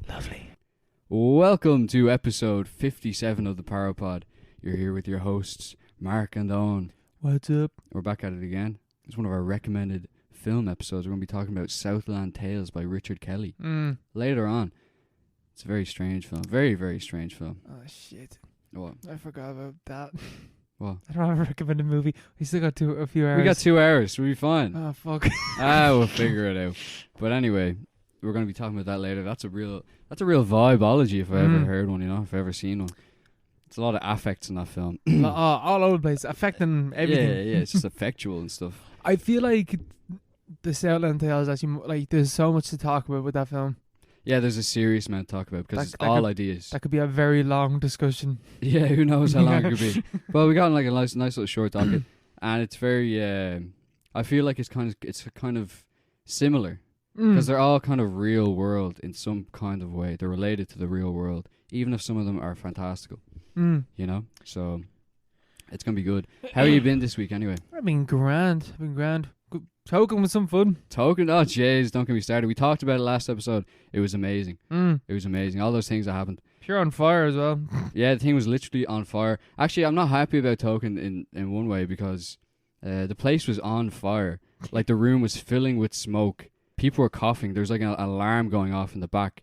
Lovely. Welcome to episode 57 of the Paropod. You're here with your hosts, Mark and Owen. What's up? We're back at it again. It's one of our recommended film episodes. We're going to be talking about Southland Tales by Richard Kelly. Later on. It's a very strange film. Very, very strange film. Oh, shit. What? I forgot about that. What? I don't have a recommended movie. We still got a few hours. We got 2 hours. We'll be fine. Oh, fuck. We'll figure it out. But anyway, we're going to be talking about that later. That's a real vibeology if I ever heard one, if I ever seen one. It's a lot of affects in that film. All over the place, affecting everything. Yeah, it's just effectual and stuff. I feel like the Southland Tales actually, like, there's so much to talk about with that film. Yeah, there's a serious amount to talk about because it's all ideas. That could be a very long discussion. Yeah, who knows how long it could be. Well, we got like a nice little short docket, and it's very. I feel like it's kind of similar because they're all kind of real world in some kind of way. They're related to the real world, even if some of them are fantastical. So it's gonna be good. How have you been this week, anyway? I've been grand. Token with some fun. Token? Oh, jeez, don't get me started. We talked about it last episode. It was amazing. It was amazing. All those things that happened. Pure on fire as well. Yeah, the thing was literally on fire. Actually, I'm not happy about Token in one way because the place was on fire. Like, the room was filling with smoke. People were coughing. There was like an alarm going off in the back.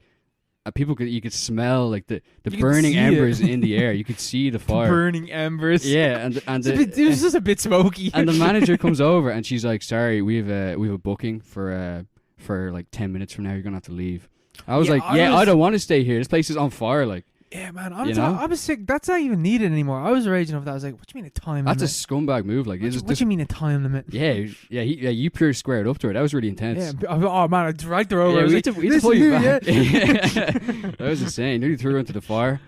You could smell like the burning embers in the air. You could see the fire. Burning embers. Yeah, and it was just a bit smoky. And the manager comes over and she's like, "Sorry, we've a booking for like 10 minutes from now. You're gonna have to leave." I was I don't want to stay here. This place is on fire. Like, yeah, man. I was sick. That's not even needed anymore. I was raging off that. I was like, "What do you mean a time limit?" That's a scumbag move. Like, what do you mean a time limit? Yeah. You pure squared up to it. That was really intense. Yeah. Oh man, I dragged her over. Yeah, we had to pull you back. Yeah. That was insane. Nearly threw her into the fire.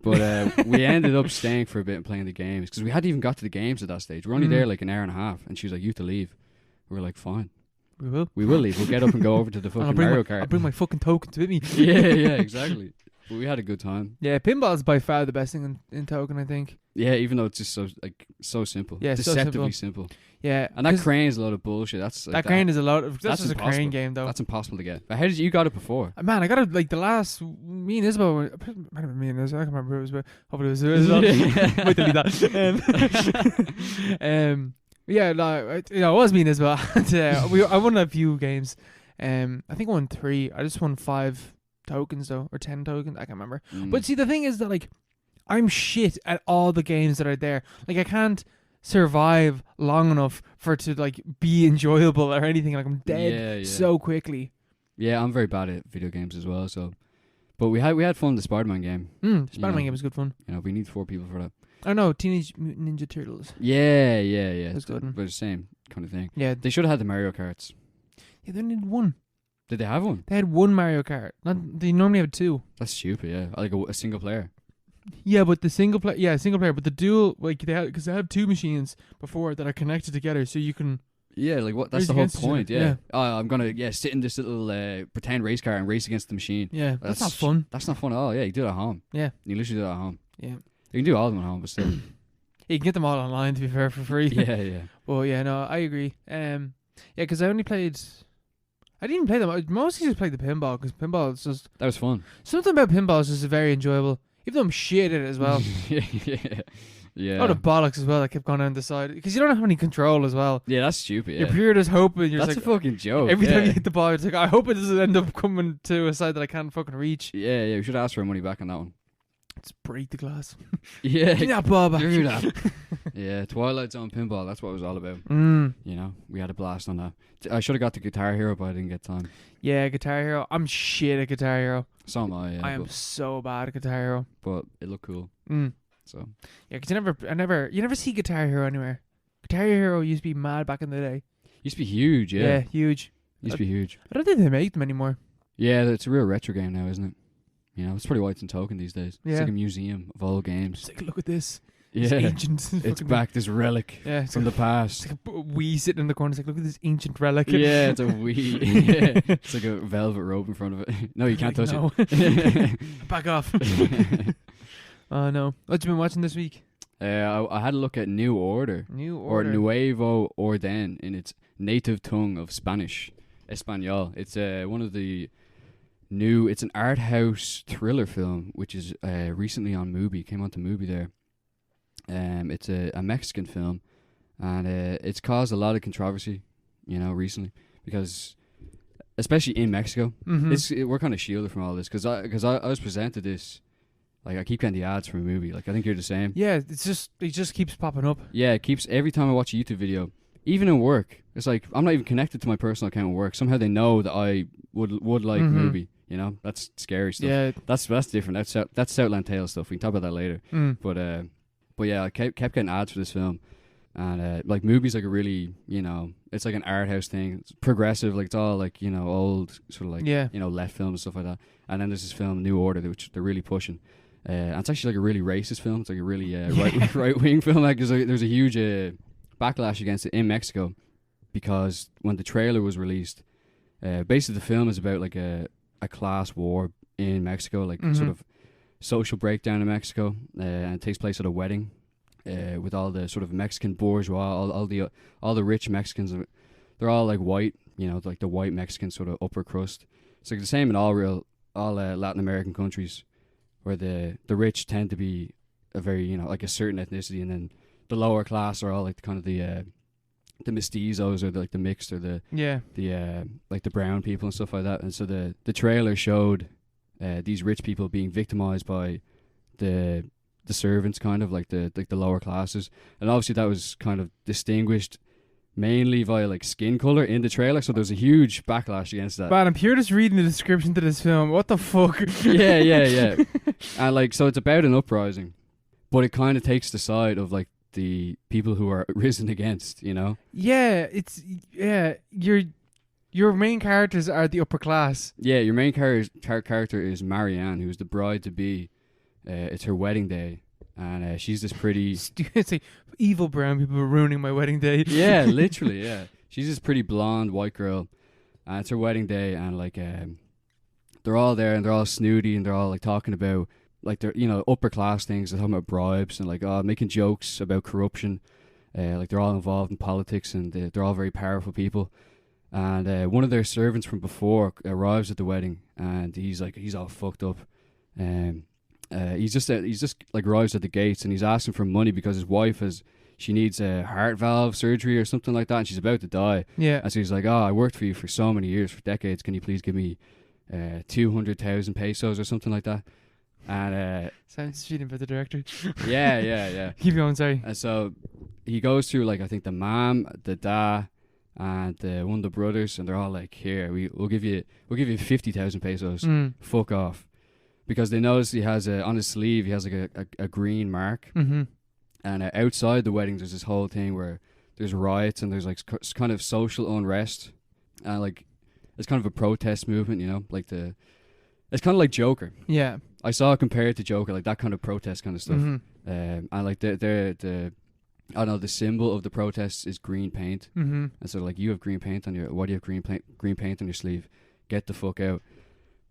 But we ended up staying for a bit and playing the games because we hadn't even got to the games at that stage. We're only there like an hour and a half, and she was like, "You have to leave." We were like, "Fine, we will leave. We'll get up and go over to the fucking Mario Kart. I'll bring my fucking tokens with me." yeah, exactly. But we had a good time. Yeah, pinball is by far the best thing in Token, I think. Yeah, even though it's just so simple. Yeah, deceptively simple. Yeah, and that crane is a lot of bullshit. That crane is a lot of. That's just a crane game, though. That's impossible to get. But how did you got it before? Man, I got it like the last. Me and Isabel. I can't remember who it was. But hopefully it was Isabel. Wait till that. Yeah, no, it was me and Isabel. I won a few games. I think I won 3. I just won 5 tokens though, or 10 tokens. I can't remember. But see, the thing is that like, I'm shit at all the games that are there. Like, I can't survive long enough for it to like be enjoyable or anything. Like, I'm dead so quickly. Yeah, I'm very bad at video games as well. So, but we had fun with the Spider-Man game. The Spider-Man game was good fun. We need 4 people for that. I know, Teenage Mutant Ninja Turtles. Yeah. That's good. But the same kind of thing. Yeah, they should have had the Mario Karts. Yeah, they needed 1. Did they have one? They had 1 Mario Kart. They normally have 2. That's stupid. Yeah, like a single player. Yeah, but the single player. But the dual, like, because they have 2 machines before that are connected together, so you can. Yeah, like what? That's the whole point. Yeah. I'm gonna sit in this little pretend race car and race against the machine. Yeah, that's not fun. That's not fun at all. Yeah, you do it at home. Yeah, you literally do it at home. Yeah, you can do all of them at home, but still. You can get them all online, to be fair, for free. Yeah. Well, yeah, no, I agree. Yeah, because I didn't even play them. I mostly just played the pinball because pinball is just. That was fun. Something about pinball is just very enjoyable. Even though I'm shit at it as well. Yeah. Oh, the bollocks as well that kept going down the side. Because you don't have any control as well. Yeah, that's stupid. You're pure just hoping. That's like, a fucking joke. Every time you hit the ball, it's like, I hope it doesn't end up coming to a side that I can't fucking reach. Yeah, we should ask for money back on that one. Let's break the glass. Yeah. Give me that ball back. Do that. Yeah, Twilight Zone pinball, that's what it was all about. We had a blast on that. I should have got the Guitar Hero, but I didn't get time. Yeah, Guitar Hero. I'm shit at Guitar Hero. So am I, yeah. I am so bad at Guitar Hero. But it looked cool. So. Yeah, because you never see Guitar Hero anywhere. Guitar Hero used to be mad back in the day. Used to be huge, yeah. Yeah, huge. Used to be huge. I don't think they make them anymore. Yeah, it's a real retro game now, isn't it? It's probably why it's in Token these days. Yeah. It's like a museum of all games. It's like, look at this. Yeah. It's ancient. It's back, this relic from the past. It's like a Wii sitting in the corner. It's like, look at this ancient relic. Yeah, it's a Wii. Yeah. It's like a velvet rope in front of it. No, you can't touch it. Back off. Oh, no. What you been watching this week? I had a look at New Order. Or Nuevo Orden in its native tongue of Spanish, Espanol. It's one of the new. It's an art house thriller film, which is recently on Mubi. Came onto Mubi there. It's a Mexican film, and it's caused a lot of controversy, recently, because especially in Mexico, we're kind of shielded from all this because I was presented this. Like, I keep getting the ads from a movie. Like, I think you're the same. Yeah, it just keeps popping up. Yeah, it keeps, every time I watch a YouTube video, even in work, it's like, I'm not even connected to my personal account at work. Somehow they know that I would like a movie, That's scary stuff. Yeah. That's different. That's Southland Tales stuff. We can talk about that later. But yeah, I kept getting ads for this film. And, like, Mubi's like a really, it's like an art house thing. It's progressive, like, it's all, like, old, sort of like, left film and stuff like that. And then there's this film, New Order, which they're really pushing. And it's actually like a really racist film. It's like a really right wing film. Like there's a huge backlash against it in Mexico because when the trailer was released, basically the film is about like a class war in Mexico, like sort of social breakdown in Mexico, and it takes place at a wedding with all the sort of Mexican bourgeois, all the rich Mexicans. They're all like white, like the white Mexican sort of upper crust. It's like the same in all Latin American countries, where the rich tend to be a very, like a certain ethnicity, and then the lower class are all like kind of the mestizos or the mixed or the like the brown people and stuff like that. And so the trailer showed these rich people being victimized by the servants, kind of like the lower classes, and obviously that was kind of distinguished mainly via like skin color in the trailer, so there's a huge backlash against that. Man, I'm pure just reading the description to this film. What the fuck? yeah. And like, so it's about an uprising, but it kind of takes the side of like the people who are risen against, Yeah, your main characters are the upper class. Yeah, your main character is Marianne, who's the bride to be. It's her wedding day. And she's this pretty... It's like, evil brown people are ruining my wedding day. Yeah, literally, yeah. She's this pretty blonde white girl. And it's her wedding day. And, like, they're all there and they're all snooty. And they're all, like, talking about, like, their, upper class things. They're talking about bribes and, like, making jokes about corruption. Like, they're all involved in politics. And they're all very powerful people. And one of their servants from before arrives at the wedding. And he's all fucked up. He's just like arrives at the gates and he's asking for money because his wife she needs a heart valve surgery or something like that, and she's about to die. Yeah. And so he's like, I worked for you for so many years, for decades. Can you please give me 200,000 pesos or something like that? And sounds cheating for the director. Yeah. Keep going, sorry. And so he goes through, like, I think the mom, the dad, and one of the brothers, and they're all like, here, we'll give you 50,000 pesos. Fuck off. Because they notice he has on his sleeve, he has like a green mark. And outside the wedding, there's this whole thing where there's riots and there's like kind of social unrest. And like, it's kind of a protest movement, like it's kind of like Joker. Yeah. I saw it compared to Joker, like that kind of protest kind of stuff. And like the I don't know, the symbol of the protest is green paint. And so like, you have green paint on why do you have green paint on your sleeve? Get the fuck out.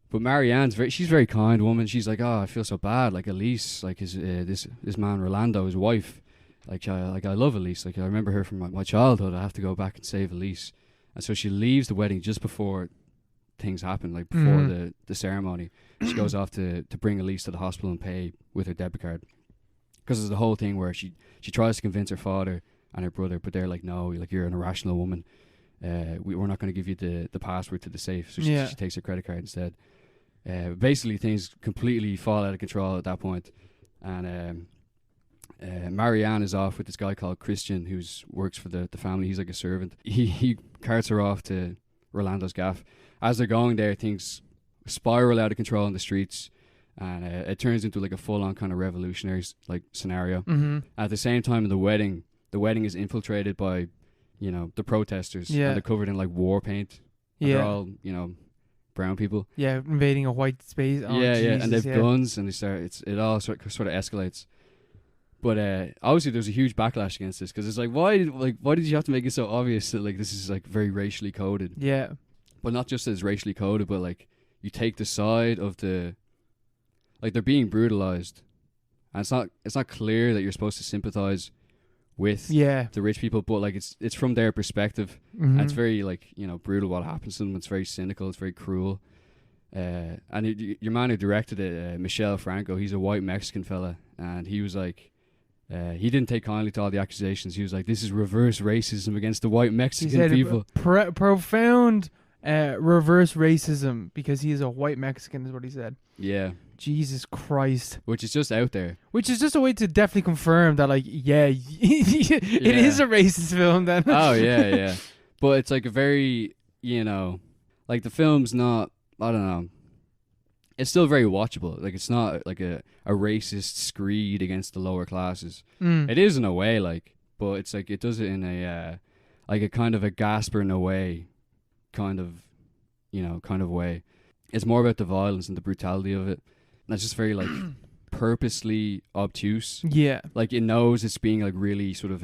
But Marianne's she's a very kind woman. She's like, I feel so bad. Like Elise, like his this man Rolando, his wife. Like I love Elise. Like I remember her from my childhood. I have to go back and save Elise. And so she leaves the wedding just before things happen, like before the ceremony. She goes off to bring Elise to the hospital and pay with her debit card. Because there's the whole thing where she tries to convince her father and her brother, but they're like, no, like you're an irrational woman. We're not going to give you the password to the safe. So she takes her credit card instead. Basically things completely fall out of control at that point, and Marianne is off with this guy called Christian who works for the family. He's like a servant. He carts her off to Rolando's gaff. As they're going there, things spiral out of control in the streets, and it turns into like a full-on kind of revolutionary like scenario. At the same time, in the wedding is infiltrated by the protesters, and they're covered in like war paint. They're all brown people. Yeah, invading a white space. Oh, yeah, Jesus, and they've guns, and they start. It all sort of escalates. But obviously, there's a huge backlash against this because it's like, why did you have to make it so obvious that like this is like very racially coded? Yeah, but not just as racially coded, but like you take the side of the, like they're being brutalized, and it's not clear that you're supposed to sympathize with Yeah. the rich people, but like it's from their perspective, and it's very like, you know, brutal what happens to them. It's very cynical. It's very cruel. And your man who directed it, Michel Franco, he's a white Mexican fella, and he was like, he didn't take kindly to all the accusations. He was like, this is reverse racism against the white Mexican people. Profound reverse racism because he is a white Mexican, is what he said. Yeah. Jesus Christ. Which is just out there. Which is just a way to definitely confirm that, like, it is a racist film then. Oh, yeah. But it's like a very, you know, like the film's not, I don't know, it's still very watchable. Like, it's not like a racist screed against the lower classes. It is in a way, like, but it's like it does it in a like a kind of a Gasper in a way kind of, you know, kind of way. It's more about the violence and the brutality of it. And it's just very like purposely obtuse. Yeah. Like it knows it's being like really sort of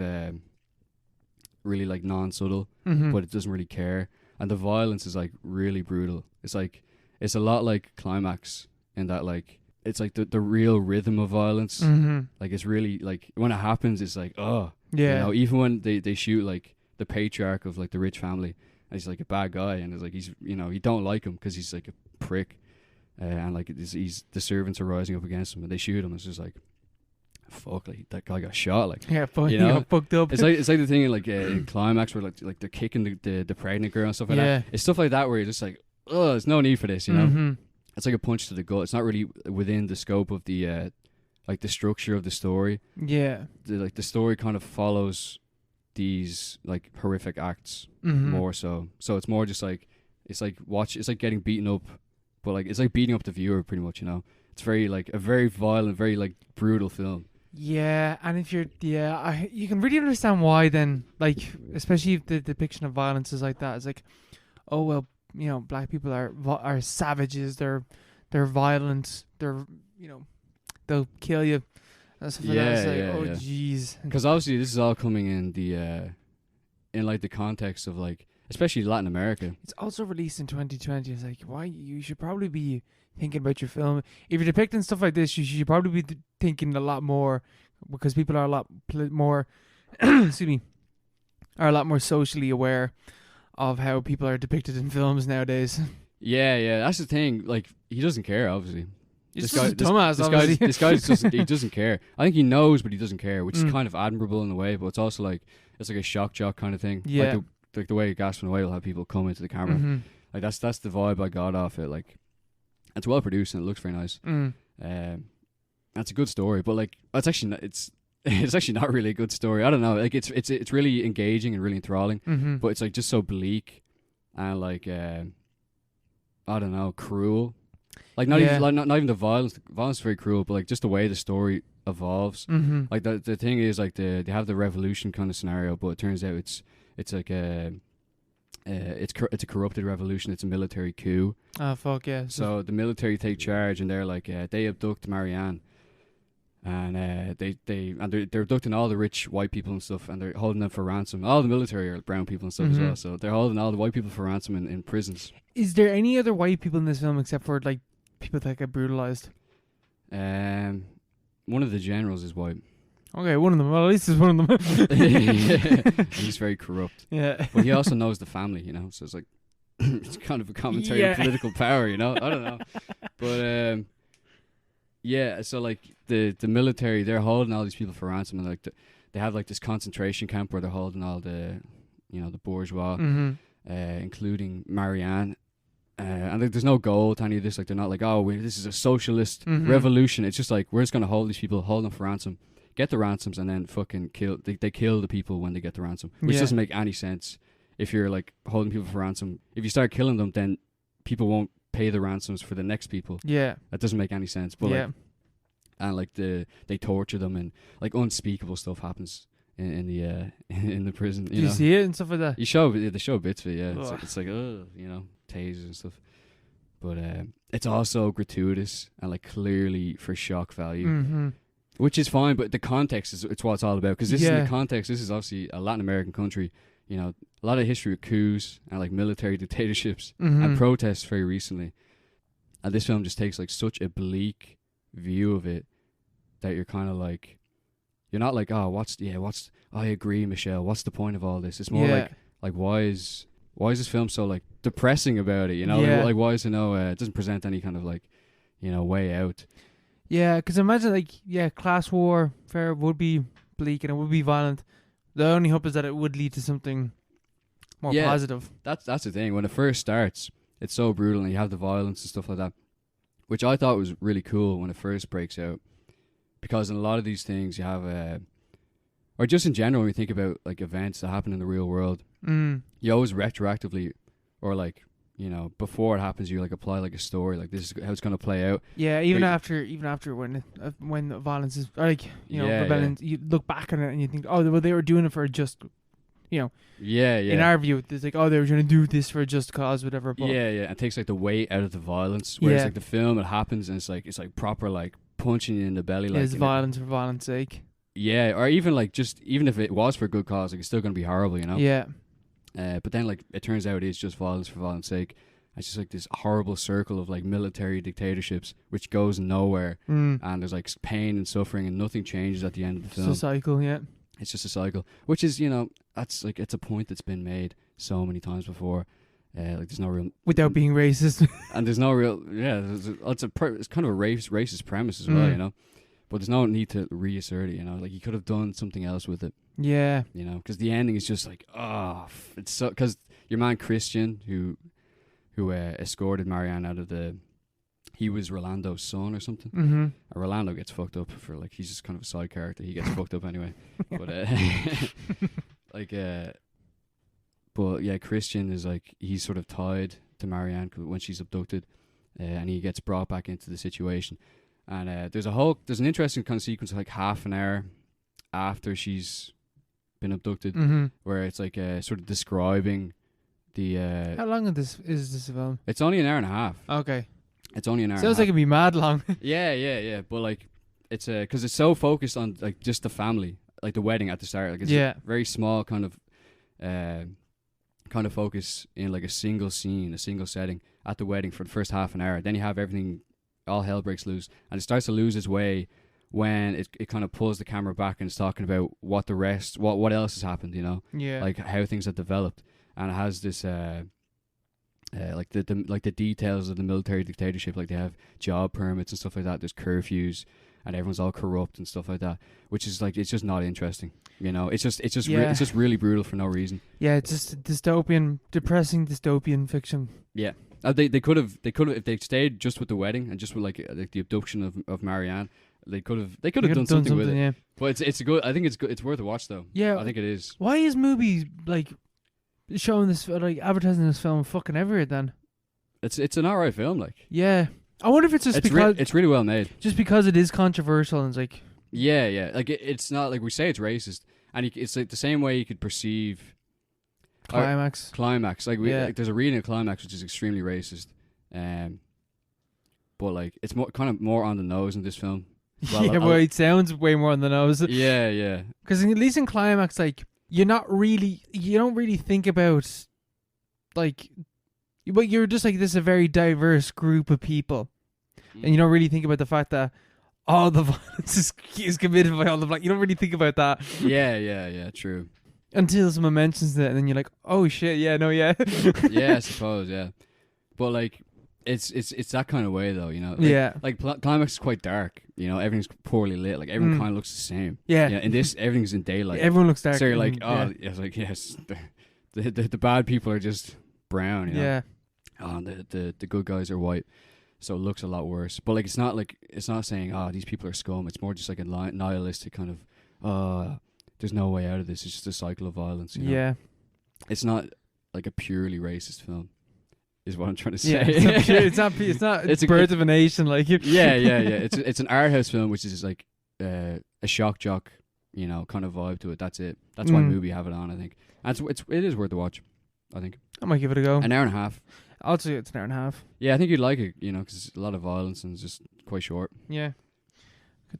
really like non-subtle, but it doesn't really care. And the violence is like really brutal. It's like, it's a lot like Climax in that, like, it's like the real rhythm of violence. Like it's really like when it happens, it's like, oh, yeah. You know, even when they shoot like the patriarch of like the rich family, and he's like a bad guy, and it's like he's, you know, you don't like him because he's like a prick, and like he's the servants are rising up against him, and they shoot him. It's just like, fuck, like that guy got shot, like, yeah, you know, fucked up. It's like the thing in like in Climax where like they're kicking the pregnant girl and stuff like that. It's stuff like that where you're just like, oh, there's no need for this, you know. It's like a punch to the gut. It's not really within the scope of the like the structure of the story. Yeah, the story kind of follows these like horrific acts more so it's more just like, it's like getting beaten up, but like it's like beating up the viewer pretty much, you know. It's very like a very violent, very like brutal film. Yeah, and if you're you can really understand why then, like, especially if the depiction of violence is like that. It's like, oh well, you know, black people are savages, they're violent, they're, you know, they'll kill you. That's like, oh jeez. Because obviously this is all coming in the in like the context of like, especially Latin America. It's also released in 2020. It's like, why, you should probably be thinking about your film. If you're depicting stuff like this, you should probably be thinking a lot more, because people are a lot more excuse me, are a lot more socially aware of how people are depicted in films nowadays. Yeah, that's the thing. Like, he doesn't care, obviously. This guy he doesn't care. I think he knows, but he doesn't care, which is kind of admirable in a way. But it's also like, it's like a shock jock kind of thing. Yeah, like the way Gasping Away will have people come into the camera. Like that's the vibe I got off it. Like, it's well produced and it looks very nice. That's a good story, but like it's actually not, it's actually not really a good story. I don't know. Like it's really engaging and really enthralling, but it's like just so bleak and like I don't know, cruel. Like not even the violence. The violence is very cruel, but like just the way the story evolves. Like the thing is like they have the revolution kind of scenario, but it turns out it's like it's a corrupted revolution. It's a military coup. Oh fuck yeah! So the military take charge, and they're like they abduct Marianne, and they're abducting all the rich white people and stuff, and they're holding them for ransom. All the military are brown people and stuff as well, so they're holding all the white people for ransom in prisons. Is there any other white people in this film except for like people that get brutalized? One of the generals is white. Okay, one of them. Well, at least it's one of them. Yeah. He's very corrupt. Yeah. But he also knows the family, you know, so it's like, it's kind of a commentary on political power, you know? I don't know. But, yeah, so like the military, they're holding all these people for ransom, and like they have like this concentration camp where they're holding all the, you know, the bourgeois, including Marianne. And like, there's no goal to any of this. Like, they're not like, oh, this is a socialist revolution. It's just like, we're just going to hold these people, hold them for ransom, get the ransoms, and then fucking kill. They kill the people when they get the ransom, which doesn't make any sense. If you're like holding people for ransom, if you start killing them, then people won't pay the ransoms for the next people. Yeah, that doesn't make any sense. But like, and like they torture them, and like unspeakable stuff happens in the prison. Do you see it and stuff like that? They show bits of it. Yeah, it's like you know, tasers and stuff. But it's also gratuitous and like clearly for shock value, which is fine. But the context it's what it's all about, because this is in the context. This is obviously a Latin American country. You know, a lot of history of coups and like military dictatorships and protests very recently. And this film just takes like such a bleak view of it, that you're kind of like, you're not like, oh, I agree, Michelle. What's the point of all this? It's more like why is this film so like depressing about it? You know, like why is it doesn't present any kind of like, way out. Yeah, because imagine like class warfare would be bleak and it would be violent. The only hope is that it would lead to something more positive. That's the thing. When it first starts, it's so brutal and you have the violence and stuff like that, which I thought was really cool when it first breaks out. Because in a lot of these things you have, or just in general when you think about like events that happen in the real world, you always retroactively, or like, before it happens, you like apply like a story, like this is how it's going to play out. Yeah, even after when the violence is like, rebellion, you look back on it and you think, oh, well, they were doing it for just, in our view, it's like, oh, they were trying to do this for a just cause, whatever. But it takes like the weight out of the violence. Whereas like the film, it happens and it's like proper like punching you in the belly. Like, it's violence for violence sake. Yeah, or even like even if it was for a good cause, like it's still going to be horrible, Yeah. But then like it turns out it's just violence for violence sake. It's just like this horrible circle of like military dictatorships which goes nowhere, and there's like pain and suffering and nothing changes at the end of the film. It's a cycle, yeah. It's just a cycle, which is that's like it's a point that's been made so many times before. Like there's no real without being racist, and there's no real it's kind of a racist premise as well, But there's no need to reassert it, like you could have done something else with it. Yeah. Because the ending is just like, it's so, because your man Christian, who escorted Marianne out of he was Rolando's son or something. Mm-hmm. Rolando gets fucked up for like, he's just kind of a side character. He gets fucked up anyway. But, but yeah, Christian is like, he's sort of tied to Marianne when she's abducted, and he gets brought back into the situation. And there's an interesting kind of sequence like half an hour after she's been abducted, where it's like sort of describing the. How long is this film? It's only an hour and a half. Okay. It's only an hour. Sounds like it'd be mad long. Yeah. But like, it's because it's so focused on like just the family, like the wedding at the start. Like it's a very small kind of focus in like a single scene, a single setting at the wedding for the first half an hour. Then you have everything. All hell breaks loose, and it starts to lose its way when it kind of pulls the camera back and it's talking about what else has happened, like how things have developed, and it has this like the details of the military dictatorship, like they have job permits and stuff like that. There's curfews, and everyone's all corrupt and stuff like that, which is like it's just not interesting, It's just really brutal for no reason. Yeah, it's just depressing dystopian fiction. Yeah. They could have if they stayed just with the wedding and just with like the abduction of Marianne, they could have done something with it. Yeah. But it's good. I think it's good. It's worth a watch though. Yeah, I think it is. Why is movies like showing this, like advertising this film fucking everywhere? Then it's an alright film. Like, yeah, I wonder if it's just because it's really well made. Just because it is controversial and it's like like it's not like we say it's racist, and it's like the same way you could perceive. Climax. Like there's a reading of Climax which is extremely racist, but like it's more on the nose in this film. Well, it sounds way more on the nose. Yeah. Because at least in Climax, like you don't really think about like, but you're just like, this is a very diverse group of people, and you don't really think about the fact that all the violence is committed by all the black. You don't really think about that. Yeah, true. Until someone mentions it, and then you're like, "Oh shit, yeah, no, yeah." Yeah, I suppose, yeah. But like, it's that kind of way, though, Like Climax is quite dark, Everything's poorly lit. Like everyone kind of looks the same. Yeah. In this, everything's in daylight. Everyone looks dark. So you're like, it's like yes, the bad people are just brown. Yeah. Oh, and the good guys are white, so it looks a lot worse. But like, it's not saying these people are scum. It's more just like a nihilistic kind of there's no way out of this. It's just a cycle of violence. Yeah. It's not like a purely racist film, is what I'm trying to say. Yeah, it's not. It's Birds of a Nation, like. Yeah. It's an art house film, which is like a shock jock, kind of vibe to it. That's it. That's why movie have it on, I think. And it is worth a watch, I think. I might give it a go. An hour and a half. I'll say it's an hour and a half. Yeah, I think you'd like it, because it's a lot of violence and it's just quite short. Yeah.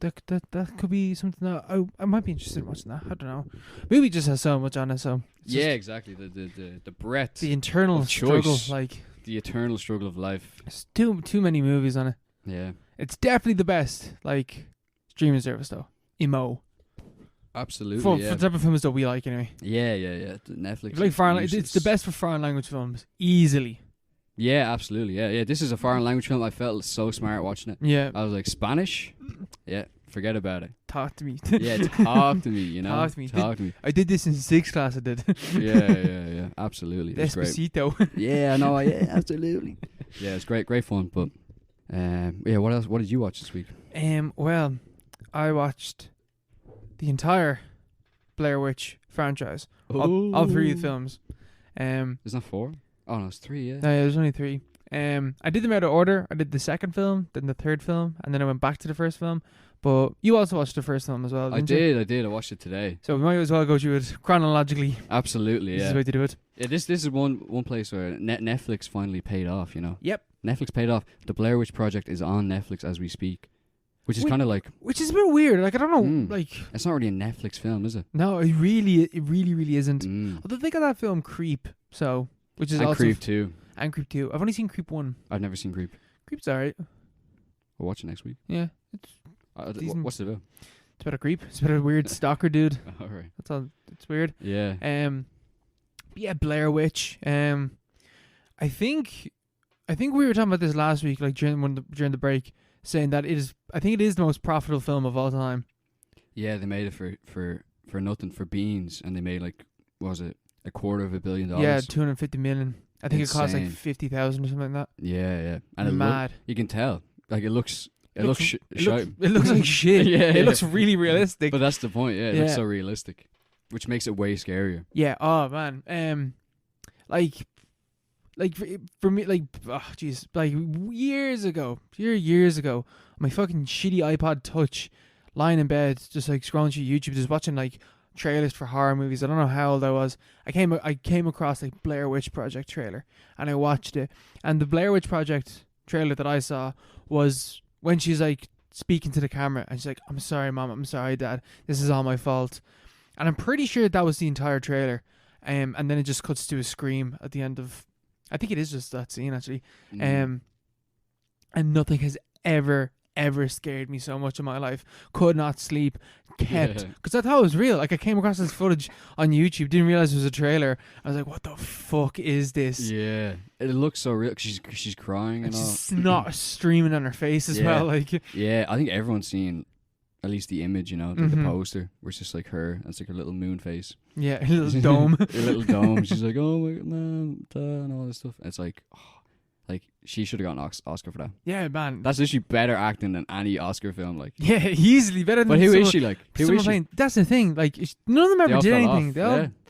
That could be something that I might be interested in watching that. I don't know. Movie just has so much on it, so yeah, exactly. The breadth, the internal struggle, like the eternal struggle of life. There's too many movies on it. Yeah, it's definitely the best. Like, streaming service though. Emo. Absolutely. For yeah. the type of films that we like anyway. Yeah. The Netflix. If you like foreign, it's the best for foreign language films, easily. Yeah, absolutely. Yeah. This is a foreign language film. I felt so smart watching it. Yeah. I was like, Spanish? Yeah, forget about it. Talk to me. Yeah, talk to me, you know? Talk to me. me. I did this in 6th class, I did. Yeah, absolutely. It's great. Despacito. Yeah, no, yeah, absolutely. Yeah, it's great fun, but yeah, what else? What did you watch this week? Well, I watched the entire Blair Witch franchise. All 3 films. Isn't that 4? Oh no, it's 3, yeah. No, yeah, there's only 3. I did them out of order. I did the second film, then the third film, and then I went back to the first film. But you also watched the first film as well, didn't you? I did. I watched it today. So we might as well go through it chronologically. Absolutely, yeah. This is the way to do it. Yeah, this is one place where Netflix finally paid off, you know? Yep. Netflix paid off. The Blair Witch Project is on Netflix as we speak. Which is kind of like... Which is a bit weird. Like, I don't know, like... It's not really a Netflix film, is it? No, it really isn't. Although they got that film Creep, so... Which is and also... Creep 2. And Creep 2. I've only seen Creep 1. I've never seen Creep. Creep's alright. We'll watch it next week. Yeah. What's it about? It's about a creep. It's about a weird stalker dude. Alright. That's all. It's weird. Yeah. Yeah, Blair Witch. I think we were talking about this last week, like during the break, saying that I think it is the most profitable film of all time. Yeah, they made it for nothing, for beans, and they made like, what was it, $250 million? Yeah, 250 million. I think Insane. it cost like 50,000 or something like that. Yeah. And mad. You can tell. Like it looks It looks shite. like shit. Yeah, it looks really realistic. But that's the point. Yeah, it looks so realistic, which makes it way scarier. Yeah. Oh man. Like for me, like, oh jeez, like years ago, my fucking shitty iPod Touch, lying in bed, just like scrolling through YouTube, just watching like trailers for horror movies. I don't know how old I was. I came across like Blair Witch Project trailer, and I watched it. And the Blair Witch Project trailer that I saw was when she's like speaking to the camera, and she's like, "I'm sorry, Mom. I'm sorry, Dad. This is all my fault." And I'm pretty sure that was the entire trailer. And then it just cuts to a scream at the end of. I think it is just that scene actually. And nothing has ever scared me so much in my life. Could not sleep. Because I thought it was real. Like I came across this footage on YouTube, didn't realize it was a trailer. I was like, "What the fuck is this?" Yeah, it looks so real. She's crying and all. Snot streaming on her face as well. Like yeah, I think everyone's seen at least the image, you know, the poster, where it's just like her, and it's like her little moon face. Yeah, her little dome. Her little dome. She's like, "Oh my god, man," and all this stuff. And it's like, like she should have gotten an Oscar for that. Yeah, man. That's literally better acting than any Oscar film. Like, yeah, easily better than. But who is she like? Who is she? That's the thing. Like, none of them ever did anything.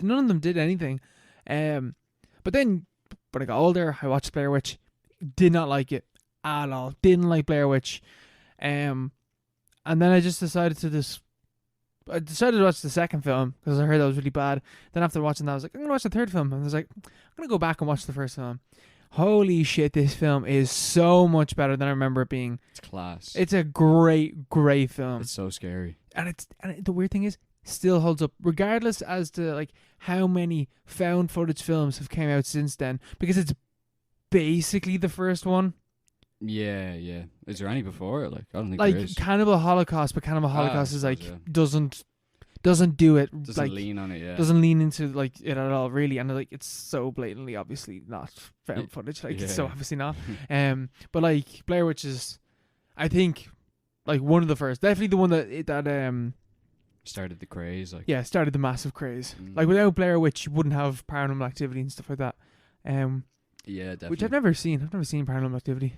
None of them did anything. But I got older. I watched Blair Witch. Did not like it at all. Didn't like Blair Witch. And then I just decided to watch the second film because I heard that was really bad. Then after watching that, I was like, I'm gonna watch the third film. And I was like, I'm gonna go back and watch the first film. Holy shit, this film is so much better than I remember it being. It's class. It's a great film. It's so scary. And the weird thing is, still holds up, regardless as to like how many found footage films have came out since then, because it's basically the first one. Yeah. Is there any before it? Like, I don't think like there is. Cannibal Holocaust, but Cannibal Holocaust is like doesn't do it. Doesn't lean on it. Yeah. Doesn't lean into like it at all, really, and like it's so blatantly, obviously not found footage. Like it's so obviously not. But like Blair Witch is, I think, like one of the first, definitely the one that started the craze. Like started the massive craze. Like without Blair Witch, you wouldn't have Paranormal Activity and stuff like that. Yeah, definitely. Which I've never seen. I've never seen Paranormal Activity.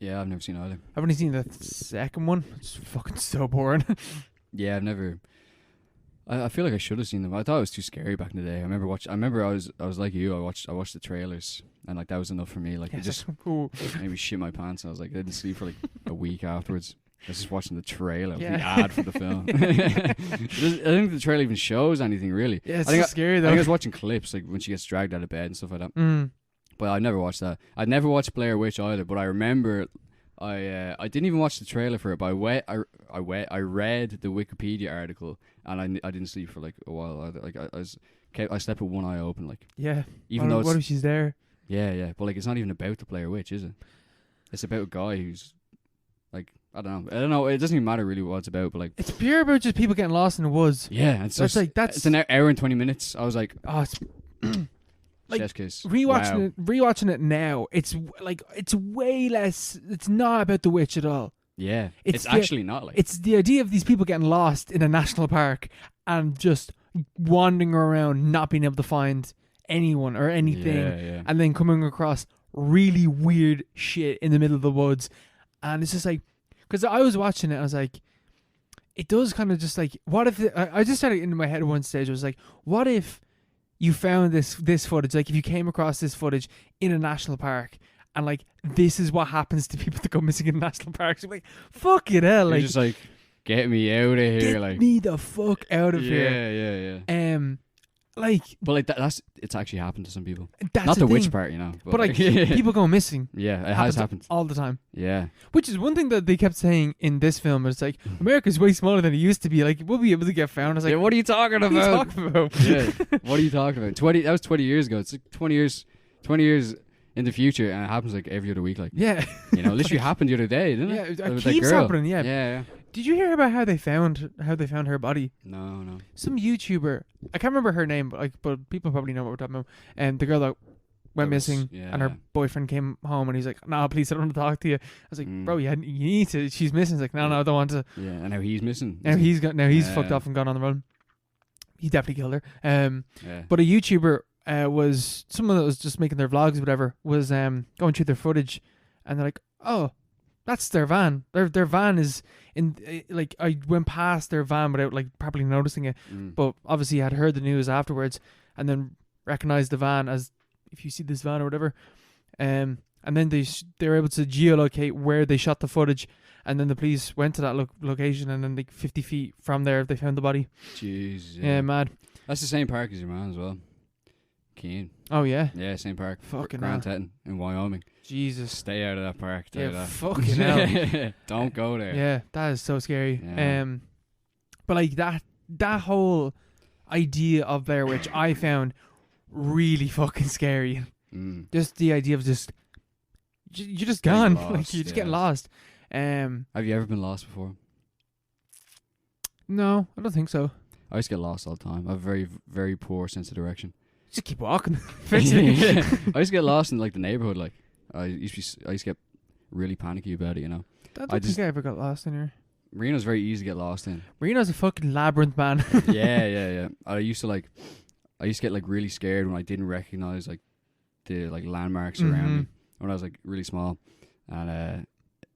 Yeah, I've never seen either. I've only seen the second one. It's fucking so boring. Yeah, I've never. I feel like I should have seen them. I thought it was too scary back in the day. I remember I was like you. I watched the trailers, and like that was enough for me. Like it just made me shit my pants. And I was like, I didn't sleep for like a week afterwards. I was just watching the trailer, the ad for the film. I think the trailer even shows anything really. Yeah, it's so scary though. I think I was watching clips like when she gets dragged out of bed and stuff like that. But I never watched that. I'd never watched Blair Witch either. But I remember, I didn't even watch the trailer for it. But I read the Wikipedia article, and I didn't sleep for like a while either. Like I slept with one eye open. Like even though what if she's there? Yeah. But like it's not even about the Blair Witch, is it? It's about a guy who's like I don't know. It doesn't even matter really what it's about, but like It's pure about just people getting lost in the woods. yeah, it's That's like that's it's an hour and 20 minutes. I was like, oh, it's like, chef's kiss. rewatching it now. It's like it's way less. It's not about the witch at all. Yeah, It's it's actually not like It's the idea of these people getting lost in a national park and just wandering around, not being able to find anyone or anything, yeah. and then coming across really weird shit in the middle of the woods. And it's just like, because I was watching it, I was like, it does kind of just like, what if I just had it in my head at one stage. I was like, what if you found this footage, like if you came across this footage in a national park, and like this is what happens to people that go missing in national parks. You're like, fuck it, hell, You're like just like, get me out of here, get like me the fuck out of here. Yeah. Like But like that's it's actually happened to some people. that's Not the thing. witch part, But like people go missing. Yeah, it has happened. all the time. Yeah. Which is one thing that they kept saying in this film. It's like America's way smaller than it used to be. Like we'll be able to get found. I was like, Yeah, what are you talking what are you about? talking about? Yeah. What are you talking about? That was 20 years ago. It's like 20 years in the future, and it happens like every other week. Like, Yeah. you know, literally happened the other day, didn't it? Yeah, it With that keeps girl. happening. Yeah. Yeah. Did you hear about how they found her body? No. Some YouTuber, I can't remember her name, but people probably know what we're talking about. And the girl that went missing, and her boyfriend came home, and he's like, "No, please, I don't want to talk to you." I was like, "Bro, you need to. She's missing." He's like, "No, I don't want to." Yeah, and now he's missing. Now he's fucked off and gone on the run. He definitely killed her. Yeah. But a YouTuber was someone that was just making their vlogs, or whatever, was going through their footage, and they're like, "Oh, that's their van. Their van is in like I went past their van without like properly noticing it, but obviously I had heard the news afterwards, and then recognized the van as if you see this van or whatever, and then they were able to geolocate where they shot the footage, and then the police went to that location, and then like 50 feet from there they found the body. Jeez. Yeah, mad. That's the same park as your man as well. Keane. Oh yeah. Yeah, same park. Fucking Grand hell. Teton in Wyoming. Jesus. Stay out of that park. Yeah, fucking hell. Don't go there. Yeah, that is so scary. Yeah. But like that whole idea of Blair Witch I found really fucking scary. Just the idea of you're just gone. Lost, like you just get lost. Have you ever been lost before? No, I don't think so. I used to get lost all the time. I have a very, very poor sense of direction. Just keep walking. I used to get lost in like the neighborhood. Like I used to get really panicky about it. You know. I don't think I ever got lost in here. Reno's very easy to get lost in. Reno's a fucking labyrinth, man. yeah. I used to get like really scared when I didn't recognize like the like landmarks around me when I was like really small, and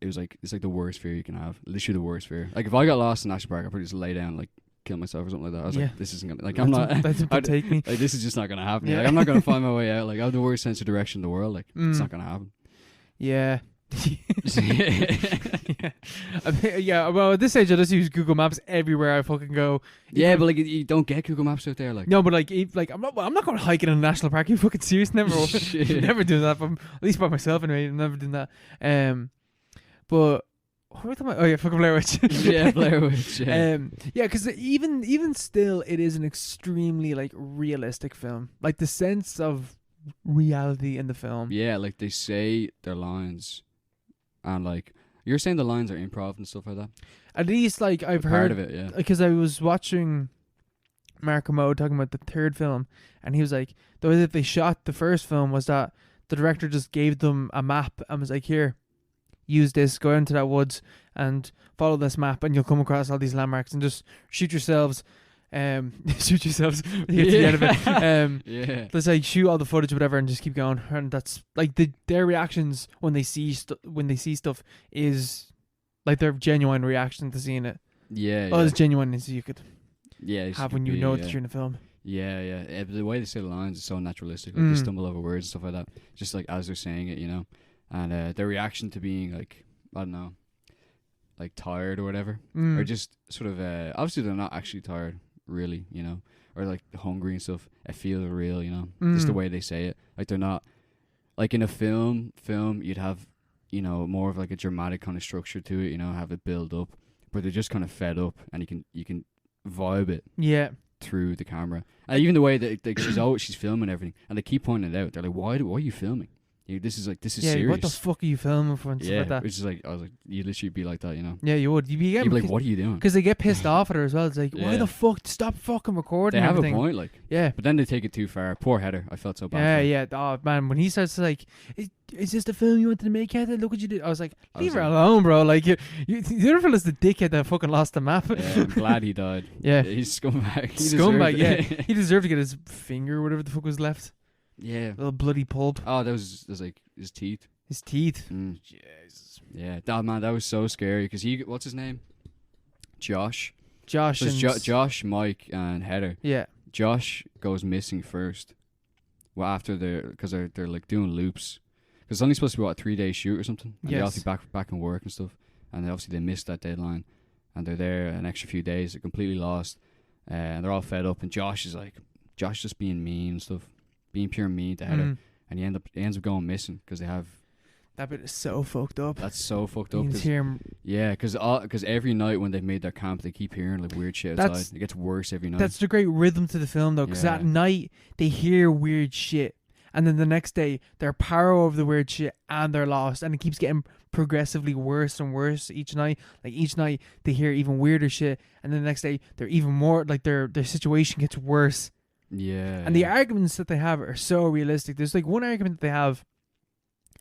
it's like the worst fear you can have. Literally the worst fear. Like if I got lost in National Park, I'd probably just lay down like kill myself or something like that. I was like, this isn't gonna like that's what take me. Like this is just not gonna happen. Yeah. Like, I'm not gonna find my way out. Like I have the worst sense of direction in the world. Like it's not gonna happen. Yeah. Yeah. Well, at this age, I just use Google Maps everywhere I fucking go. Yeah, but like you don't get Google Maps out there. Like no, but like I'm not going hiking in a national park. You fucking serious? Never, never doing that. At least by myself anyway. I'm never doing that. But what were we talking about? Oh yeah, fucking Blair Witch. Yeah, Blair Witch. Yeah. Yeah, because even still, it is an extremely like realistic film. Like the sense of reality in the film. Yeah, like they say their lines, and like you're saying the lines are improv and stuff like that. At least like I've heard part of it, yeah. Because I was watching Mark Kermode talking about the third film, and he was like, the way that they shot the first film was that the director just gave them a map and was like, here, use this, go into that woods and follow this map, and you'll come across all these landmarks, and just shoot yourselves. Shoot yourselves to get to the end of it. Yeah. Let's like shoot all the footage or whatever and just keep going. And that's like their reactions when they see stuff is like their genuine reaction to seeing it. Yeah. Oh, as genuine as you could have when you know that yeah. you're in a film. Yeah. The way they say the lines is so naturalistic. Like they stumble over words and stuff like that. Just like as they're saying it, you know. And their reaction to being like, I don't know, like tired or whatever. Or just sort of, obviously they're not actually tired, really, you know. Or like hungry and stuff. It feels real, you know. Just the way they say it. Like they're not, like in a film you'd have, you know, more of like a dramatic kind of structure to it, you know, have it build up. But they're just kind of fed up, and you can vibe it. Yeah. Through the camera, and even the way that she's filming everything, and they keep pointing it out. They're like, "Why are you filming? This is Yeah, serious. what the fuck are you filming for and stuff like that? Which is like, I was like, you'd literally be like that, you know. Yeah, you would. You'd be like, what are you doing? Because they get pissed off at her as well. It's like, why the fuck? Stop fucking recording. They have everything. a point, like. Yeah. But then they take it too far. Poor Heather. I felt so bad. Yeah, yeah. Oh man, when he starts to like, is this the film you wanted to make, Heather? Look what you did. I was like, leave her alone, bro. Like, the other fella's the dickhead that fucking lost the map. Yeah, I'm glad he died. Yeah. He's scumbag. Scumbag, yeah. He deserved to get his finger or whatever the fuck was left. Yeah. A little bloody pulp. Oh, that was like his teeth. His teeth. Jesus. Yeah, that was so scary because what's his name? Josh. Josh so and Josh, Mike, and Heather. Yeah. Josh goes missing first. Well, after because they're like doing loops. Because it's only supposed to be, what, a 3-day shoot or something? And they obviously back in work and stuff. And obviously they missed that deadline. And they're there an extra few days. They're completely lost. And they're all fed up. And Josh just being mean and stuff. Being pure mean to Heather. And he ends up going missing because they have... That bit is so fucked up. That's so fucked up. You can hear him. Yeah, because every night when they've made their camp, they keep hearing like weird shit outside. It gets worse every night. That's the great rhythm to the film, though, because at night they hear weird shit, and then the next day they're power over the weird shit and they're lost, and it keeps getting progressively worse and worse each night. Like each night they hear even weirder shit, and then the next day they're even more like their situation gets worse. Yeah. And the arguments that they have are so realistic. There's like one argument that they have.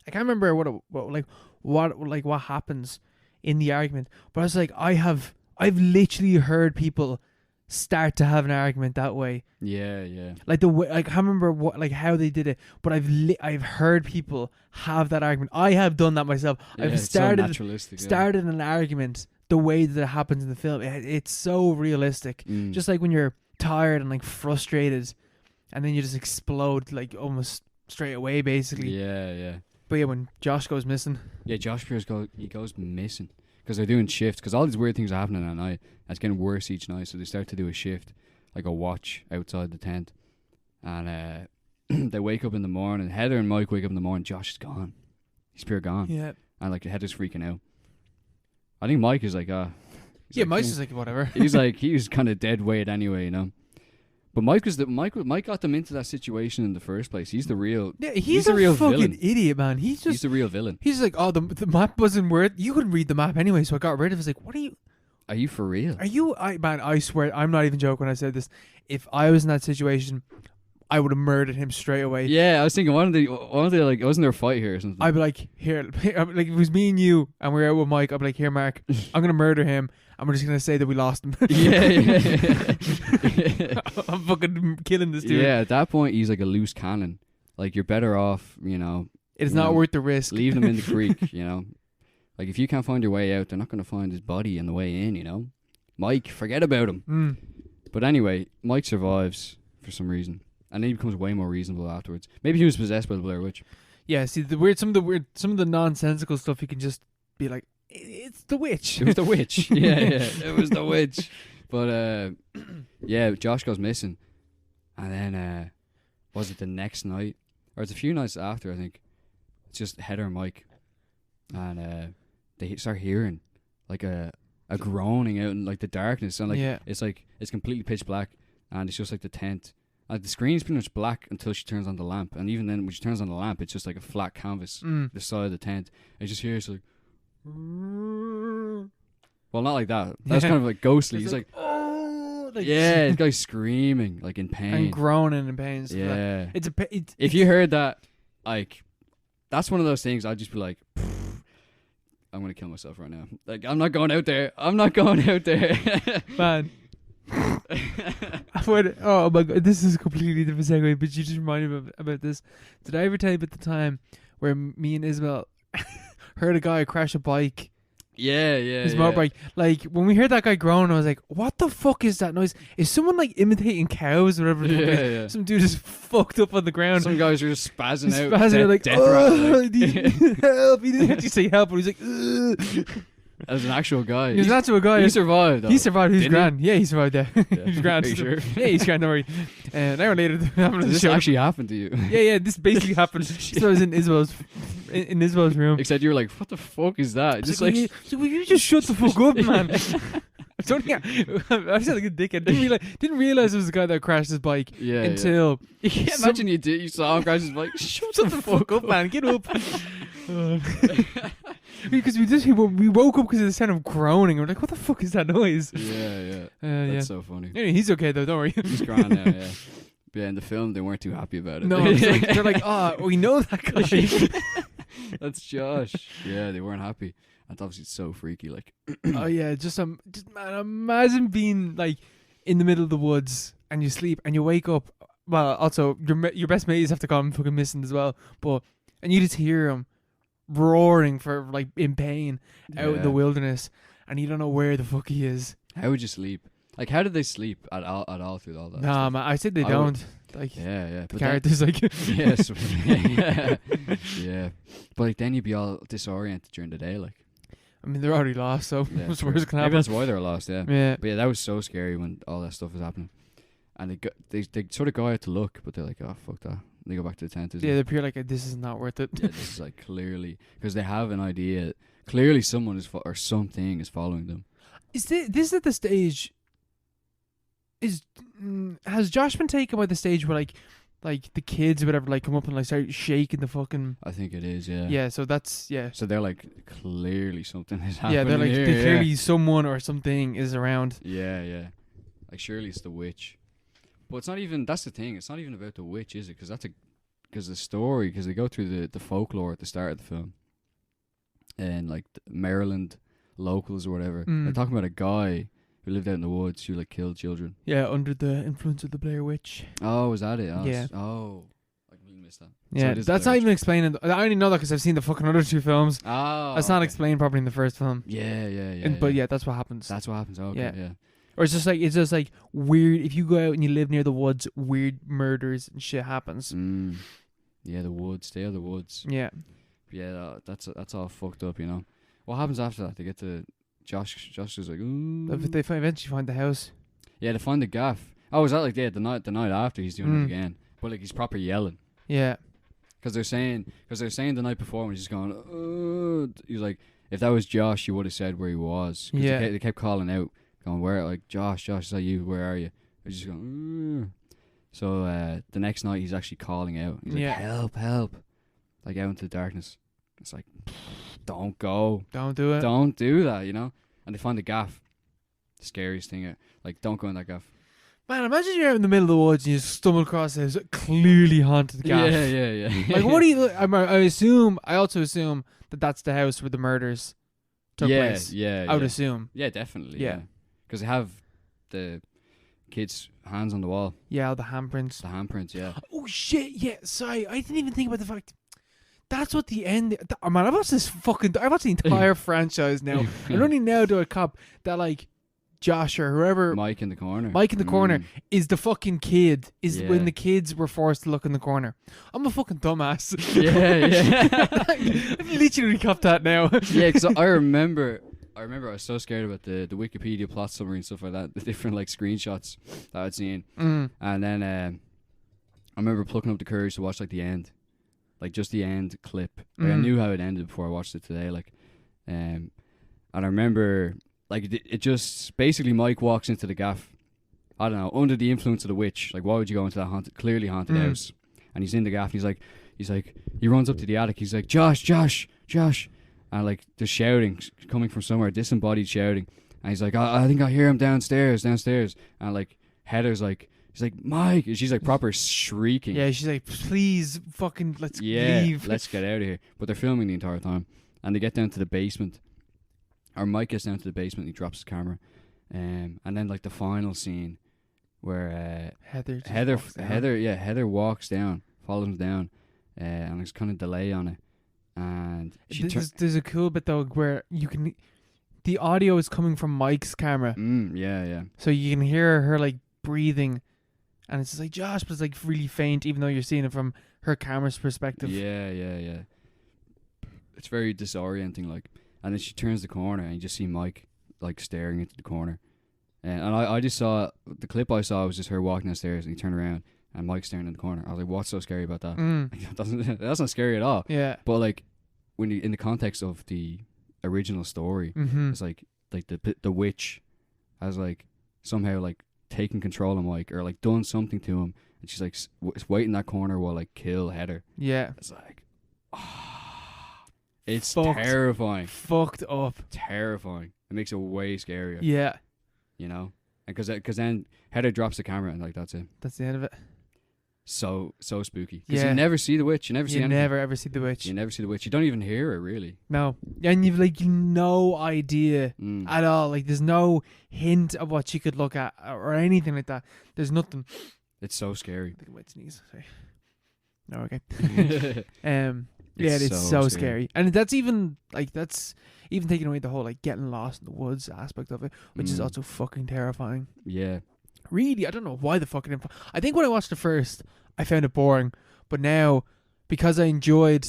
I can't remember what happens in the argument, but I was like, I've literally heard people start to have an argument that way. Yeah, yeah. Like the way, like I can't remember how they did it, but I've heard people have that argument. I have done that myself. Yeah, I've started an argument the way that it happens in the film. It's so realistic. Just like when you're tired and like frustrated, and then you just explode like almost straight away, basically. Yeah, yeah. But yeah, when Josh goes missing. Yeah, Josh Pierce goes missing. Because they're doing shifts. Because all these weird things are happening at night. And it's getting worse each night. So they start to do a shift. Like a watch outside the tent. And they wake up in the morning. Heather and Mike wake up in the morning. Josh is gone. He's pure gone. Yeah. And like Heather's freaking out. I think Mike is like, Mike's just like, whatever. He's like, he was kind of dead weight anyway, you know. But Mike got them into that situation in the first place. He's the real. Yeah, he's the a real fucking villain. Idiot, man. He's the real villain. He's like, oh, the map wasn't worth. You couldn't read the map anyway, so I got rid of it. It's like, what are you? Are you for real? Are you? I swear, I'm not even joking when I said this. If I was in that situation, I would have murdered him straight away. Yeah, I was thinking one of the like, wasn't there a fight here or something? I'd be like, here, like if it was me and you and we were out with Mike, I'd be like, here, Mark, I'm gonna murder him. And we're just gonna say that we lost him. Yeah. I'm fucking killing this dude. Yeah, at that point he's like a loose cannon. Like you're better off, you know. It's not worth the risk. Leave them in the creek, you know. Like if you can't find your way out, they're not gonna find his body on the way in, you know. Mike, forget about him. But anyway, Mike survives for some reason, and then he becomes way more reasonable afterwards. Maybe he was possessed by the Blair Witch. Yeah, see some of the nonsensical stuff you can just be like, it's the witch. It was the witch. Yeah, it was the witch. But yeah, Josh goes missing, and then was it the next night or it's a few nights after? I think it's just Heather and Mike, and they start hearing like a groaning out in like the darkness, and like it's completely pitch black, and it's just like the tent. The screen's pretty much black until she turns on the lamp, and even then when she turns on the lamp, it's just like a flat canvas, the side of the tent. And you just hear it's like. Well, not like that. That's kind of like ghostly. He's like, oh, like this guy's screaming like in pain and groaning in pain. Yeah, like. If you heard that, like, that's one of those things. I'd just be like, I'm gonna kill myself right now. Like, I'm not going out there. Man. Oh my god, this is a completely different segue, but you just reminded me about this. Did I ever tell you about the time where me and Isabel heard a guy crash a bike? Yeah. His motorbike. Like, when we heard that guy groan, I was like, what the fuck is that noise? Is someone like imitating cows or whatever? Yeah. Some dude is fucked up on the ground. Some guys are just spazzing out. Like, death rattle. Help. He didn't actually say help, but he's like, ugh. As an actual guy. He's an actual guy. He survived, though. He survived. He's grand. Yeah, he survived there. He's grand. Are you sure? Yeah, he's grand. Don't worry. An hour later, this actually happened to you? Yeah. This basically happened. So I was in Isabel's room. Except you were like, what the fuck is that? Just like, will you just shut the fuck up, man? It's only, I sound like a dickhead. Didn't realize it was the guy that crashed his bike Yeah. until. Yeah. Imagine you saw him crash his bike. Shut the fuck up, man. Get up. Because we woke up because of the sound of groaning. We're like, what the fuck is that noise? Yeah. That's so funny. Anyway, he's okay though. Don't worry. He's grand now. Yeah. But yeah, in the film, they weren't too happy about it. No, they're like, oh, we know that guy. That's Josh. Yeah, they weren't happy. That's obviously so freaky. Like, oh yeah, just man, imagine being like in the middle of the woods and you sleep and you wake up. Well, also your best mate is have to call him fucking missing as well. And you just hear him roaring for like in pain out in the wilderness, and you don't know where the fuck he is. How would you sleep? Like, how did they sleep at all through all that? Nah, man, I said they don't. Like, yeah. The characters like, yes, yeah. But like, then you'd be all disoriented during the day. Like, I mean, they're already lost, so what's worse can happen? Maybe that's why they were lost. Yeah. But yeah, that was so scary when all that stuff was happening, and they sort of go out to look, but they're like, oh fuck that. They go back to the tent. Yeah, they appear like this is not worth it. Yeah, this is like clearly because they have an idea. Clearly, someone is or something is following them. Is this at the stage? Has Josh been taken by the stage where like the kids or whatever like come up and like start shaking the fucking? I think it is. Yeah. Yeah. So that's So they're like clearly something is happening. Yeah, they're like here, clearly someone or something is around. Yeah. Like surely it's the witch, but it's not even. That's the thing. It's not even about the witch, is it? Because the story. Because they go through the folklore at the start of the film, and like Maryland locals or whatever. They're talking about a guy who lived out in the woods who like killed children. Yeah, under the influence of the Blair Witch. Oh, was that it? Oh, yeah. I completely missed that. Yeah, so that's not even explaining. I only know that because I've seen the fucking other two films. Oh, that's not explained properly in the first film. Yeah. But yeah, that's what happens. That's what happens. Okay, yeah. Or it's just like weird. If you go out and you live near the woods, weird murders and shit happens. Yeah, the woods. They are the woods. Yeah. Yeah, that's all fucked up. You know. What happens after that? They get to Josh is like, ooh. They eventually find the house. Yeah, they find the gaff. Oh, is that like the night after he's doing it again? But like he's proper yelling. Yeah. Because they're saying the night before when he's just going, he's like, if that was Josh, you would have said where he was. Yeah. They kept calling out, going, where? Like, Josh, is that you? Where are you? They're just going, So the next night he's actually calling out. He's like, help. Like out into the darkness. It's like, don't go. Don't do it. Don't do that, you know? And they find the gaff. The scariest thing. Like, don't go in that gaff. Man, imagine you're out in the middle of the woods and you stumble across this clearly haunted gaff. Yeah. Like, what do you... I also assume that that's the house where the murders took place. Yeah. I would assume. Yeah, definitely. Yeah. Because they have the kids' hands on the wall. Yeah, the handprints. The handprints, yeah. Oh, shit, yeah. Sorry, I didn't even think about the fact... That's what the end... man, I've watched the entire franchise now. And only now do I cop that, like, Josh or whoever... Mike in the corner is the fucking kid. When the kids were forced to look in the corner. I'm a fucking dumbass. Yeah. I've literally copped that now. Yeah, because I remember I was so scared about the Wikipedia plot summary and stuff like that, the different like screenshots that I'd seen. And then I remember plucking up the courage to watch like the end. Like just the end clip. Like I knew how it ended before I watched it today. Like, and I remember like it just basically Mike walks into the gaff. I don't know, under the influence of the witch. Like, why would you go into that clearly haunted house? And he's in the gaff. And he's like, he runs up to the attic. He's like, Josh, and like the shouting coming from somewhere, disembodied shouting. And he's like, I think I hear him downstairs. And like Heather's like. She's like, Mike. And she's like proper shrieking. Yeah, she's like, please, fucking, let's leave. Let's get out of here. But they're filming the entire time. And they get down to the basement. Or Mike gets down to the basement and he drops his camera. And then like the final scene where Heather walks down, follows him down. And there's kind of delay on it. And there's a cool bit though where you can... The audio is coming from Mike's camera. Yeah. So you can hear her like breathing. And it's just like Josh, but it's like really faint, even though you're seeing it from her camera's perspective. Yeah. It's very disorienting, like. And then she turns the corner, and you just see Mike like staring into the corner. And I just saw the clip I saw was just her walking downstairs, and he turned around, and Mike's staring in the corner. I was like, "What's so scary about that?" That's not scary at all. Yeah. But like when you in the context of the original story, it's like the witch has like somehow like taken control of Mike or like done something to him, and she's like waiting in that corner while like kill Heather. Yeah. It's like, it's terrifying. Fucked up. Terrifying. It makes it way scarier. Yeah. You know, and because then Heather drops the camera and like that's it. That's the end of it. So spooky. Because Yeah. you never see the witch. You never see anything. never ever see the witch. You never see the witch. You don't even hear her really. No. And you've like no idea at all. Like there's no hint of what she could look at or anything like that. There's nothing. It's so scary. I think about sneeze. Sorry. No, okay. Yeah, it's so scary. And that's even taking away the whole like getting lost in the woods aspect of it, which is also fucking terrifying. Yeah. Really, I don't know why the fucking. I think when I watched it first, I found it boring, but now because I enjoyed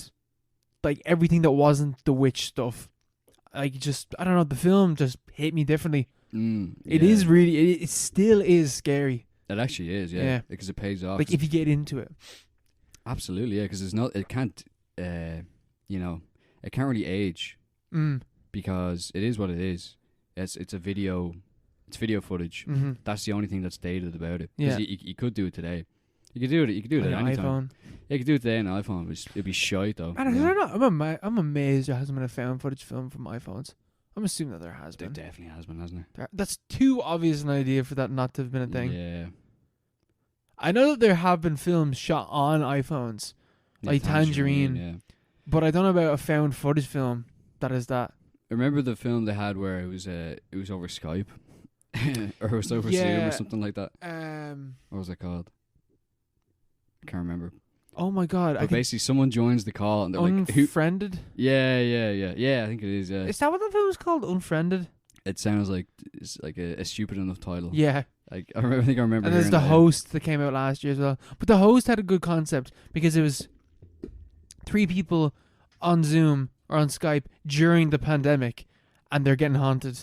like everything that wasn't the witch stuff, like just I don't know, the film just hit me differently. It is really, it still is scary. It actually is, yeah, because it pays off. Like if you get into it, absolutely, yeah, because there's no, it can't, you know, it can't really age because it is what it is. It's a video. It's video footage. That's the only thing that's dated about it. Yeah, you could do it today. You could do it. You could do it at any time. Yeah, you could do it today on an iPhone. It'd be shite though. I don't know. I'm amazed there hasn't been a found footage film from iPhones. I'm assuming that there has been. There definitely has been, hasn't there? That's too obvious an idea for that not to have been a thing. Yeah. I know that there have been films shot on iPhones, like Tangerine, but I don't know about a found footage film that is that. Remember the film they had where it was over Skype, or it was over Zoom or something like that. What was it called? I can't remember. Oh my god! But basically, someone joins the call and they're Unfriended? Yeah. I think it is. Yeah. Is that what the film was called? Unfriended. It sounds like it's like a stupid enough title. Yeah. Like I think I remember. And there's the host that came out last year as well. But the host had a good concept because it was 3 people on Zoom or on Skype during the pandemic, and they're getting haunted.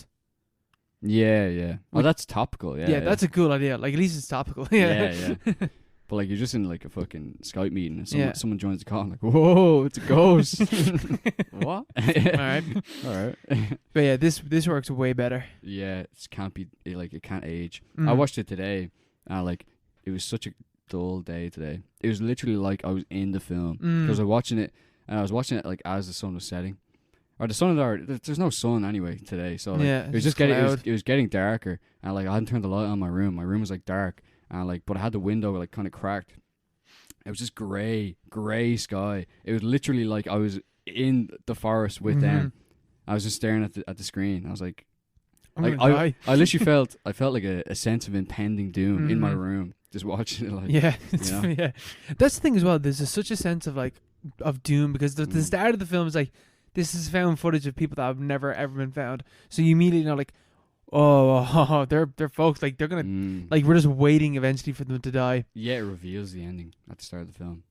Yeah. Well, that's topical. Yeah, that's a cool idea. Like at least it's topical. Yeah. But like you're just in like a fucking Skype meeting and someone joins the call and like, whoa, it's a ghost. What? All right. But yeah, this works way better. Yeah, it can't age. I watched it today and like it was such a dull day today. It was literally like I was in the film because I was watching it like as the sun was setting. Or the sun there's no sun anyway today, so like, it was just getting darker and like I hadn't turned the light on my room. My room was like dark. And like, but I had the window like kind of cracked. It was just grey sky. It was literally like I was in the forest with them. I was just staring at the screen. I was like, I literally felt like a sense of impending doom in my room, just watching it. Like, yeah. That's the thing as well. There's such a sense of like of doom because the start of the film is like this is found footage of people that have never ever been found. So you immediately know like. Oh, they're folks like they're gonna like we're just waiting eventually for them to die. Yeah, it reveals the ending at the start of the film.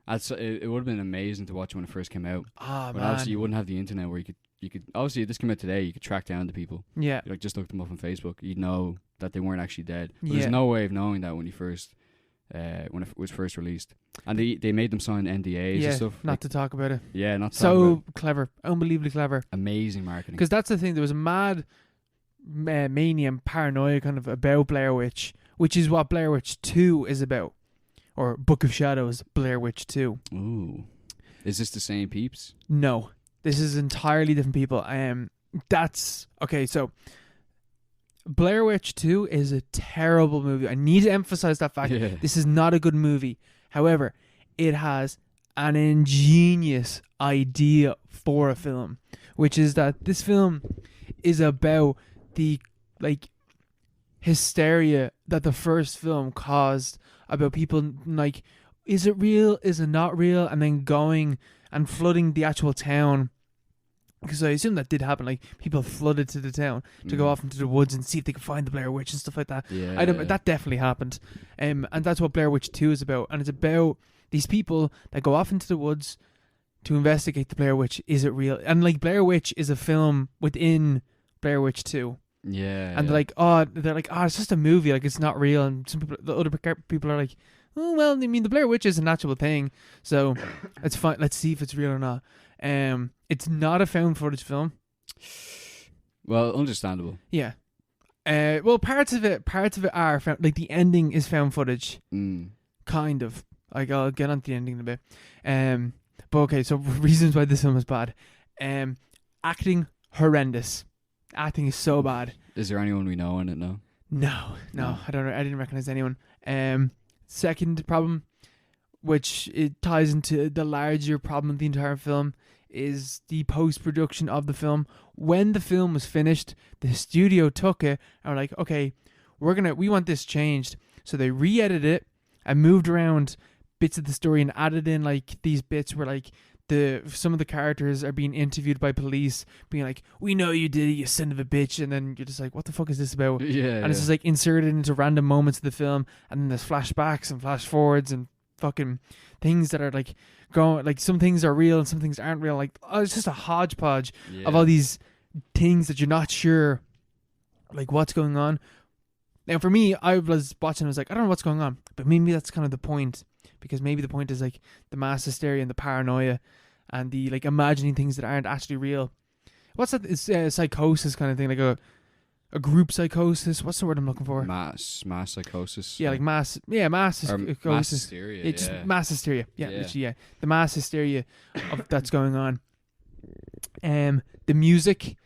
It would have been amazing to watch when it first came out. But obviously you wouldn't have the internet where you could obviously if this came out today you could track down the people. Yeah, you like just look them up on Facebook. You'd know that they weren't actually dead. But there's no way of knowing that when when it was first released. And they made them sign NDAs and stuff. Not to talk about it. Yeah, not to talk about it. Clever, unbelievably clever, amazing marketing. Because that's the thing. There was a mad mania and paranoia kind of about Blair Witch, which is what Blair Witch 2 is about, or Book of Shadows Blair Witch 2. Ooh, is this the same peeps? No, this is entirely different people. That's okay. So Blair Witch 2 is a terrible movie. I need to emphasize that fact. This is not a good movie. However, it has an ingenious idea for a film, which is that this film is about the like hysteria that the first film caused about people like, is it real, is it not real, and then going and flooding the actual town, because I assume that did happen. Like people flooded to the town to go off into the woods and see if they could find the Blair Witch and stuff like that. That definitely happened, and that's what Blair Witch 2 is about. And it's about these people that go off into the woods to investigate the Blair Witch. Is it real? And like Blair Witch is a film within Blair Witch 2. And they're like, it's just a movie, like it's not real. And some people, the other people are like, oh well, I mean the Blair Witch is an actual thing, so it's fine. Let's see if it's real or not. It's not a found footage film. Well, understandable. Yeah, Well, parts of it are found, like the ending is found footage, kind of. Like I'll get on to the ending in a bit. But okay, so reasons why this film is bad. Acting horrendous. Acting is so bad. Is there anyone we know in it now? No, I don't know. I didn't recognize anyone. Second problem, which it ties into the larger problem of the entire film, is the post-production of the film. When the film was finished, the studio took it and were like, okay, we want this changed. So they re-edited it and moved around bits of the story and added in like these bits where like some of the characters are being interviewed by police, being like, we know you did it, you son of a bitch, and then you're just like, what the fuck is this about? And it's just like inserted into random moments of the film, and then there's flashbacks and flash forwards and fucking things that are like going, like some things are real and some things aren't real. Like, it's just a hodgepodge of all these things that you're not sure like what's going on. Now for me, I was watching, I was like, I don't know what's going on, but maybe that's kind of the point, because maybe the point is like the mass hysteria and the paranoia and the like imagining things that aren't actually real. What's that? It's psychosis kind of thing, like a group psychosis. What's the word I'm looking for? Mass psychosis. Yeah, like mass psychosis. Mass hysteria. It's mass hysteria. Yeah, literally, the mass hysteria that's going on. The music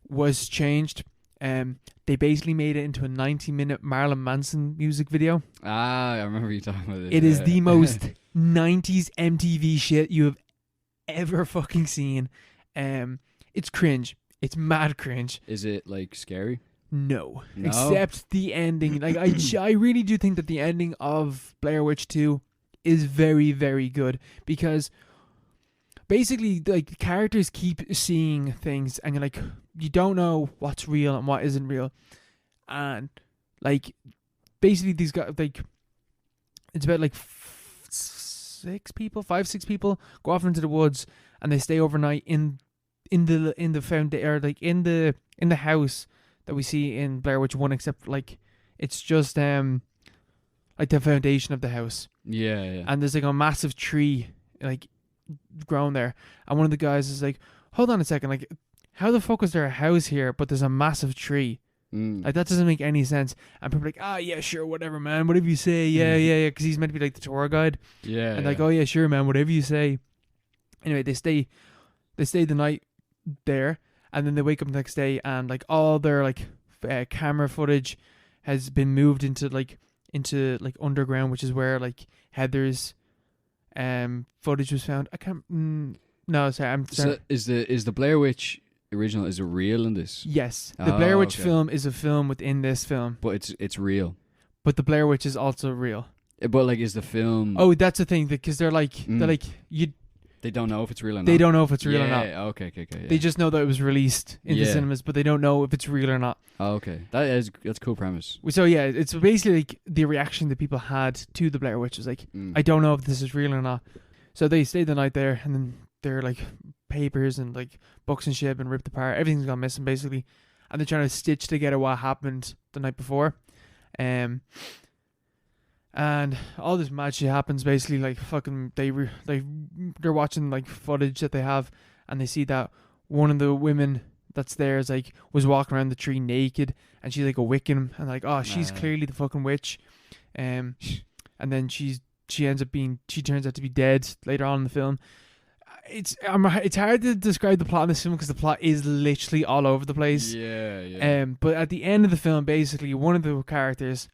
was changed. They basically made it into a 90-minute Marilyn Manson music video. I remember you talking about this. It is the most 90s MTV shit you have ever fucking seen. It's cringe. It's mad cringe. Is it like scary? No. Except the ending. Like I really do think that the ending of Blair Witch 2 is very, very good, because basically like characters keep seeing things and you're like, you don't know what's real and what isn't real. And like basically these guys, like it's about like 5-6 people go off into the woods and they stay overnight in the foundation, or like in the house that we see in Blair Witch 1, except like it's just like the foundation of the house. Yeah. And there's like a massive tree like grown there, and one of the guys is like, hold on a second, like how the fuck is there a house here but there's a massive tree? Like that doesn't make any sense. And people are like, yeah, sure, whatever, man, whatever you say. Yeah, because he's meant to be like the tour guide. And like, oh yeah, sure, man, whatever you say. Anyway, they stay the night there, and then they wake up the next day and like all their like camera footage has been moved into underground, which is where like Heather's footage was found. I can't. No, sorry. I'm sorry. So is the Blair Witch original? Is it real in this? Yes, the Blair Witch film is a film within this film, but it's real. But the Blair Witch is also real. But like, is the film? Oh, that's the thing, because they're like you. They don't know if it's real or not. They don't know if it's real or not. Okay. Yeah. They just know that it was released in the cinemas, but they don't know if it's real or not. Oh, okay. That's a cool premise. So yeah, it's basically like the reaction that people had to the Blair Witch was like, I don't know if this is real or not. So they stayed the night there, and then their like papers and like books and shit have been ripped apart. Everything's gone missing basically, and they're trying to stitch together what happened the night before. And all this mad shit happens basically, like fucking they're watching like footage that they have, and they see that one of the women that's there is like was walking around the tree naked, and she's like a Wiccan, and like, oh, she's clearly the fucking witch. And then she turns out to be dead later on in the film. It's hard to describe the plot in this film because the plot is literally all over the place. Yeah. But at the end of the film, basically one of the characters,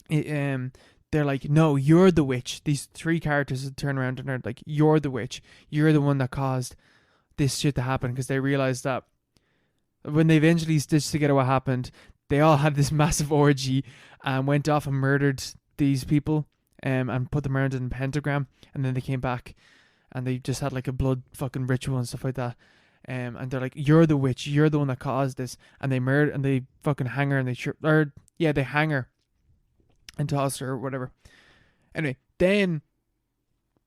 they're like, no, you're the witch. These three characters turn around and they're like, you're the witch. You're the one that caused this shit to happen, because they realized that when they eventually stitched together what happened, they all had this massive orgy and went off and murdered these people and put them around in a pentagram, and then they came back and they just had like a blood fucking ritual and stuff like that. And they're like, you're the witch. You're the one that caused this. And they murder and they fucking hang her, and they hang her and toss her or whatever. Anyway, then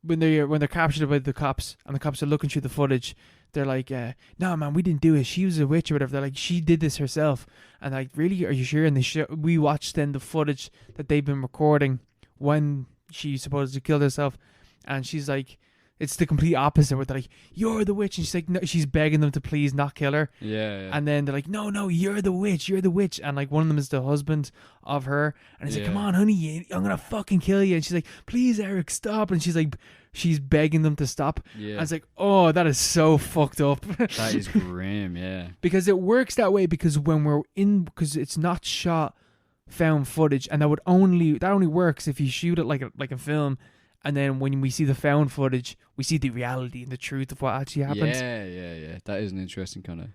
when they're captured by the cops and the cops are looking through the footage, they're like, no man, we didn't do it. She was a witch or whatever. They're like, she did this herself. And like, really, are you sure? And we watched then the footage that they've been recording when she supposedly killed herself, and she's like it's the complete opposite where they're like, you're the witch, and she's like, no, she's begging them to please not kill her. Yeah. And then they're like, no, you're the witch, and like one of them is the husband of her, and he's like, come on honey, I'm gonna fucking kill you, and she's like, please Eric, stop, and she's begging them to stop. Yeah. And it's like, oh, that is so fucked up. That is grim. Yeah. Because it works that way, because because it's not shot found footage, and that only works if you shoot it like a film, and then when we see the found footage, we see the reality and the truth of what actually happened. Yeah. That is an interesting kind of,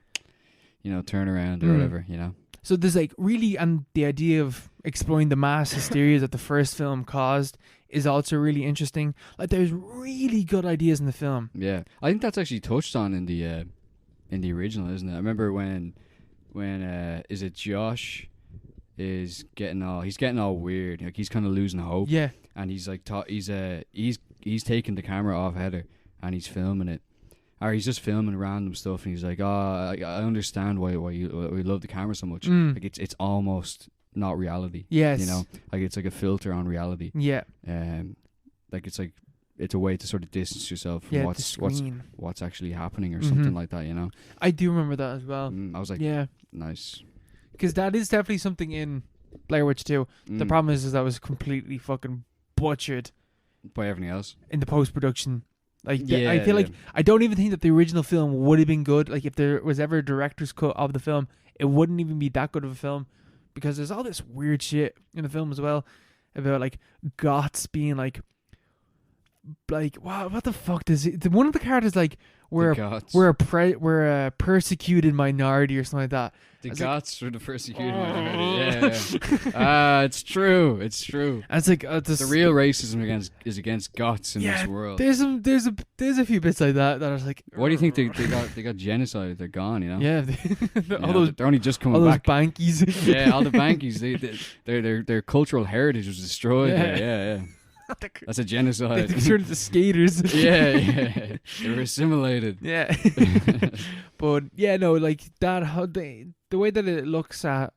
turnaround or whatever, So there's like really, and the idea of exploring the mass hysteria that the first film caused is also really interesting. Like there's really good ideas in the film. Yeah, I think that's actually touched on in the original, isn't it? I remember when is it Josh is getting all weird, like he's kind of losing hope. Yeah. And he's like he's taking the camera off Heather and he's filming it, or he's just filming random stuff, and he's like, I understand why you love the camera so much. Like it's almost not reality. Yes. Like it's like a filter on reality. Yeah. Like it's a way to sort of distance yourself from what's actually happening or something like that. I do remember that as well. I was like, yeah, nice. Because that is definitely something in Blair Witch 2. The problem is that was completely fucking butchered by everything else in the post-production. Like, yeah, I feel like I don't even think that the original film would have been good. Like, if there was ever a director's cut of the film, it wouldn't even be that good of a film, because there's all this weird shit in the film as well about like goths being like wow, what the fuck does it? One of the characters like we're a persecuted minority or something like that. The goths were the persecuted minority. Yeah. It's true. It's true. And it's like the real racism is against goths in this world. There's a few bits like that I was like, what do you think they got genocide? They're gone. Yeah. They're only just coming back. All those bankies. Yeah, all the bankies. Their cultural heritage was destroyed. Yeah. That's a genocide. They turned into skaters. Yeah. They were assimilated. Yeah. But yeah, no, like that. The way that it looks at,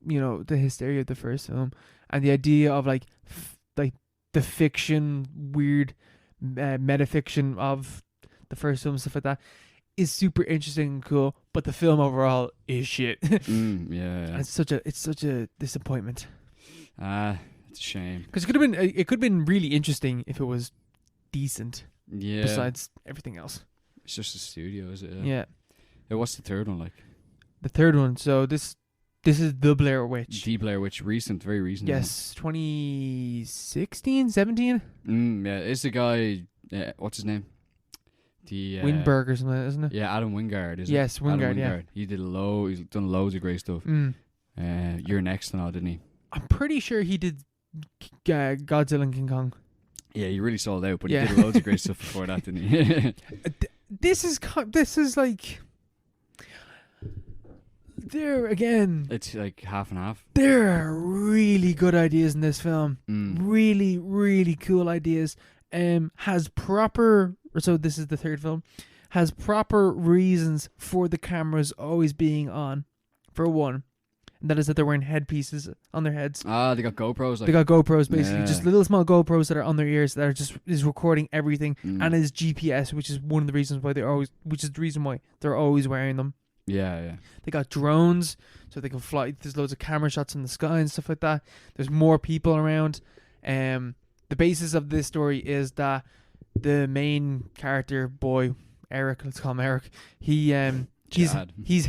the hysteria of the first film, and the idea of like the fiction, weird metafiction of the first film, stuff like that, is super interesting and cool. But the film overall is shit. Yeah. It's such a disappointment. It's a shame, because it could have been really interesting if it was decent. Yeah. Besides everything else, it's just a studio, is it? Yeah. What's the third one like? The third one. So this is the Blair Witch. The Blair Witch, very recent. Yes, 2016, 17. Yeah, it's the guy. What's his name? The Wingberg or something, isn't it? Yeah, Adam Wingard. Yes, Wingard. Yeah. He did He's done loads of great stuff. You're Next and all, didn't he? I'm pretty sure he did Godzilla and King Kong. Yeah, he really sold out, but he did loads of great stuff before that, didn't he? This is like, there again. It's like half and half. There are really good ideas in this film. Really, really cool ideas. Has proper. So this is the third film. Has proper reasons for the cameras always being on. For one. And that is that they're wearing headpieces on their heads. They got GoPros. They got GoPros, basically. Just little small GoPros that are on their ears that are is recording everything, and is GPS, which is one of the reasons why they're always wearing them. Yeah. They got drones, so they can fly. There's loads of camera shots in the sky and stuff like that. There's more people around. The basis of this story is that the main character, boy, Eric, let's call him Eric. Chad. He's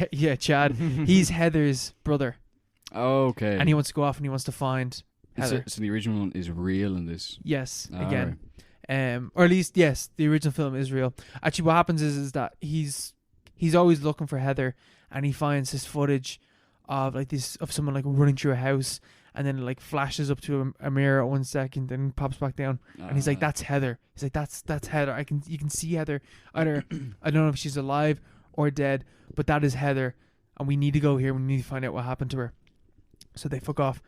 Heather's brother. Okay. And he wants to go off and he wants to find Heather. So the original one is real in this? Yes, again. Right. Or at least, yes, the original film is real. Actually, what happens is that he's always looking for Heather, and he finds this footage of someone like running through a house, and then it like flashes up to a mirror at 1 second and pops back down. And he's like, that's Heather. He's like, that's Heather. You can see Heather. Either I don't know if she's alive or dead, but that is Heather, and we need to go here. We need to find out what happened to her. So they fuck off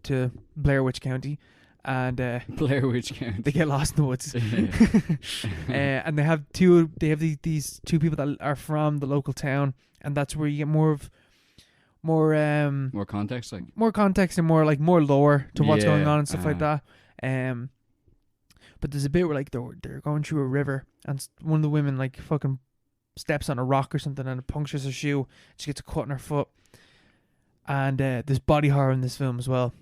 to Blair Witch County, and Blair Witch County. They get lost in the woods, and they have these two people that are from the local town, and that's where you get more context, and more lore to what's going on and stuff like that. But there's a bit where like they're going through a river, and one of the women like fucking steps on a rock or something, and it punctures her shoe. She gets a cut in her foot. And there's body horror in this film as well,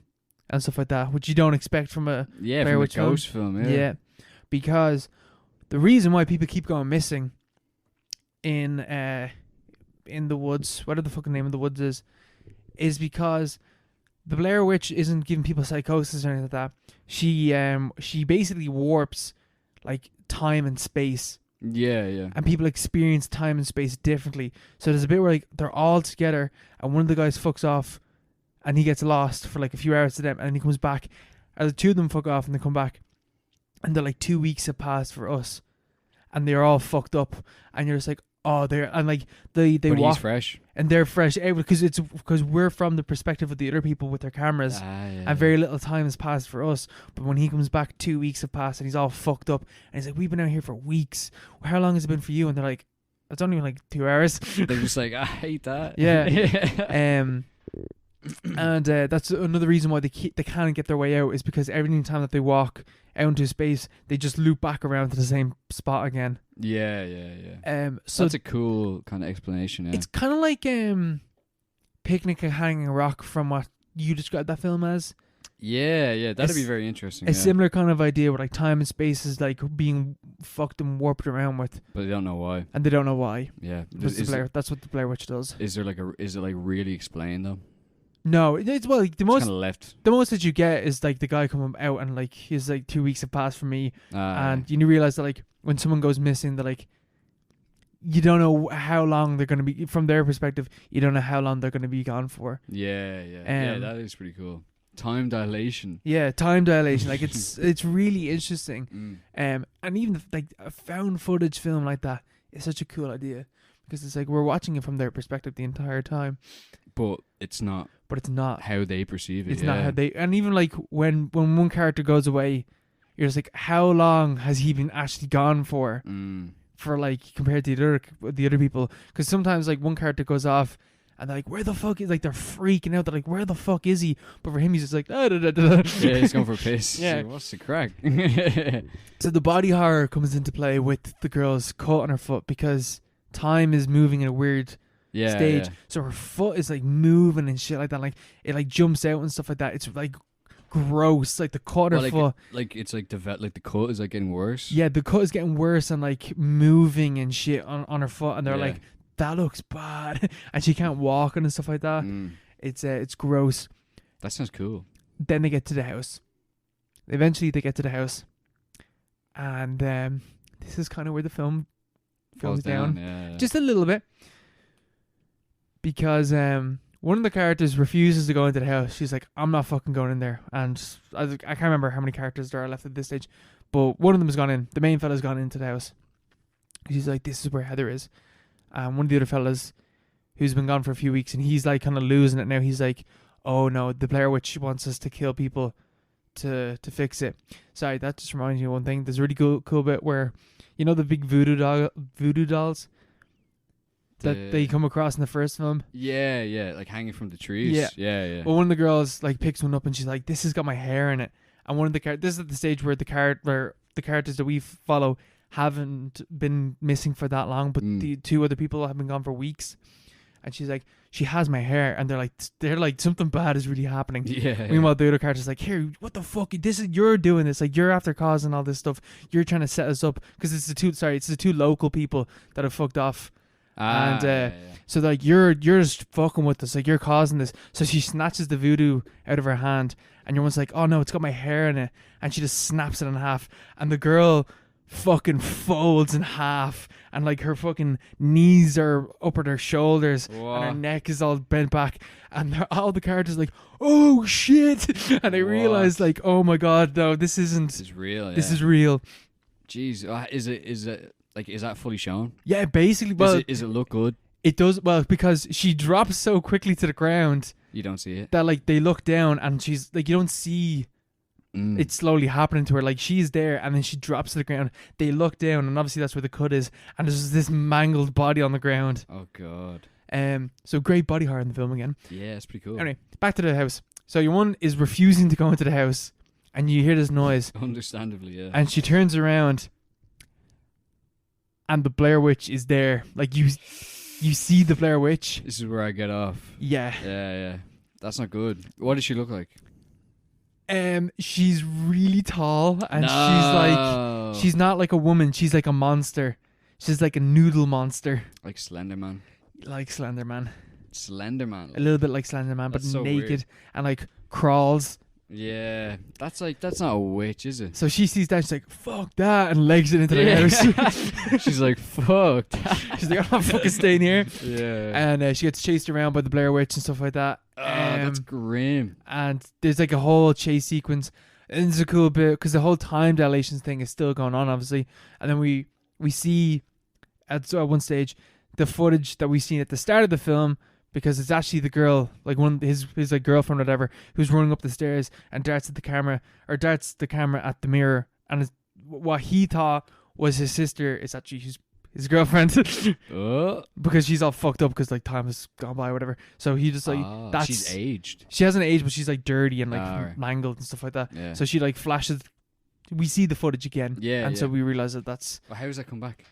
and stuff like that, which you don't expect from a Blair Witch ghost film. Yeah, because the reason why people keep going missing in the woods, whatever the fucking name of the woods is because the Blair Witch isn't giving people psychosis or anything like that. She basically warps like time and space. Yeah. And people experience time and space differently. So there's a bit where like they're all together and one of the guys fucks off and he gets lost for like a few hours to them, and then he comes back, and the two of them fuck off and they come back, and they're like 2 weeks have passed for us, and they're all fucked up, and you're just like, oh, they're, and like they but walk, he's fresh, and they're fresh because we're from the perspective of the other people with their cameras, and very little time has passed for us. But when he comes back, 2 weeks have passed and he's all fucked up, and he's like, we've been out here for weeks. How long has it been for you? And they're like, it's only been like 2 hours. They're just like, I hate that. Yeah. And that's another reason why they can't get their way out, is because every time that they walk out into space, they just loop back around to the same spot again. Yeah. So that's a cool kind of explanation. Yeah. It's kind of like Picnic at Hanging Rock, from what you described that film as. Yeah, that'd be very interesting. A similar kind of idea where like time and space is like being fucked and warped around with, but they don't know why. And they don't know why. Yeah, that's what the Blair Witch does. Is it like really explained though? No, it's well like, the most kind of left. The most that you get is like the guy coming out and like he's like 2 weeks have passed for me, and you realize that like when someone goes missing, that like you don't know how long they're gonna be, from their perspective. You don't know how long they're gonna be gone for. Yeah, that is pretty cool. Time dilation. Yeah, time dilation. Like it's really interesting. And even like a found footage film like that is such a cool idea, because it's like we're watching it from their perspective the entire time. But it's not how they perceive it. It's not how they, and even like when one character goes away, you're just like, how long has he been actually gone for? For like compared to the other people, because sometimes like one character goes off and they're like, where the fuck is, like they're freaking out, they're like, where the fuck is he? But for him, he's just like, da, da, da, da. Yeah, he's going for a piss. Yeah, like, what's the crack? So the body horror comes into play with the girl's cut on her foot, because time is moving in a weird stage. Yeah. So her foot is like moving and shit like that, like it like jumps out and stuff like that. It's like gross, like the cut on her foot. Like it's like like the cut is like getting worse. Yeah, the cut is getting worse and like moving and shit on her foot, and they're like, that looks bad, and she can't walk and stuff like that. It's gross. That sounds cool. Then they get to the house. Eventually they get to the house, and this is kind of where the film goes down. Just a little bit, because one of the characters refuses to go into the house. She's like, I'm not fucking going in there. And I can't remember how many characters there are left at this stage, but one of them has gone in. The main fella's gone into the house. He's like, this is where Heather is. One of the other fellas, who's been gone for a few weeks, and he's like kind of losing it now. He's like, oh no, the Blair Witch wants us to kill people to fix it. Sorry, that just reminds me of one thing. There's a really cool bit where, you know, the big voodoo dolls that they come across in the first film. Yeah, like hanging from the trees. Yeah. Well, one of the girls like picks one up and she's like, "This has got my hair in it." And one of the this is at the stage where the characters that we follow haven't been missing for that long, but the two other people have been gone for weeks. And she's like, "She has my hair," and they're like something bad is really happening. Yeah. Meanwhile, the other character's like, "Here, what the fuck? You're doing this. Like, you're after causing all this stuff. You're trying to set us up, because it's the two local people that have fucked off." So like you're just fucking with us, like you're causing this. So she snatches the voodoo out of her hand, and your one's like, "Oh no, it's got my hair in it," and she just snaps it in half, and the girl fucking folds in half, and like her fucking knees are up at her shoulders. Whoa. And her neck is all bent back, and all the characters are like, "Oh shit," and they realize like, "Oh my god, no, this isn't. This is real. This is real." Jeez, is it like, is that fully shown? Yeah, basically. Well, does it look good? It does, well, because she drops so quickly to the ground. You don't see it. That like they look down, and she's like, you don't see it slowly happening to her. Like, she's there, and then she drops to the ground. They look down, and obviously that's where the cut is, and there's this mangled body on the ground. Oh god. So great body horror in the film again. Yeah, it's pretty cool. Anyway, back to the house. So your one is refusing to go into the house, and you hear this noise, Understandably, yeah. and she turns around, and the Blair Witch is there. Like you see the Blair Witch. This is where I get off. Yeah. Yeah. That's not good. What does she look like? She's really tall, and she's not like a woman. She's like a monster. She's like a noodle monster. Like Slenderman. Like Slenderman. Slenderman. A little bit like Slenderman, but so naked weird. and like crawls. Yeah, that's not a witch, is it? So she sees that, she's like, "Fuck that," and legs it into the house. She's like, "Fuck." She's like, "I'm not fucking staying here." Yeah. And she gets chased around by the Blair Witch and stuff like that. That's grim. And there's like a whole chase sequence, and it's a cool bit because the whole time dilation thing is still going on, obviously. And then we see at one stage the footage that we seen at the start of the film, because it's actually the girl, like his like girlfriend or whatever, who's running up the stairs and darts the camera at the mirror, and what he thought was his sister is actually his girlfriend. Because she's all fucked up because like time has gone by or whatever. So he just like she's aged. She hasn't aged, but she's like dirty and like mangled and stuff like that. Yeah. So she like flashes. We see the footage again. Yeah. And so we realize that that's. Well, how does that come back?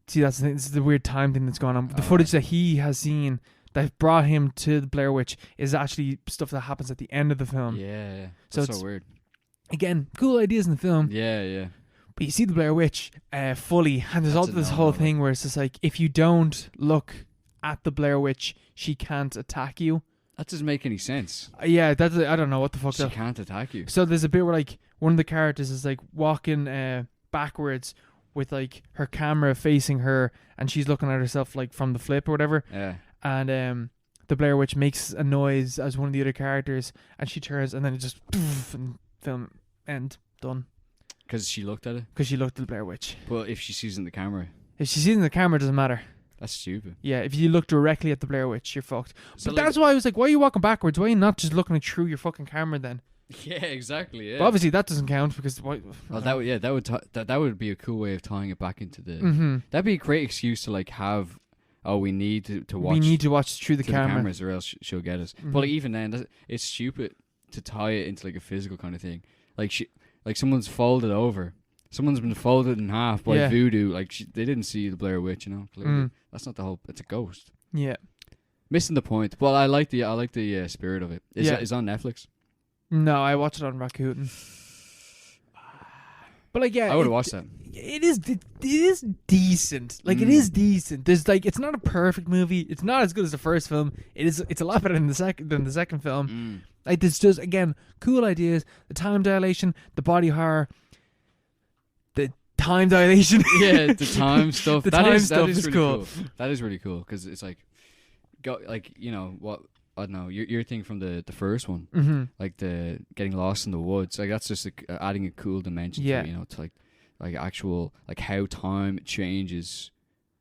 See, that's the thing. This is the weird time thing that's going on. The footage that he has seen that brought him to the Blair Witch is actually stuff that happens at the end of the film. Yeah. So That's so weird. Again, cool ideas in the film. Yeah. But you see the Blair Witch fully, and there's also this whole thing where it's just like, if you don't look at the Blair Witch, she can't attack you. That doesn't make any sense. Yeah, that's I don't know what the fuck. She can't attack you. So there's a bit where like one of the characters is like walking backwards with like her camera facing her, and she's looking at herself like from the flip or whatever. Yeah. And the Blair Witch makes a noise as one of the other characters, and she turns, and then it just and film end done. Because she looked at it. Because she looked at the Blair Witch. But if she sees it in the camera, if she sees it in the camera, it doesn't matter. That's stupid. Yeah, if you look directly at the Blair Witch, you're fucked. So but like, that's why I was like, why are you walking backwards? Why are you not just looking through your fucking camera then? Yeah, exactly. Yeah. But obviously that doesn't count because well, that would be a cool way of tying it back into the. Mm-hmm. That'd be a great excuse to like have. Oh, we need to watch. We need to watch through the cameras, or else she'll get us. Mm-hmm. But like, even then, it's stupid to tie it into like a physical kind of thing. Like someone's folded over. Someone's been folded in half by voodoo. Like they didn't see the Blair Witch, you know. Clearly. That's not the whole. It's a ghost. Yeah. Missing the point. Well, I like the spirit of it. It's on Netflix. No, I watched it on Rakuten. But like, yeah, I would have watched that. It is decent. Like it is decent. There's like, it's not a perfect movie. It's not as good as the first film. It's a lot better than the second film. Like there's just, again, cool ideas. The time dilation, the body horror, the time dilation. Yeah, the time stuff. The time stuff is really cool. That is really cool because it's like, you know what. I don't know, your thing from the first one, like the getting lost in the woods, like that's just adding a cool dimension to it, you know, to like actual, like how time changes,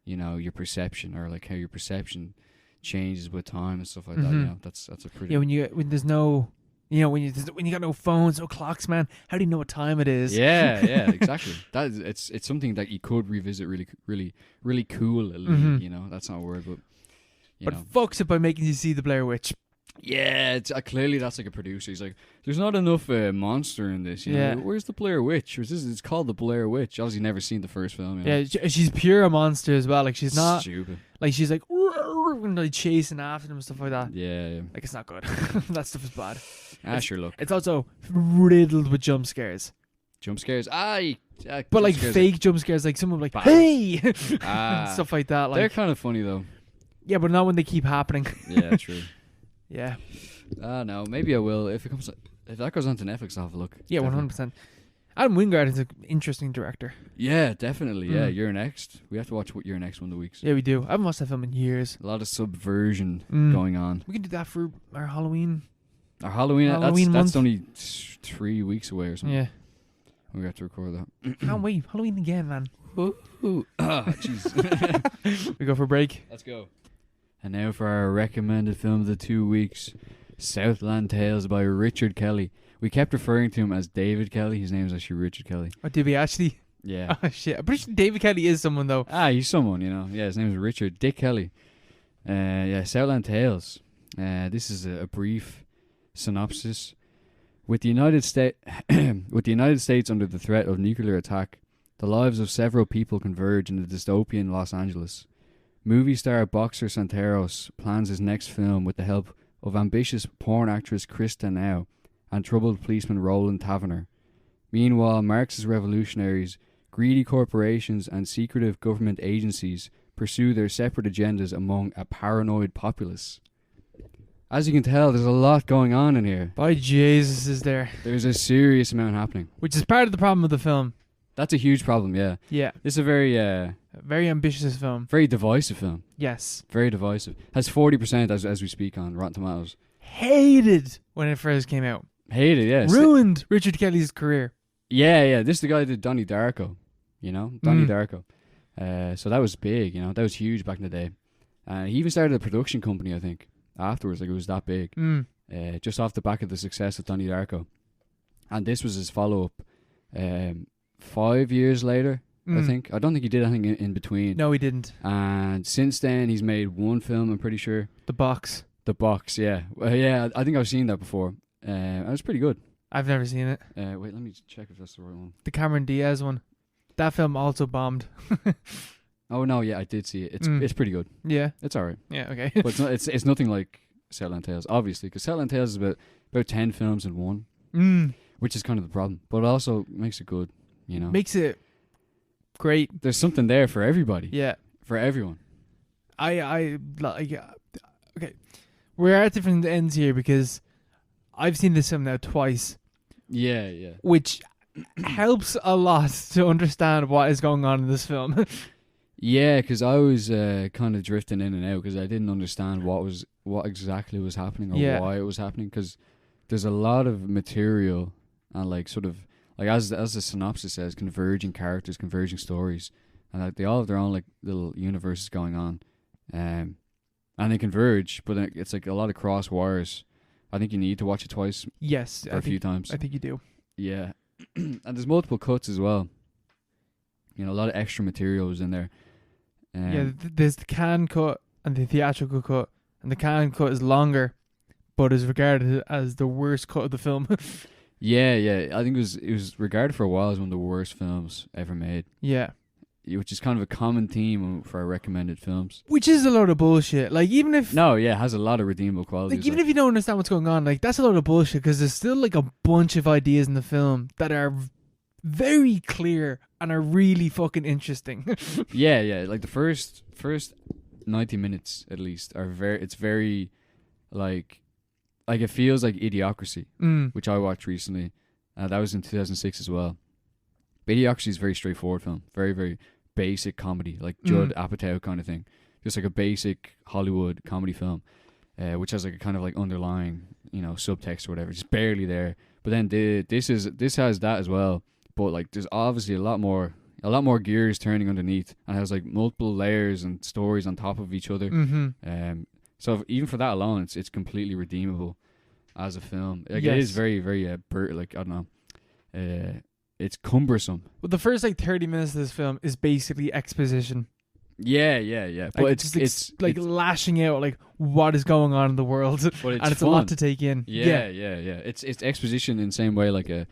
you know, your perception, or like how your perception changes with time and stuff like that. You know, that's a pretty when there's no, you know, when you got no phones, no clocks, man, how do you know what time it is? Yeah, exactly. That is, it's something that you could revisit really coolly. You know, that's not a word, but. But fucks it by making you see the Blair Witch. Yeah, it's, clearly that's like a producer. He's like, there's not enough monster in this. You know? Where's the Blair Witch? It's called the Blair Witch. Obviously, never seen the first film. You know? Yeah, she's pure a monster as well. Like she's not stupid. Like she's like, like chasing after them and stuff like that. Yeah. Like it's not good. That stuff is bad. Sure. Look, it's also riddled with jump scares. Jump scares. But like fake jump scares, like someone like, hey, stuff like that. Like they're kind of funny though. Yeah, but not when they keep happening. Yeah, true. Yeah. No, maybe I will if that goes on to Netflix. I'll have a look. Yeah, 100%. Adam Wingard is an interesting director. Yeah, definitely. Yeah, You're Next. We have to watch You're Next one of the weeks. Yeah, we do. I haven't watched that film in years. A lot of subversion going on. We can do that for our Halloween. Our Halloween month. That's only 3 weeks away or something. Yeah. We have to record that. Can't wait. Halloween again, man. Jeez. We go for a break. Let's go. And now for our recommended film of the 2 weeks, Southland Tales by Richard Kelly. We kept referring to him as David Kelly. His name is actually Richard Kelly. Oh, did we actually? Yeah. Oh, shit. I'm pretty sure David Kelly is someone, though. He's someone, you know. Yeah, his name is Richard Dick Kelly. Southland Tales. This is a brief synopsis. With the United States under the threat of nuclear attack, the lives of several people converge in the dystopian Los Angeles. Movie star Boxer Santeros plans his next film with the help of ambitious porn actress Chris Danao and troubled policeman Roland Taverner. Meanwhile, Marxist revolutionaries, greedy corporations and secretive government agencies pursue their separate agendas among a paranoid populace. As you can tell, there's a lot going on in here. By Jesus is there. There's a serious amount happening. Which is part of the problem of the film. That's a huge problem, yeah. Yeah. This is a very ambitious film. very divisive film. Yes. Very divisive. Has 40% as we speak on Rotten Tomatoes. Hated when it first came out. Hated, yes. Ruined Richard Kelly's career. Yeah. This is the guy that did Donnie Darko. You know? Donnie Darko. So that was big, you know? That was huge back in the day. He even started a production company, I think, afterwards. Like, it was that big. Just off the back of the success of Donnie Darko. And this was his follow-up 5 years later, I think. I don't think he did anything in between. No, he didn't. And since then, he's made one film, I'm pretty sure. The Box. The Box, yeah. Yeah, I think I've seen that before. It was pretty good. I've never seen it. Wait, let me check if that's the right one. The Cameron Diaz one. That film also bombed. Oh, no, yeah, I did see it. It's pretty good. Yeah. It's alright. Yeah, okay. But it's nothing like Southland Tales, obviously, because Southland Tales is about 10 films in one, which is kind of the problem. But it also makes it good, you know. Makes it great. There's something there for everybody. Yeah. For everyone. Okay. We're at different ends here because I've seen this film now twice. Yeah. Which helps a lot to understand what is going on in this film. Yeah, because I was kind of drifting in and out because I didn't understand what exactly was happening or why it was happening, because there's a lot of material and like sort of like as the synopsis says, converging characters, converging stories, and like they all have their own like little universes going on, and they converge, but it's like a lot of cross wires. I think you need to watch it twice. Yes, or a few times. I think you do. Yeah, and there's multiple cuts as well. You know, a lot of extra material was in there. There's the canned cut and the theatrical cut, and the canned cut is longer, but is regarded as the worst cut of the film. Yeah. I think it was regarded for a while as one of the worst films ever made. Yeah. Which is kind of a common theme for our recommended films. Which is a load of bullshit. Like, even if... No, yeah, it has a lot of redeemable qualities. Like, even if you don't understand what's going on, like, that's a load of bullshit, because there's still, like, a bunch of ideas in the film that are very clear and are really fucking interesting. Yeah. Like, the first 90 minutes, at least, it's very, like it feels like Idiocracy, which I watched recently. That was in 2006 as well. But Idiocracy is a very straightforward film. Very, very basic comedy, like Judd Apatow kind of thing. Just like a basic Hollywood comedy film, which has like a kind of like underlying, you know, subtext or whatever, just barely there. But then this has that as well. But like there's obviously a lot more gears turning underneath, and has like multiple layers and stories on top of each other. So even for that alone, it's completely redeemable as a film. Like, yes. It is very, very like I don't know, it's cumbersome. Well, the first like 30 minutes of this film is basically exposition. Yeah. But like, it's like lashing out like what is going on in the world, but and it's fun. A lot to take in. Yeah. It's exposition in the same way like a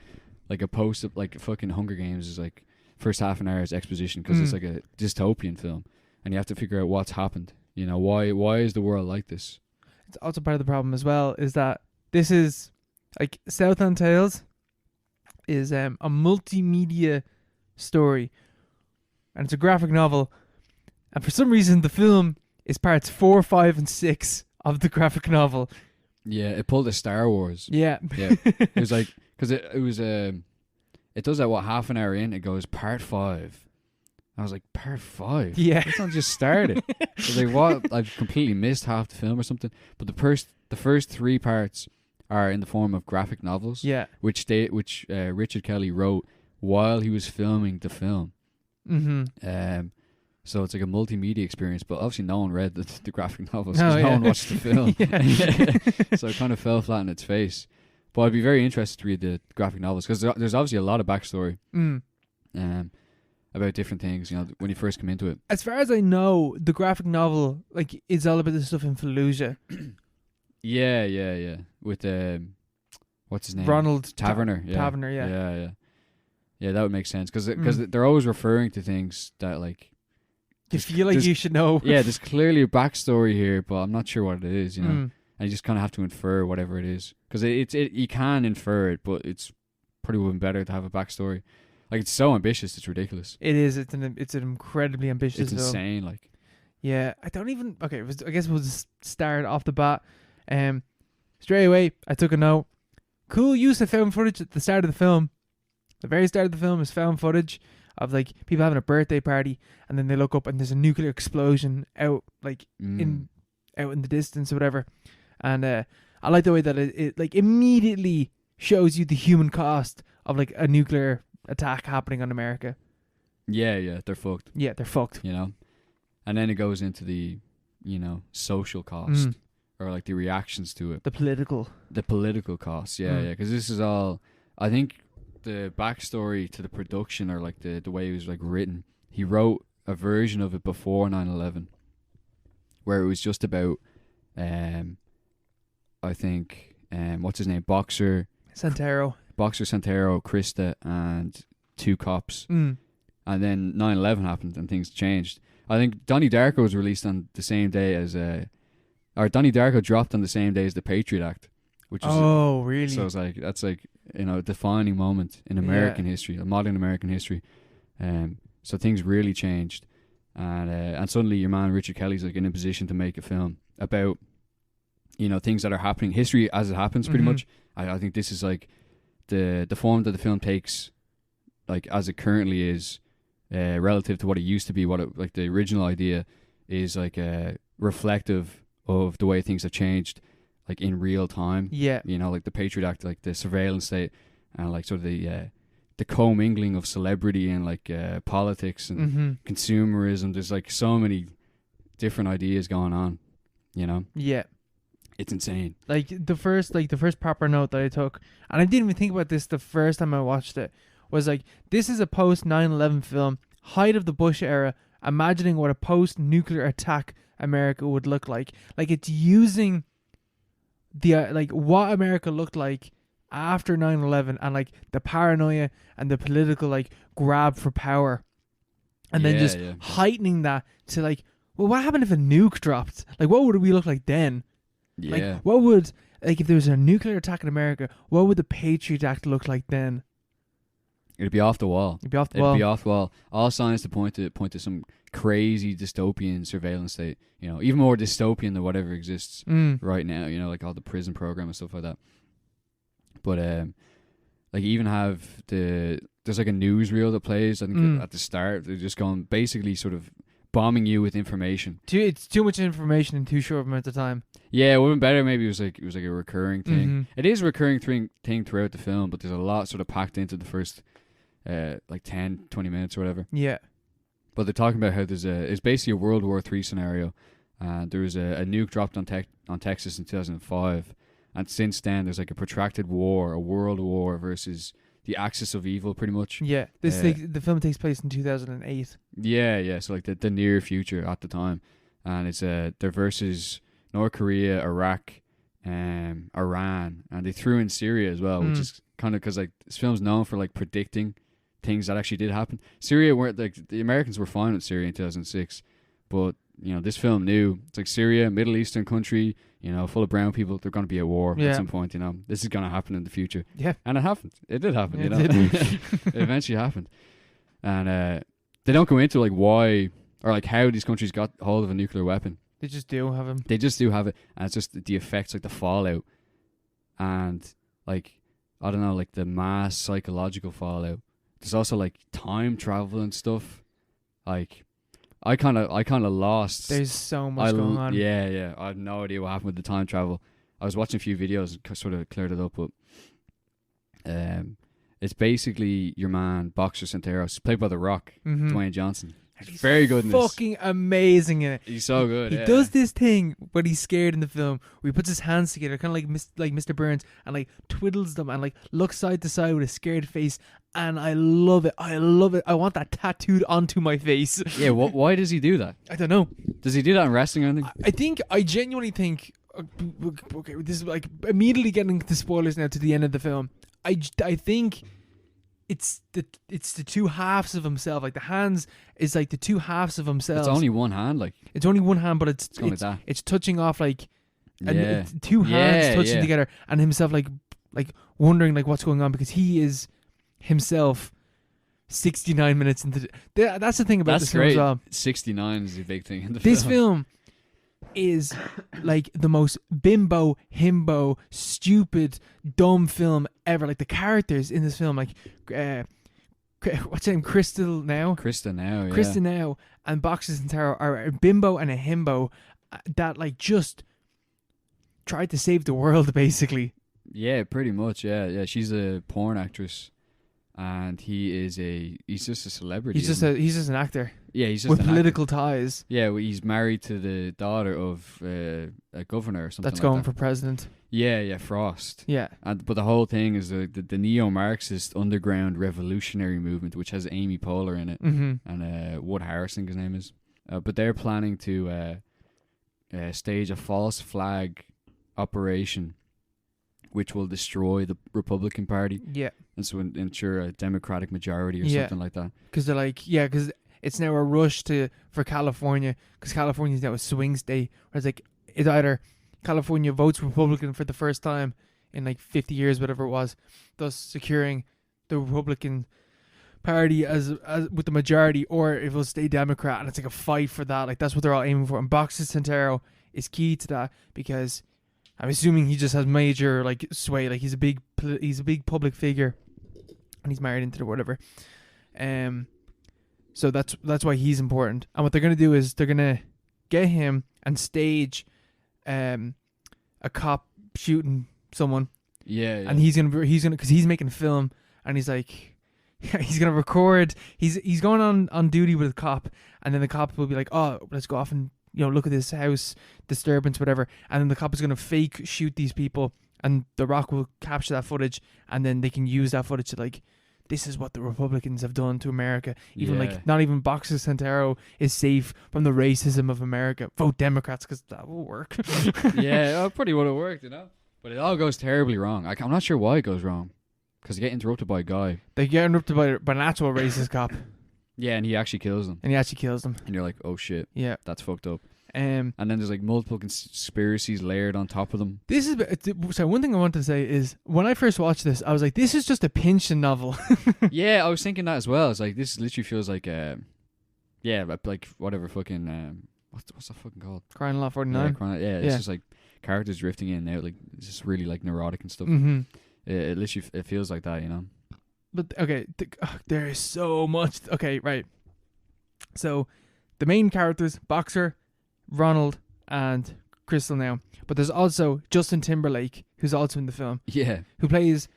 post like fucking Hunger Games is like first half an hour is exposition, because it's like a dystopian film, and you have to figure out what's happened. You know, why is the world like this? It's also part of the problem as well, is that this is like Southland Tales is a multimedia story, and it's a graphic novel, and for some reason the film is parts 4, 5, and 6 of the graphic novel. Yeah, it pulled a Star Wars. Yeah. It was like, because it was it does that half an hour in, it goes part 5. I was like, part 5? Yeah. It's not just started. I was like, what? I've completely missed half the film or something. But the first 3 parts are in the form of graphic novels. Yeah. Which Richard Kelly wrote while he was filming the film. So it's like a multimedia experience, but obviously no one read the graphic novels, because no one watched the film. So it kind of fell flat in its face. But I'd be very interested to read the graphic novels, because there's obviously a lot of backstory. About different things, you know, when you first come into it. As far as I know, the graphic novel like is all about the stuff in Fallujah. Yeah. With what's his name? Ronald Taverner. Taverner, yeah. Yeah, that would make sense because Mm. they're always referring to things that like You feel like you should know. yeah, there's clearly a backstory here, but I'm not sure what it is, you know. Mm. And you just kind of have to infer whatever it is because you can infer it, but it's probably would be better to have a backstory. Like it's so ambitious, it's ridiculous. It is. It's an incredibly ambitious It's film. insane. Like Yeah, I don't even. Okay, I guess we'll just start off the bat. Straight away, I took a note. Cool use of found footage at the start of the film. The very start of the film is found footage of like people having a birthday party, and then they look up and there's a nuclear explosion out like in the distance or whatever. And I like the way that it like immediately shows you the human cost of like a nuclear attack happening on America. yeah, they're fucked. Yeah, they're fucked. You know, and then it goes into the social cost or like the reactions to it, The political costs. Yeah, because this is all. I think the backstory to the production or like the way it was like written. He wrote a version of it before 9/11, where it was just about, I think, what's his name, Boxer Santero. Santero, Krista, and two cops. And then 9/11 happened and things changed. I think Donnie Darko was released on the same day as, or Donnie Darko dropped on the same day as the Patriot Act, which was Really? So it's like that's like a defining moment in American history, modern American history. So things really changed, and suddenly your man Richard Kelly's like in a position to make a film about things that are happening, history as it happens, pretty much. I think this is like the form that the film takes, like as it currently is, relative to what it used to be. Like the original idea is like reflective of the way things have changed, like in real time. Yeah. Like the Patriot Act, like the surveillance state, and like sort of the commingling of celebrity and like politics and consumerism. There's like so many different ideas going on. Yeah. It's insane. Like the first proper note that I took, and I didn't even think about this the first time I watched it, was like, this is a post 9/11 film, height of the Bush era, imagining what a post nuclear attack America would look like. Like it's using the like what America looked like after 9/11 and like the paranoia and the political like grab for power, and then just heightening that to like, well, what happened if a nuke dropped? Like, what would we look like then? Yeah. Like, what would, like, if there was a nuclear attack in America, what would the Patriot Act look like then? It'd be off the wall. It'd be off the wall. It'd be off the wall. All signs to point to some crazy dystopian surveillance state. Even more dystopian than whatever exists right now. Like all the prison program and stuff like that. But like even have there's like a newsreel that plays. I think at the start they're just going basically sort of bombing you with information. It's too much information in too short amount of time. Yeah, it would have been better. Maybe it was like a recurring thing. It is a recurring thing throughout the film, but there's a lot sort of packed into the first like 10, 20 minutes or whatever. Yeah. But they're talking about how it's basically a World War III scenario. There was a nuke dropped on Texas in 2005, and since then there's like a protracted war, a world war versus the axis of evil, pretty much. Yeah, the film takes place in 2008. Yeah. So like the near future at the time, and it's they're versus North Korea, Iraq, Iran, and they threw in Syria as well, which is kind of because like this film's known for like predicting things that actually did happen. Syria weren't like the Americans were fine with Syria in 2006, but this film knew it's like Syria, Middle Eastern country, full of brown people. They're going to be at war at some point. This is going to happen in the future. Yeah, and it happened. It did happen. It It eventually happened, and they don't go into like why or like how these countries got hold of a nuclear weapon. They just do have them. They just do have it, and it's just the effects, like the fallout, and like I don't know, like the mass psychological fallout. There's also like time travel and stuff. Like I kind of lost. There's so much going on. Yeah. I have no idea what happened with the time travel. I was watching a few videos and sort of cleared it up, but it's basically your man Boxer Santeros, played by The Rock, Dwayne Johnson. He's very good in this. Fucking amazing in it. He's so good. He does this thing when he's scared in the film, where he puts his hands together, kind of like Mr. Burns, and like twiddles them and like looks side to side with a scared face. And I love it. I want that tattooed onto my face. Yeah. Why does he do that? I don't know. Does he do that in wrestling or anything? I genuinely think, okay, this is like immediately getting the spoilers now to the end of the film. I think it's the two halves of himself. Like the hands is like the two halves of himself. It's only one hand, like. It's only one hand, but it's going like that. It's touching off like Yeah. two hands touching yeah. together, and himself like wondering like what's going on, because he is himself 69 minutes into that's the thing about this film as well. 69 is a big thing in the This film. film is like the most bimbo, himbo, stupid, dumb film ever. Like the characters in this film, like what's her name? Krista now, and Boxes and Tarot are a bimbo and a himbo that like just tried to save the world, basically. Yeah, pretty much. Yeah. She's a porn actress, and he's just a celebrity. He's just an actor. Yeah, he's just with an political actor. ties. Yeah, well, he's married to the daughter of a governor or something. That's like going that. for president. Yeah, Frost. Yeah. But the whole thing is the neo-Marxist underground revolutionary movement, which has Amy Poehler in it, and Wood Harris, I think his name is. But they're planning to stage a false flag operation, which will destroy the Republican Party. Yeah. And so ensure a Democratic majority or something like that. Because they're like, because it's now a rush for California, because California is now a swing state. Whereas like it's either California votes Republican for the first time in like 50 years, whatever it was, thus securing the Republican Party as with the majority, or it will stay Democrat, and it's like a fight for that. Like that's what they're all aiming for. And Boxes Santero is key to that, because I'm assuming he just has major like sway. Like he's a big public figure, and he's married into the whatever. So that's why he's important. And what they're gonna do is they're gonna get him and stage a cop shooting someone. Yeah. And he's gonna because he's making a film, and he's like, he's gonna record. He's going on duty with a cop, and then the cop will be like, oh, let's go off and look at this house disturbance, whatever. And then the cop is gonna fake shoot these people, and The Rock will capture that footage, and then they can use that footage to like, this is what the Republicans have done to America. Even like not even Boxes Santero is safe from the racism of America. Vote Democrats, because that will work. Yeah, it probably would have worked, But it all goes terribly wrong. I'm not sure why it goes wrong, because they get interrupted by a guy. They get interrupted by an actual racist cop. Yeah, and he actually kills them. And he actually kills them. And you're like, oh shit. Yeah. That's fucked up. And then there's like multiple conspiracies layered on top of them. This is so. One thing I want to say is, when I first watched this, I was like, "This is just a Pynchon novel." Yeah, I was thinking that as well. It's like, this literally feels like, like whatever fucking what's that fucking called? Crime and Law 49. It's just like characters drifting in and out, like it's just really like neurotic and stuff. Mm-hmm. It literally it feels like that, But okay, there is so much. Okay, right. So, the main characters: Boxer, Ronald, and Crystal now. But there's also Justin Timberlake, who's also in the film. Yeah. Who plays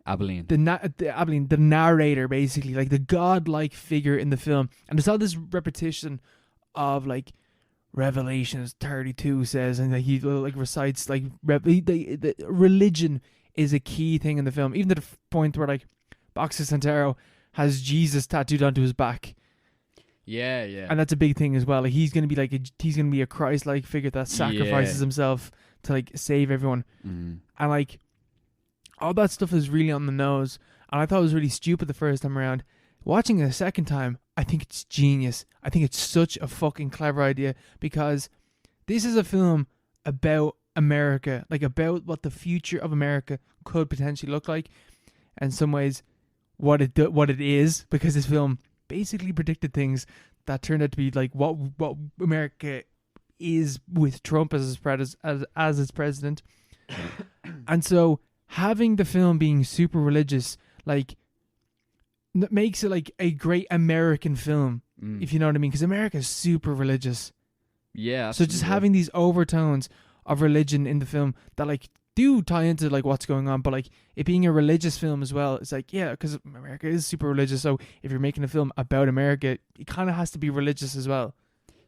Abilene. The narrator, basically, like the godlike figure in the film. And there's all this repetition of like Revelations 32 says, and he like recites like the religion is a key thing in the film, even to the point where like Boxes Santero has Jesus tattooed onto his back. Yeah, yeah. And that's a big thing as well. Like he's gonna be a Christ-like figure that sacrifices himself to like save everyone. Mm. And like all that stuff is really on the nose. And I thought it was really stupid the first time around. Watching it a second time, I think it's genius. I think it's such a fucking clever idea, because this is a film about America, like about what the future of America could potentially look like. And in some ways, what it is, because this film basically predicted things that turned out to be like what America is with Trump as its president. And so having the film being super religious, like, makes it like a great American film, if you know what I mean, because America is super religious. Yeah. So just having these overtones of religion in the film that like do tie into like what's going on, but like it being a religious film as well, it's like, yeah, because America is super religious, so if you're making a film about America, it kind of has to be religious as well.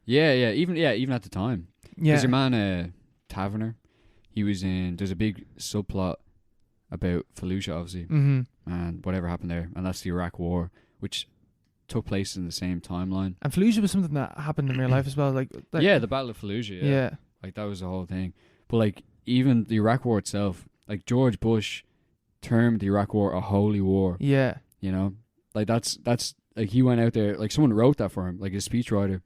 Yeah, even at the time. Yeah. There's your man Taverner. He was in. There's a big subplot about Fallujah, obviously, and whatever happened there, and that's the Iraq War, which took place in the same timeline. And Fallujah was something that happened in real life as well, like yeah, the Battle of Fallujah. Yeah. Like that was the whole thing. But like even the Iraq War itself, like George Bush termed the Iraq War a holy war. Yeah. You know, like that's like he went out there, like someone wrote that for him, like a speechwriter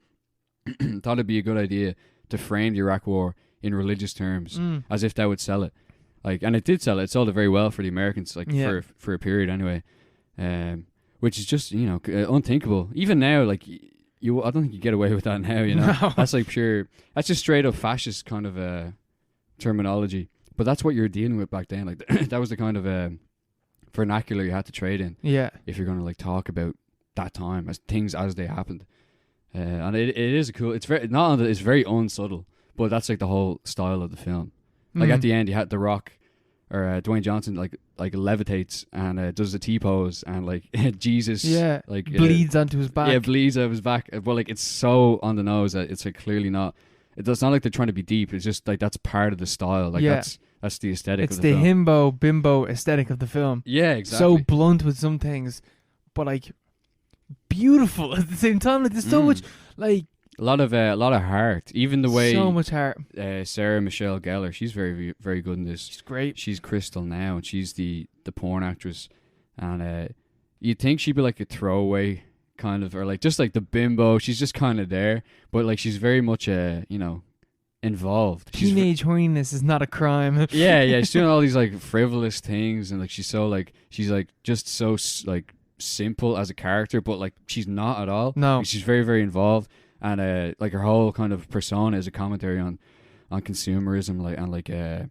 thought it'd be a good idea to frame the Iraq War in religious terms, as if that would sell it. Like, and it did sell it. It sold it very well for the Americans, like for a period anyway. Which is just, you know, unthinkable. Even now, like I don't think you get away with that now. You know, No. That's like that's just straight up fascist kind of terminology. But that's what you're dealing with back then. Like that was the kind of vernacular you had to trade in. Yeah. If you're going to like talk about that time as things as they happened. And it is cool. It's very it's very unsubtle, but that's like the whole style of the film. Like at the end, you had The Rock or Dwayne Johnson like levitates and does the T-pose and like Jesus like bleeds onto his back. Yeah, bleeds out of his back. But like it's so on the nose that it's like clearly not. It's not like they're trying to be deep. It's just like that's part of the style. Like that's the aesthetic. It's of the the film. himbo bimbo aesthetic of the film. Yeah, exactly. So blunt with some things, but like beautiful at the same time. Like there's so much like a lot of heart. Even the way so much heart. Sarah Michelle Gellar, she's very very good in this. She's great. She's Crystal now, and she's the porn actress. And you'd think she'd be like a throwaway kind of, or like just like the bimbo. She's just kind of there, but like she's very much involved. Teenage horniness is not a crime. yeah, she's doing all these like frivolous things, and like she's just so like simple as a character, but like she's not at all. No, like, she's very very involved, and like her whole kind of persona is a commentary on consumerism,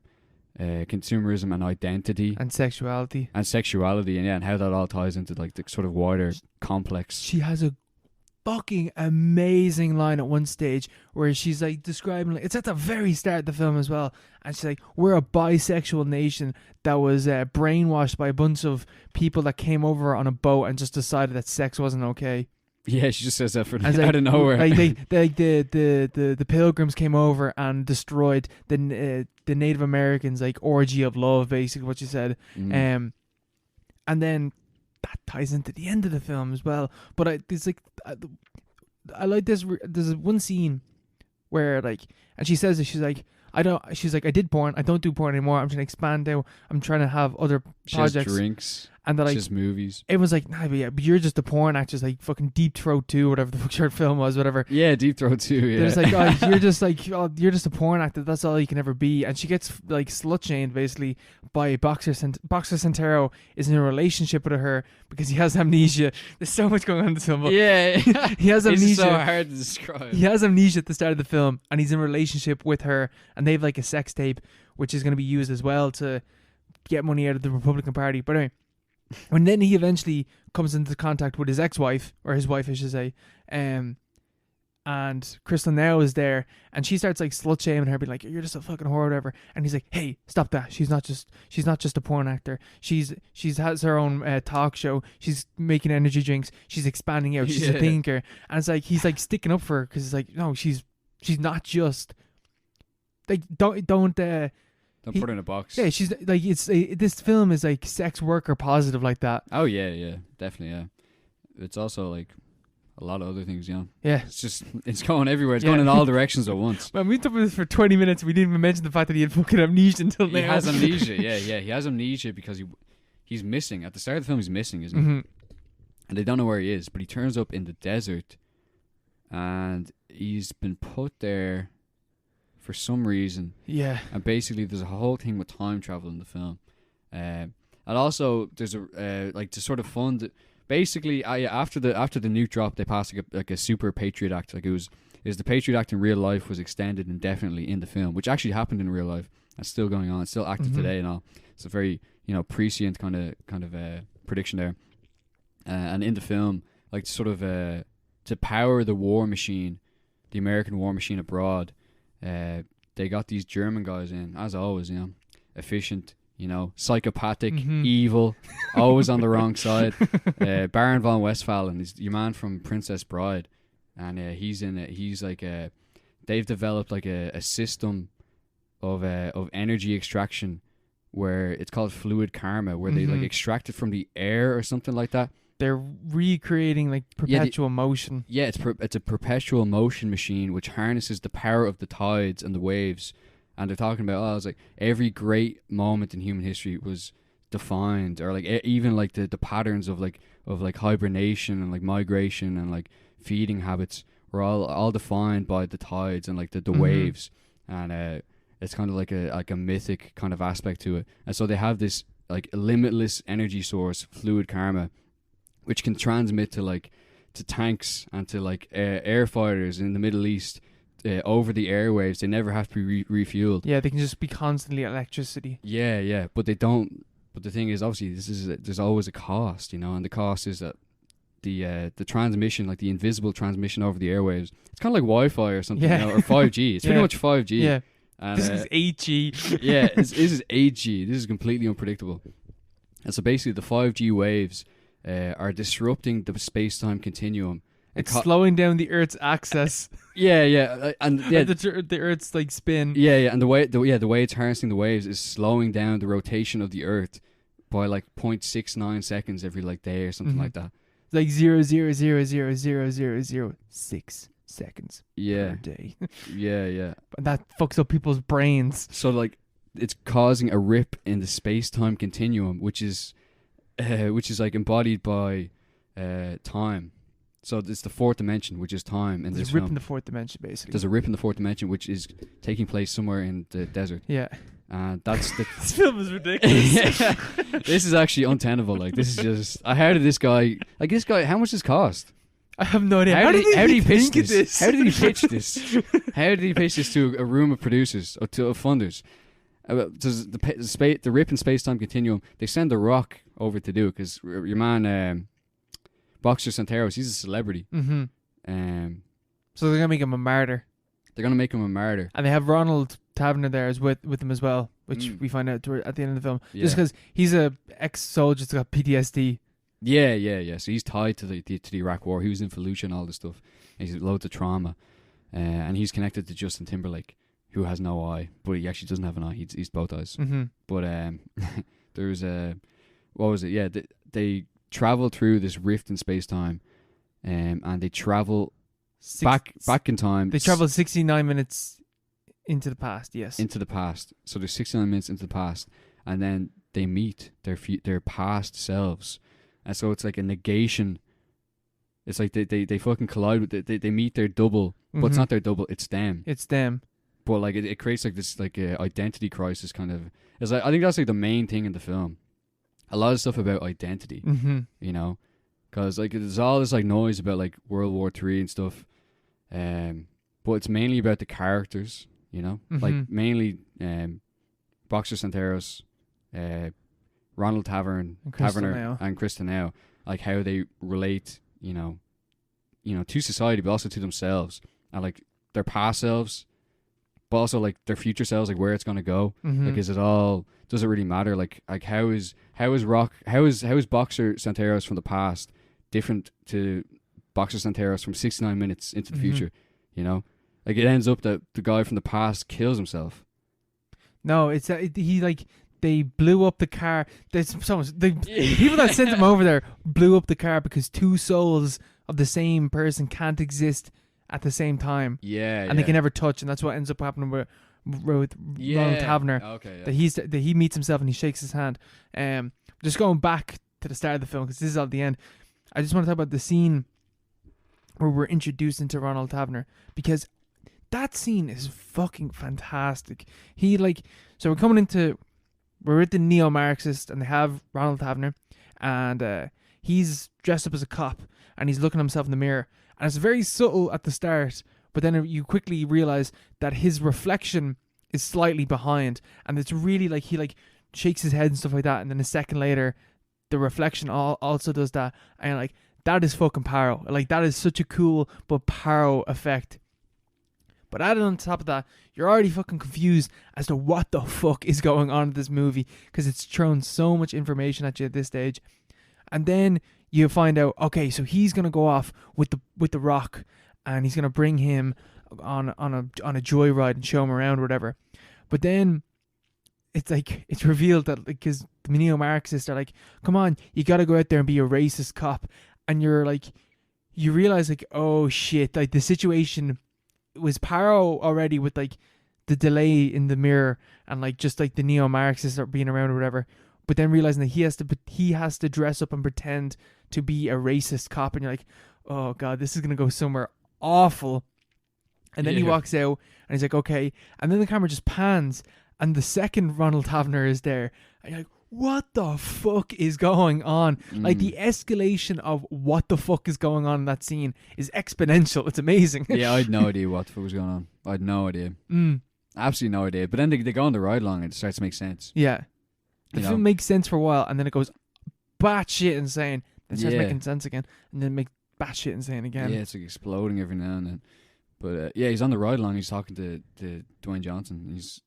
consumerism and identity and sexuality, and how that all ties into like the sort of wider complex. She has a fucking amazing line at one stage where she's like describing, like, it's at the very start of the film as well, and she's like, we're a bisexual nation that was brainwashed by a bunch of people that came over on a boat and just decided that sex wasn't okay. Yeah, she just says that for like, out of nowhere. Like the pilgrims came over and destroyed the Native Americans' like orgy of love, basically what she said. And then that ties into the end of the film as well. But I like this. There's one scene where like, and she says that she's like, I did porn. I don't do porn anymore. I'm trying to expand out. I'm trying to have other projects. She drinks. And they're like, just movies. It was like, nah, but you're just a porn actress, like fucking Deep Throat 2, whatever the fuck short film was, whatever. Yeah, Deep Throat 2, yeah. There's like, you're just a porn actor, that's all you can ever be. And she gets like slut shamed basically by Boxer Santero is in a relationship with her because he has amnesia. There's so much going on in this film. Yeah. He has amnesia. It's so hard to describe. He has amnesia at the start of the film and he's in a relationship with her and they have like a sex tape which is going to be used as well to get money out of the Republican Party. But anyway, when then he eventually comes into contact with his ex-wife, or his wife I should say, and Crystal now is there, and she starts like slut shaming her, being like, "You're just a fucking whore," or whatever. And he's like, "Hey, stop that! She's not just a porn actor. She's has her own talk show. She's making energy drinks. She's expanding out. She's a thinker." And it's like he's like sticking up for her because it's like, no, she's not just like don't put her in a box. Yeah, she's like this film is like sex worker positive like that. Oh yeah, definitely, yeah. It's also like a lot of other things, you know. Yeah, it's going everywhere. It's going in all directions at once. Man, we talked about this for 20 minutes. We didn't even mention the fact that he had fucking amnesia until now. He has amnesia. Yeah, he has amnesia because he's missing at the start of the film. He's missing, isn't he? And they don't know where he is, but he turns up in the desert, and he's been put there for some reason. Yeah. And basically there's a whole thing with time travel in the film. And also there's a like to sort of fund basically after the nuke drop they passed like a super Patriot Act. Like it was the Patriot Act in real life was extended indefinitely in the film, which actually happened in real life. That's still going on. It's still active today and all. It's a very, prescient kind of prediction there. And in the film, like sort of to power the war machine, the American war machine abroad, they got these German guys in, as always, efficient, psychopathic, evil, always on the wrong side. Baron von Westphalen is your man from Princess Bride, and he's in it. He's like they've developed like a system of energy extraction where it's called fluid karma, where they like extract it from the air or something like that. They're recreating like perpetual motion. Yeah, it's a perpetual motion machine which harnesses the power of the tides and the waves and they're talking about, it's like every great moment in human history was defined, or like even like the patterns of like hibernation and like migration and like feeding habits were all defined by the tides and like the waves, and it's kind of like a mythic kind of aspect to it. And so they have this like limitless energy source, fluid karma, which can transmit to tanks and to like air fighters in the Middle East over the airwaves. They never have to be refueled. Yeah, they can just be constantly electricity. Yeah, but they don't. But the thing is, obviously, there's always a cost, and the cost is that the transmission, like the invisible transmission over the airwaves, it's kind of like Wi-Fi or something, or 5G. It's pretty much 5G. Yeah. And, this is 8G. Yeah, this is 8G. This is completely unpredictable. And so basically, the 5G waves are disrupting the space-time continuum. It's slowing down the Earth's axis. And the Earth's like spin. And the way it's harnessing the waves is slowing down the rotation of the Earth by like 0.69 seconds every like day or something like that. Like 0.0000006 seconds per day. Yeah. And that fucks up people's brains. So like it's causing a rip in the space-time continuum, which is like embodied by time. So it's the fourth dimension, which is time. And there's a rip in the fourth dimension, basically. There's a rip in the fourth dimension, which is taking place somewhere in the desert. Yeah. And that's the... This film is ridiculous. This is actually untenable. Like, this is just... How did this guy... Like, this guy... How much does it cost? I have no idea. How did he pitch this? this? How did he pitch this? How did he pitch this to a room of producers or to funders? Does the rip in space-time continuum, they send The Rock over to do it, because your man... Boxer Santeros, he's a celebrity. So they're gonna make him a martyr. And they have Ronald Tavener there with him as well, which we find out at the end of the film. Yeah. Just because he's a ex-soldier that's got PTSD. Yeah. So he's tied to the Iraq War. He was in Fallujah and all this stuff. And he's loads of trauma, and he's connected to Justin Timberlake, who has no eye, but he actually doesn't have an eye. He's both eyes. But there's what was it? Yeah, they travel through this rift in space-time, and they travel back in time. They travel 69 minutes into the past, yes. Into the past. So they're 69 minutes into the past, and then they meet their past selves. And so it's like a negation. It's like they fucking collide with they meet their double, but it's not their double, it's them. It's them. But like it creates like this like identity crisis kind of. It's like, I think that's like the main thing in the film. A lot of stuff about identity, because like there's all this like noise about like World War III and stuff, but it's mainly about the characters, like mainly Boxer Santeros, Ronald Tavener and Chris Tanell, like how they relate, to society, but also to themselves, and like their past selves, but also like their future selves, like where it's gonna go. Like, is it all? Does it really matter? Like how is Boxer Santeros from the past different to Boxer Santeros from 69 minutes into the future? Like it ends up that the guy from the past kills himself. No, it's he like they blew up the car. There's people that sent him over there blew up the car because two souls of the same person can't exist at the same time. And they can never touch, and that's what ends up happening with Ronald Tavener. That he meets himself and he shakes his hand. Just going back to the start of the film, because this is at the end, I just want to talk about the scene where we're introduced into Ronald Tavener, because that scene is fucking fantastic. So we're at the neo-Marxist, and they have Ronald Tavener, and he's dressed up as a cop, and he's looking at himself in the mirror, and it's very subtle at the start, but then you quickly realize that his reflection is slightly behind, and it's really like he like shakes his head and stuff like that, and then a second later the reflection also does that, and like that is fucking Paro. Like that is such a cool but Paro effect. But added on top of that, you're already fucking confused as to what the fuck is going on in this movie, because it's thrown so much information at you at this stage. And then you find out, okay, so he's gonna go off with the Rock, and he's gonna bring him on a joyride and show him around or whatever. But then it's revealed that, because the neo-Marxists are like, come on, you gotta go out there and be a racist cop, and you're like, you realize like, oh shit, like the situation was Paro already with like the delay in the mirror and like just like the neo-Marxists are being around or whatever, but then realizing that he has to dress up and pretend to be a racist cop, and you're like, oh god, this is gonna go somewhere awful. And then he walks out and he's like, okay, and then the camera just pans and the second Ronald Tavener is there, and you're like, what the fuck is going on? Like the escalation of what the fuck is going on in that scene is exponential. It's amazing. Yeah, I had no idea what the fuck was going on. I had no idea. Absolutely no idea. But then they go on the ride along and it starts to make sense. Yeah. The film makes sense for a while and then it goes batshit insane. Then starts making sense again and then makes batshit insane again. Yeah, it's like exploding every now and then. But he's on the ride along. He's talking to Dwayne Johnson. He's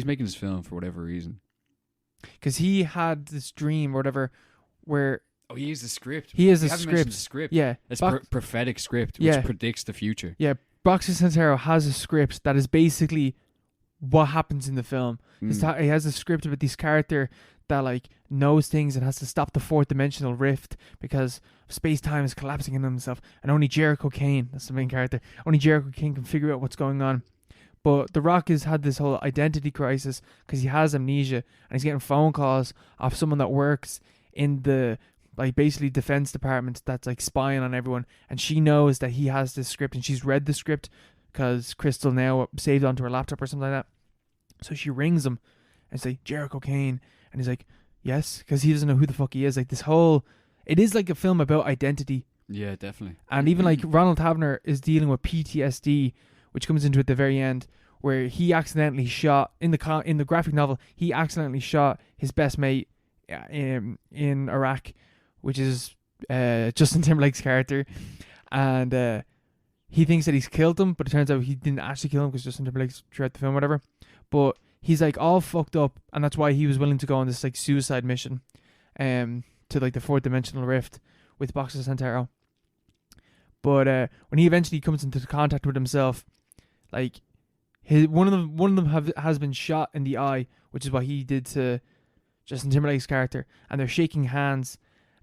making this film for whatever reason. Because he had this dream or whatever where... Oh, he has the script. He has the script. Yeah. It's prophetic script, which predicts the future. Yeah. Boxer Santero has a script that is basically what happens in the film. He has a script about this character that like knows things and has to stop the fourth dimensional rift because space-time is collapsing in himself, and only Jericho Kane, that's the main character, only Jericho Kane can figure out what's going on. But The Rock has had this whole identity crisis because he has amnesia and he's getting phone calls off someone that works in the like basically defense department that's like spying on everyone, and she knows that he has this script and she's read the script because Crystal now saved onto her laptop or something like that. So she rings him and say Jericho Kane, and he's like, yes, because he doesn't know who the fuck he is. Like this whole, it is like a film about identity. Yeah, definitely. And even like Ronald Tavener is dealing with PTSD, which comes into at the very end, where he accidentally shot in the graphic novel. He accidentally shot his best mate in Iraq, which is Justin Timberlake's character, and he thinks that he's killed him, but it turns out he didn't actually kill him because Justin Timberlake's throughout the film, whatever. But he's like all fucked up, and that's why he was willing to go on this like suicide mission, to like the fourth dimensional rift with Boxer Santero. But when he eventually comes into contact with himself, like one of them has been shot in the eye, which is what he did to Justin Timberlake's character, and they're shaking hands,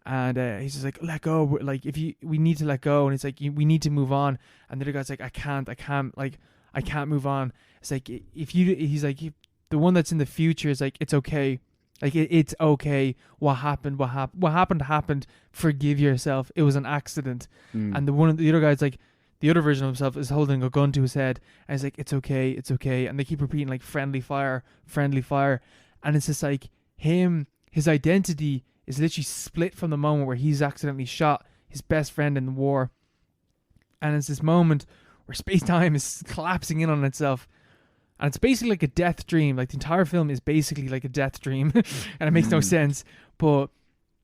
and he's just like, let go, like we need to let go, and it's like we need to move on, and the other guy's like, I can't move on. It's like he's like the one that's in the future is like, it's okay. Like it's okay. What happened. Forgive yourself. It was an accident. And the other guy's like, the other version of himself is holding a gun to his head, and he's like, it's okay. And they keep repeating like friendly fire. And it's just like his identity is literally split from the moment where he's accidentally shot his best friend in the war. And it's this moment where space-time is collapsing in on itself. And it's basically like a death dream. Like the entire film is basically like a death dream. And it makes no sense. But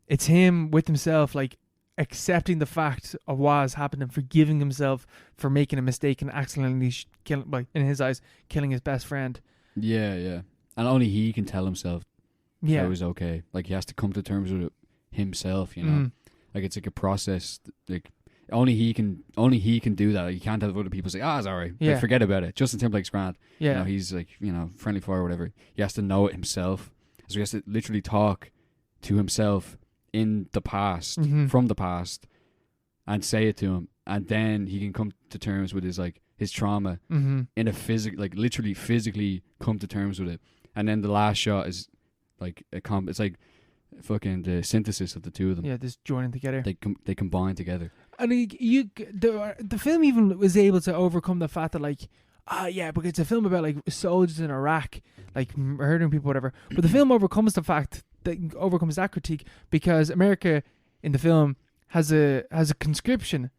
it's him with himself, like accepting the fact of what has happened and forgiving himself for making a mistake and accidentally in his eyes, killing his best friend. Yeah. And only he can tell himself that it was okay. Like he has to come to terms with it himself, you know? Like it's like a process. Like only he can do that. Like, you can't have other people say, it's alright. Yeah. Like, forget about it. Justin Timberlake's grand. Yeah. You know, he's like, friendly fire or whatever. He has to know it himself. So he has to literally talk to himself in the past, from the past, and say it to him. And then he can come to terms with his trauma in a literally physically come to terms with it. And then the last shot is like it's like fucking the synthesis of the two of them. Yeah, just joining together. They combine together. And the film even was able to overcome the fact that because it's a film about like soldiers in Iraq, like murdering people, whatever. But the film overcomes that critique because America in the film has a conscription.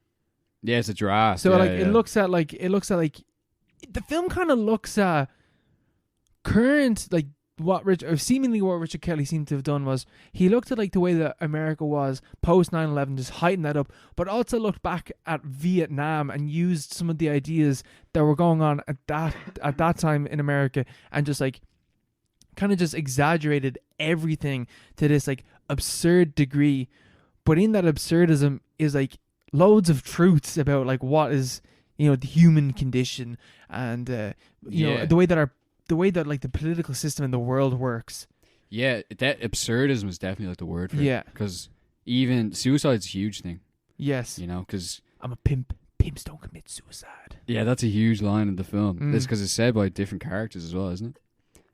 Yeah, it's a draft. So it looks at the film kind of looks at current like what Richard Kelly seemed to have done was he looked at like the way that America was post 9/11, just heightened that up, but also looked back at Vietnam and used some of the ideas that were going on at that time in America and just like kind of just exaggerated everything to this like absurd degree. But in that absurdism is like loads of truths about like what is the human condition and the way that like the political system in the world works. Yeah, that absurdism is definitely like the word for it. Yeah. Because even suicide's a huge thing. Yes. Because I'm a pimp. pimps don't commit suicide. Yeah, that's a huge line in the film. It's Mm. because it's said by different characters as well, isn't it?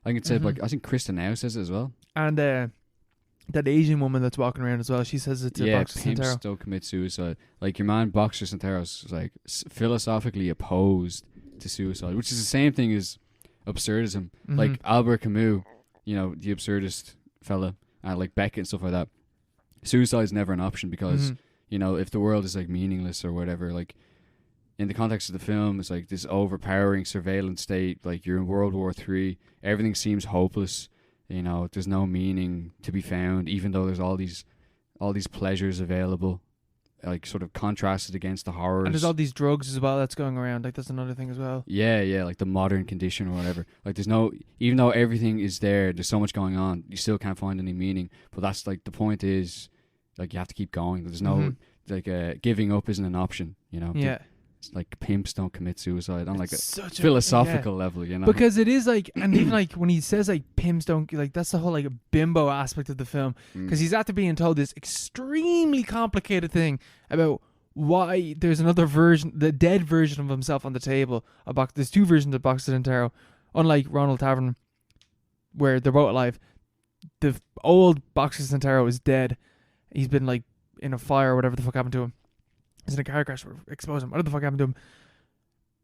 I think it's said by, I think Kristen now says it as well. And that Asian woman that's walking around as well, she says it to Yeah, Boxer pimps Santero. don't commit suicide. Like your man Boxer Santero's like philosophically opposed to suicide, which is the same thing as absurdism. Mhm. Like Albert Camus, you know, the absurdist fella, and like Beckett and stuff like that. Suicide's never an option because Mhm. you know, if the world is like meaningless or whatever, like in the context of the film, it's like this overpowering surveillance state. Like you're in World War III, everything seems hopeless. You know, there's no meaning to be found, even though there's all these pleasures available, like sort of contrasted against the horrors. And there's all these drugs as well that's going around. Like that's another thing as well. Yeah, like the modern condition or whatever. Like there's no, even though everything is there's so much going on, you still can't find any meaning. But that's like the point is, like you have to keep going. There's no giving up isn't an option. You know. Yeah. It's like pimps don't commit suicide on like a Such philosophical level, you know. Because it is like, and even like when he says like pimps don't, like that's the whole like bimbo aspect of the film. Because he's after being told this extremely complicated thing about why there's another version, the dead version of himself on the table. There's two versions of Boxer Santero, unlike Ronald Tavern, where they're both alive. The old Boxer Santero is dead. He's been like in a fire or whatever the fuck happened to him. He's in a car crash, expose him. What the fuck happened to him?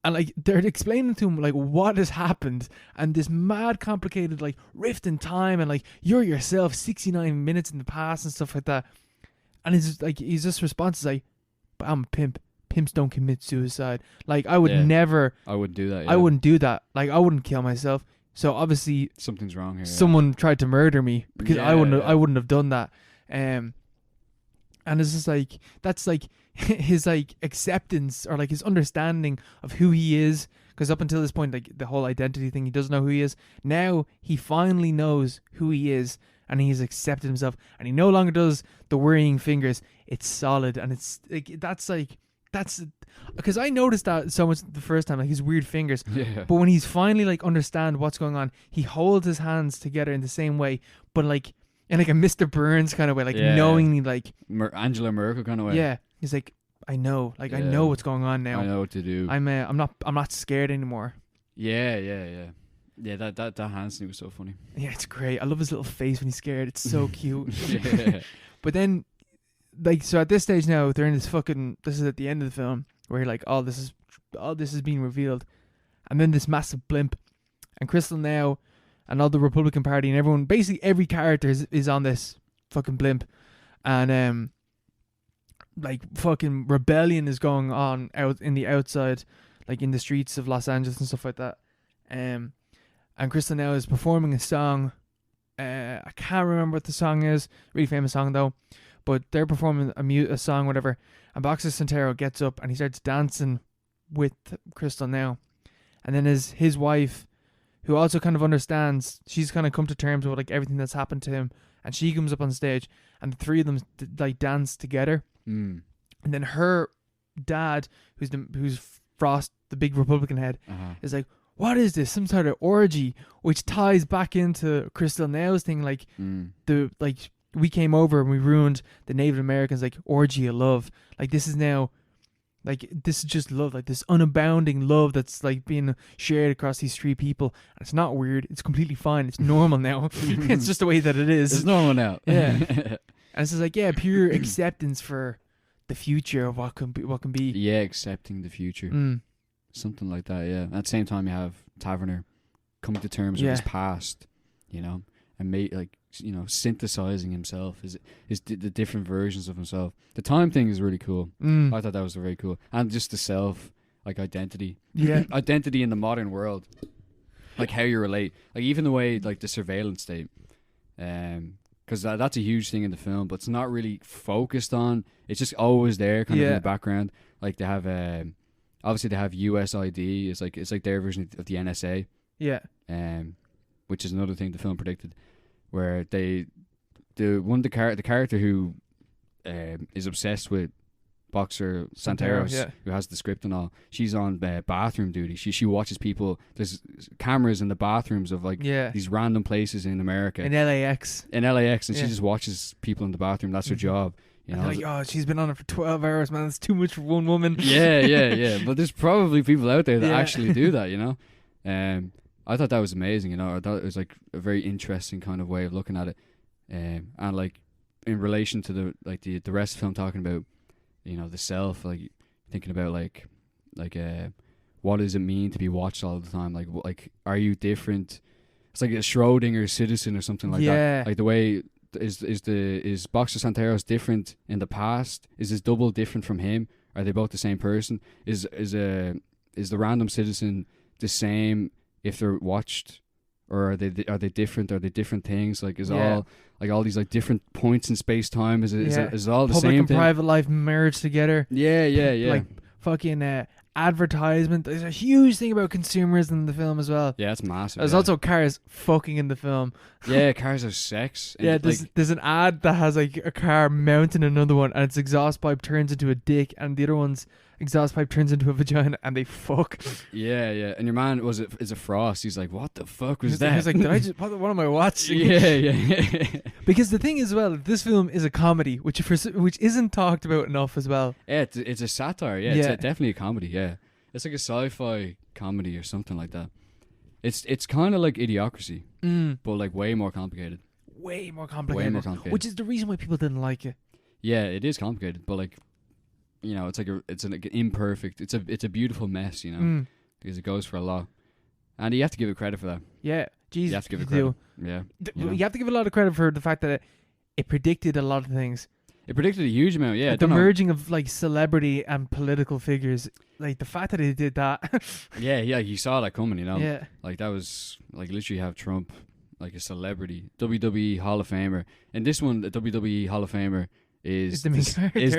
And like they're explaining to him like what has happened, and this mad complicated like rift in time, and like you're yourself 69 minutes in the past and stuff like that. And it's just, like his just response is like, "But I'm a pimp. Pimps don't commit suicide." Like I would never. I wouldn't do that. Yeah. I wouldn't do that. Like I wouldn't kill myself. So obviously something's wrong here. Someone tried to murder me because I wouldn't. Yeah. I wouldn't have done that. And it's just like that's like his like acceptance or like his understanding of who he is, because up until this point, like the whole identity thing, he doesn't know who he is. Now he finally knows who he is, and he's accepted himself, and he no longer does the worrying fingers. It's solid, and it's like that's because I noticed that so much the first time, like his weird fingers. Yeah. But when he's finally like understand what's going on, he holds his hands together in the same way, but like in like a Mr. Burns kind of way, like knowingly, like Angela Merkel kind of way. Yeah, he's like, I know, like I know what's going on now. I know what to do. I'm not scared anymore. Yeah. That hand scene was so funny. Yeah, it's great. I love his little face when he's scared. It's so cute. Yeah. But then, like, so at this stage now, they're in this is at the end of the film where you're like, all this is being revealed, and then this massive blimp, and Crystal now, and all the Republican Party and everyone, basically every character is on this fucking blimp, and like fucking rebellion is going on out in the outside, like in the streets of Los Angeles and stuff like that. And Crystal now is performing a song. I can't remember what the song is. Really famous song though. But they're performing a song, whatever. And Boxer Santero gets up and he starts dancing with Crystal now. And then his wife, who also kind of understands, she's kind of come to terms with like everything that's happened to him. And she comes up on stage, and the three of them like dance together. Mm. And then her dad, who's Frost, the big Republican head, is like, what is this? Some sort of orgy, which ties back into Crystal Now's thing, like we came over and we ruined the Native Americans, like orgy of love. Like this is now, like this is just love, like this unabounding love that's like being shared across these three people. And it's not weird. It's completely fine. It's normal now. It's just the way that it is. It's normal now. Yeah. And it's just like, pure acceptance for the future of what can be. Yeah, accepting the future. Something like that, yeah. At the same time, you have Taverner coming to terms with his past, you know, and synthesizing himself is the different versions of himself. The time thing is really cool. I thought that was very cool. And just the self, like identity. Yeah. Identity in the modern world. Like how you relate. Like even the way, like the surveillance state. Because that's a huge thing in the film, but it's not really focused on. It's just always there, kind of in the background. Like they have, obviously they have USID. It's like their version of the NSA. Yeah. Which is another thing the film predicted, where the character who is obsessed with Boxer Santeros, who has the script and all, she's on bathroom duty. She watches people. There's cameras in the bathrooms of these random places in America. In LAX, and she just watches people in the bathroom. That's her job. You And know, they're like, oh, she's been on it for 12 hours, man. That's too much for one woman. yeah. But there's probably people out there that Yeah. actually do that, you know. I thought that was amazing, you know. I thought it was like a very interesting kind of way of looking at it, and like in relation to the rest of the film, talking about, you know, the self, like thinking about like what does it mean to be watched all the time? Like are you different? It's like a Schrödinger citizen or something like Yeah. that. Like the way is Boxer Santeros different in the past? Is his double different from him? Are they both the same person? Is the random citizen the same if they're watched, or are they different? Are they different things? Like all these like different points in space time? Is it all the Public same and thing? private life merged together. Yeah. Like fucking advertisement. There's a huge thing about consumerism in the film as well. Yeah, it's massive. There's also cars fucking in the film. Yeah, cars are sex. Yeah, And, there's an ad that has like a car mounting another one, and its exhaust pipe turns into a dick, and the other one's exhaust pipe turns into a vagina, and they fuck. yeah. And your man is it Frost? He's like, what the fuck was that? He was like, what am I watching? yeah. Because the thing is, well, this film is a comedy, which isn't talked about enough as well. Yeah, it's a satire. Yeah, it's definitely a comedy. Yeah, it's like a sci-fi comedy or something like that. It's kind of like Idiocracy, but like way more complicated. Way more complicated. Which is the reason why people didn't like it. Yeah, it is complicated, but like, you know, it's an imperfect. It's a beautiful mess, you know, because it goes for a lot, and you have to give it credit for that. Yeah, Jesus, you have to give it credit. Yeah, you have to give a lot of credit for the fact that it predicted a lot of things. It predicted a huge amount. Yeah, like the merging of like celebrity and political figures. Like the fact that it did that. yeah, you saw that coming, you know. Yeah, like that was like literally have Trump like a celebrity, WWE Hall of Famer, and this one, the WWE Hall of Famer is the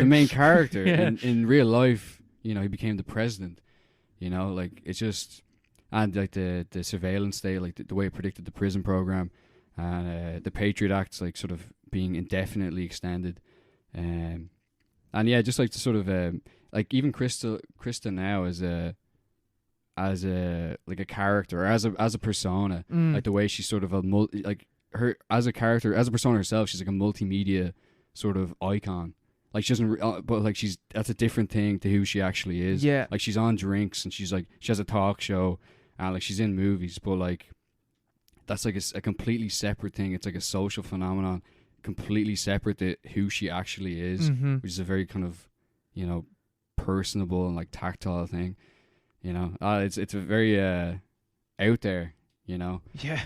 main character. Yeah. in real life. You know, he became the president. You know, like it's just, and like the surveillance state, like the way it predicted the prison program, and the Patriot Act's like sort of being indefinitely extended, and yeah, just like the sort of like even Krista now as a like a character, or as a persona, like the way she's sort of like her as a character, as a persona herself, she's like a multimedia sort of icon. Like she doesn't, but like that's a different thing to who she actually is. Yeah. Like she's on drinks and she's like, she has a talk show and like she's in movies, but like that's like a completely separate thing. It's like a social phenomenon, completely separate to who she actually is, which is a very kind of, you know, personable and like tactile thing. You know, it's a very out there. You know,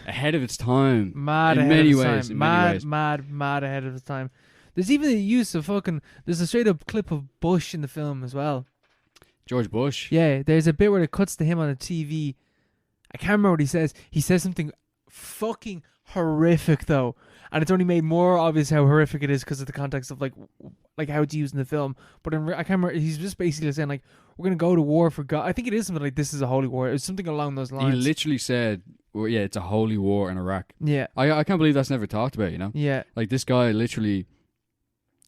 ahead of its time. Mad in ahead many of its ways. time. In many ways. Mad ahead of its time. There's even a use of there's a straight up clip of Bush in the film as well. George Bush. Yeah, there's a bit where it cuts to him on a TV. I can't remember what he says. He says something fucking horrific though, and it's only made more obvious how horrific it is because of the context of like how it's used in the film. But I can't remember. He's just basically saying like, we're gonna go to war for God. I think it is something like, this is a holy war. It's something along those lines. He literally said, well, yeah, it's a holy war in Iraq. Yeah. I can't believe that's never talked about, you know? Yeah. Like this guy literally,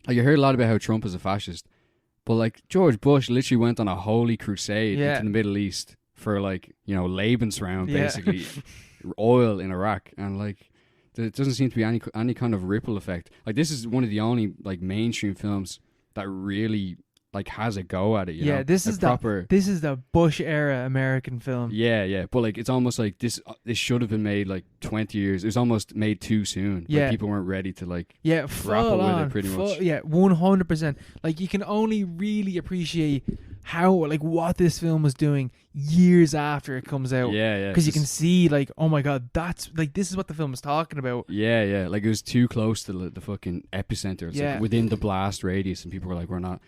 like you heard a lot about how Trump is a fascist, but like George Bush literally went on a holy crusade into the Middle East for like, you know, Lebensraum basically, oil in Iraq, and like there doesn't seem to be any kind of ripple effect. Like this is one of the only like mainstream films that really like has a go at it. You know? This is the Bush era American film. Yeah, but like it's almost like this should have been made like 20 years. It was almost made too soon. Yeah, like, people weren't ready to like grapple with it pretty much. Yeah, 100%. Like you can only really appreciate how like what this film was doing years after it comes out. Yeah, because you can see like, oh my god, that's like, this is what the film is talking about. Yeah, like it was too close to the fucking epicenter. It's like within the blast radius, and people were like, we're not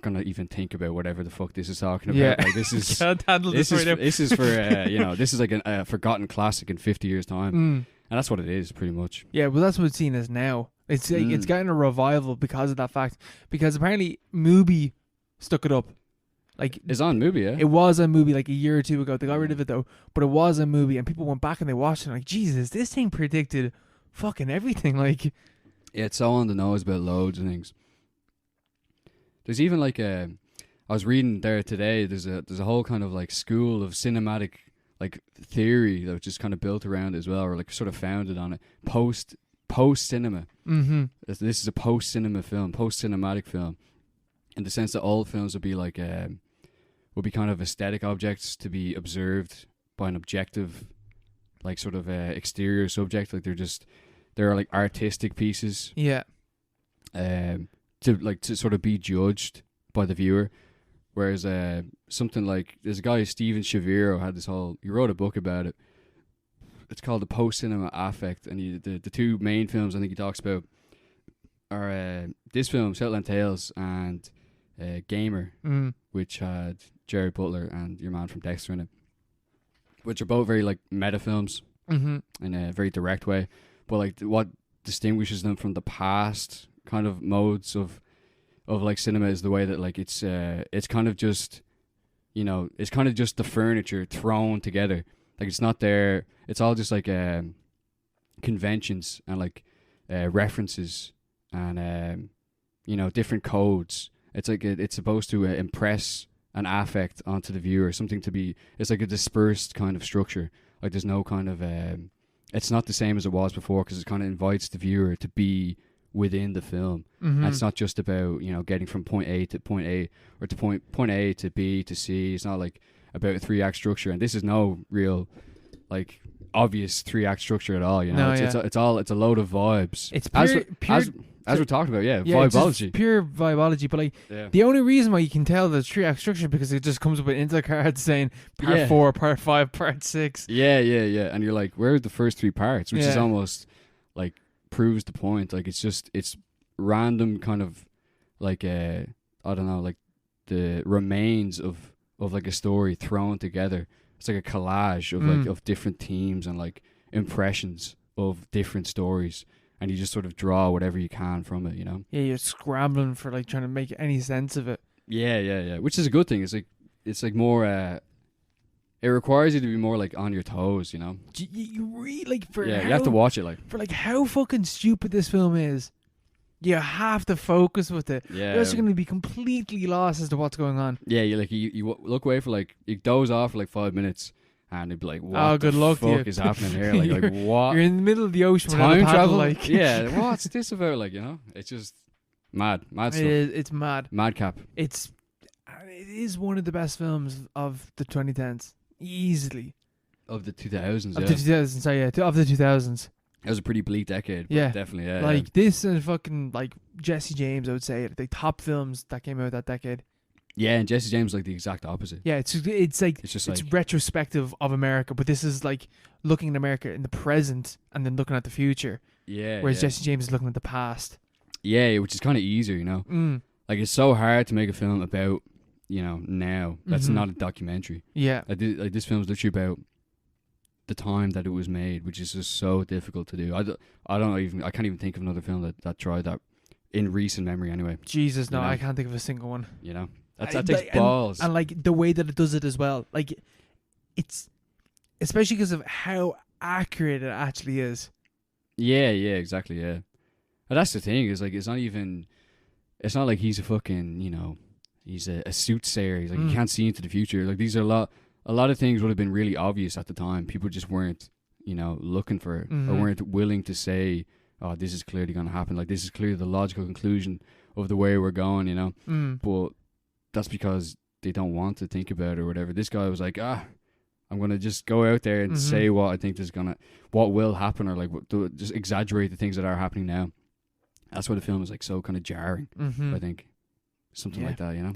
gonna even think about whatever the fuck this is talking about. Yeah. Like this is Can't handle this right now. This is for you know, this is like a forgotten classic in 50 years time, and that's what it is pretty much. Yeah, well that's what it's seen as now. It's like, it's gotten a revival because of that fact, because apparently Mubi stuck it up. Like it's on Mubi, yeah. It was a movie like a year or two ago. They got rid of it though, but it was a movie, and people went back and they watched it. And like, Jesus, this thing predicted fucking everything. Like, yeah, it's so on the nose about loads of things. There's even like I was reading there today. There's a whole kind of like school of cinematic like theory that was just kind of built around it as well, or like sort of founded on it post post-cinema. Mm-hmm. This is a post-cinema film, post-cinematic film, in the sense that all films would be like would be kind of aesthetic objects to be observed by an objective, like sort of exterior subject. Like they're like artistic pieces. Yeah. To sort of be judged by the viewer. Whereas something like, there's a guy, Steven Shaviro, he wrote a book about it. It's called The Post-Cinema Affect, and the two main films I think he talks about are this film, Southland Tales, and Gamer, which had Jared Butler and your man from Dexter in it, which are both very like meta films in a very direct way. But like what distinguishes them from the past kind of modes of like cinema is the way that like it's kind of just, you know, it's kind of just the furniture thrown together. Like it's not there. It's all just like conventions and like references and you know, different codes. It's like it's supposed to impress an affect onto the viewer, something to be. It's like a dispersed kind of structure. Like there's no kind of it's not the same as it was before, because it kind of invites the viewer to be within the film. And it's not just about, you know, getting from point A to point A, or to point A to B to C. It's not like about a 3-act structure, and this is no real like obvious 3-act structure at all, you know. It's a load of vibes. It's as we're talking about, vibology. It's just pure vibology, but like the only reason why you can tell the 3-act structure because it just comes with into cards saying part 4, part 5, part 6. Yeah, and you're like, where are the first 3 parts? Which is almost like proves the point. Like it's random kind of like I don't know, like the remains of like a story thrown together. It's like a collage of like of different themes and like impressions of different stories, and you just sort of draw whatever you can from it, you know. Yeah, you're scrambling for like trying to make any sense of it. Yeah. Which is a good thing. It's like more it requires you to be more like on your toes, you know. You really like for you have to watch it like for like how fucking stupid this film is. You have to focus with it. Yeah. Or else you're going to be completely lost as to what's going on. Yeah, you look away for like, you doze off for like 5 minutes, and it'd be like, what good the luck fuck is happening here? Like what? You're in the middle of the ocean. Time travel? Like. Yeah, what's this about? Like, you know, it's just mad stuff. It's mad. Madcap. It is one of the best films of the 2010s. Easily. Of the 2000s, Of the 2000s, sorry, of the 2000s. It was a pretty bleak decade. But definitely, yeah. Like this and fucking like Jesse James, I would say, the top films that came out that decade. Yeah, and Jesse James like the exact opposite. Yeah, it's retrospective of America, but this is like looking at America in the present and then looking at the future. Yeah. Whereas Jesse James is looking at the past. Yeah, which is kind of easier, you know. Like it's so hard to make a film about, you know, now. That's not a documentary. Yeah. Like this film is literally about the time that it was made, which is just so difficult to do. I can't even think of another film that tried that in recent memory anyway. Jesus, no, you know? I can't think of a single one. You know, that takes balls. And like the way that it does it as well. Like it's especially because of how accurate it actually is. Yeah, exactly, yeah. And that's the thing, is like it's not like he's a fucking, you know, he's a soothsayer. He's like, you can't see into the future. Like these are a lot of things would have been really obvious at the time. People just weren't, you know, looking for it, or weren't willing to say, oh, this is clearly going to happen. Like, this is clearly the logical conclusion of the way we're going, you know. But that's because they don't want to think about it or whatever. This guy was like, I'm going to just go out there and say what I think what will happen, or like just exaggerate the things that are happening now. That's why the film is like so kind of jarring, I think. Something like that, you know.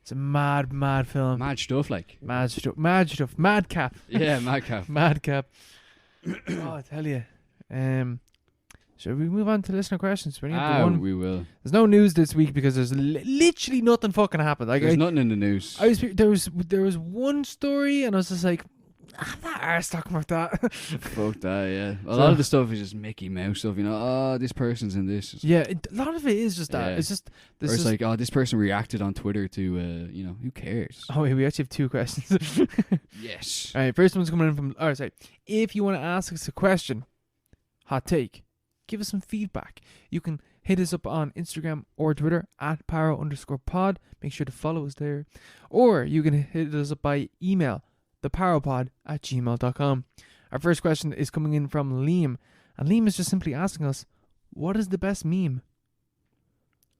It's a mad film. Mad stuff, like. Mad stuff. Madcap. Yeah, madcap. Madcap. Oh, I tell you. Should we move on to listener questions? We will. There's no news this week because there's literally nothing fucking happened. Like, there's nothing in the news. There was one story, and I was just like, I'm not arse talking about that. Fuck that, yeah. A lot of the stuff is just Mickey Mouse stuff, you know. Oh, this person's in this. Yeah, a lot of it is just that. Yeah. It's just... Or it's like, oh, this person reacted on Twitter to, you know, who cares? Oh, wait, we actually have 2 questions. Yes. All right, first one's coming in from... All right, sorry. If you want to ask us a question, hot take, give us some feedback. You can hit us up on Instagram or Twitter at @paro_pod. Make sure to follow us there. Or you can hit us up by email, theparopod@gmail.com. Our first question is coming in from Liam, And Liam is just simply asking us, what is the best meme?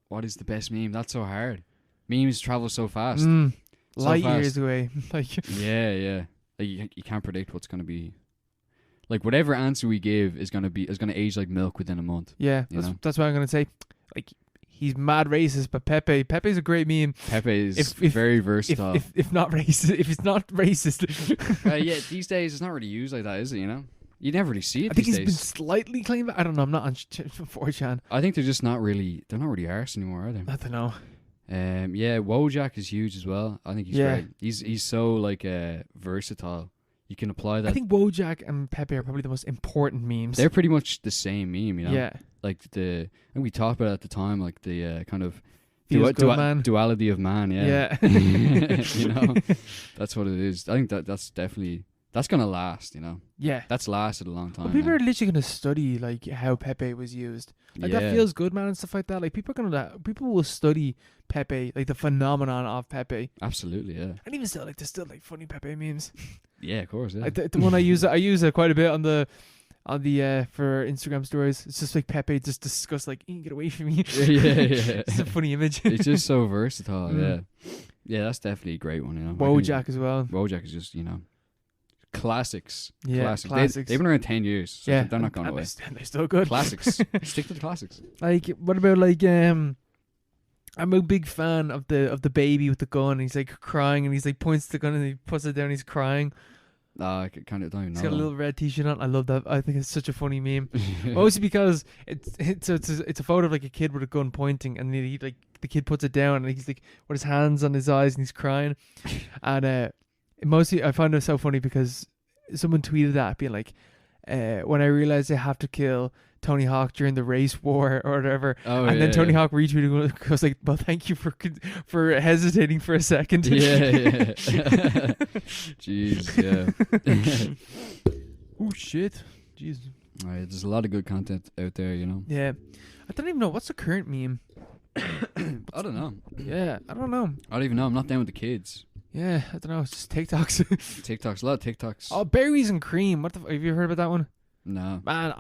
What is the best meme? That's so hard. Memes travel so fast. So light fast. years away. Yeah. Like you can't predict what's gonna be. Like whatever answer we give is gonna age like milk within a month. Yeah, that's what I'm gonna say. Like he's mad racist, but Pepe's a great meme. Pepe is very versatile. If not racist, if it's not racist. Yeah, these days it's not really used like that, is it? You know, you never really see it. I think these he's days. been slightly claimed. I don't know. I'm not on 4chan. I think they're just not really. They're not really arse anymore, are they? I don't know. Yeah, Wojak is huge as well. I think he's great. He's so like versatile. You can apply that. I think Wojak and Pepe are probably the most important memes. They're pretty much the same meme, you know. Yeah. Like I think we talked about it at the time, like the kind of duality of man. Yeah. You know, that's what it is. I think that's definitely gonna last. You know. Yeah. That's lasted a long time. Well, people are literally gonna study like how Pepe was used. Like that feels good, man, and stuff like that. Like people will study Pepe, like the phenomenon of Pepe. Absolutely, yeah. And even still, like there's still like funny Pepe memes. Yeah, of course. Yeah. The one I use it quite a bit on the for Instagram stories. It's just like Pepe just discuss like, get away from me. Yeah. It's a funny image. It's just so versatile. Yeah, that's definitely a great one. You know, Wojak as well. Wojak is just classics. Yeah, classics. They've been around 10 years. So yeah, they're not going away. They're still good. Classics. Stick to the classics. Like, what about like I'm a big fan of the baby with the gun. And he's like crying, and he's like points the gun, and he puts it down. And he's crying. I kind of don't even know. He's got a little red t-shirt on. I love that. I think it's such a funny meme. Mostly because it's a photo of like a kid with a gun pointing, and he like the kid puts it down, and he's like with his hands on his eyes, and he's crying. And mostly I find it so funny because someone tweeted that being like, when I realized I have to kill Tony Hawk during the race war or whatever, and then Tony Hawk retweeted goes like, "Well, thank you for hesitating for a second." Yeah. Jeez, yeah. Oh shit, jeez. Alright, there's a lot of good content out there, you know. Yeah, I don't even know what's the current meme. I don't know. Yeah, I don't know. I don't even know. I'm not down with the kids. Yeah, I don't know. It's just TikToks. TikToks, a lot of TikToks. Oh, berries and cream. Have you heard about that one? No. Man,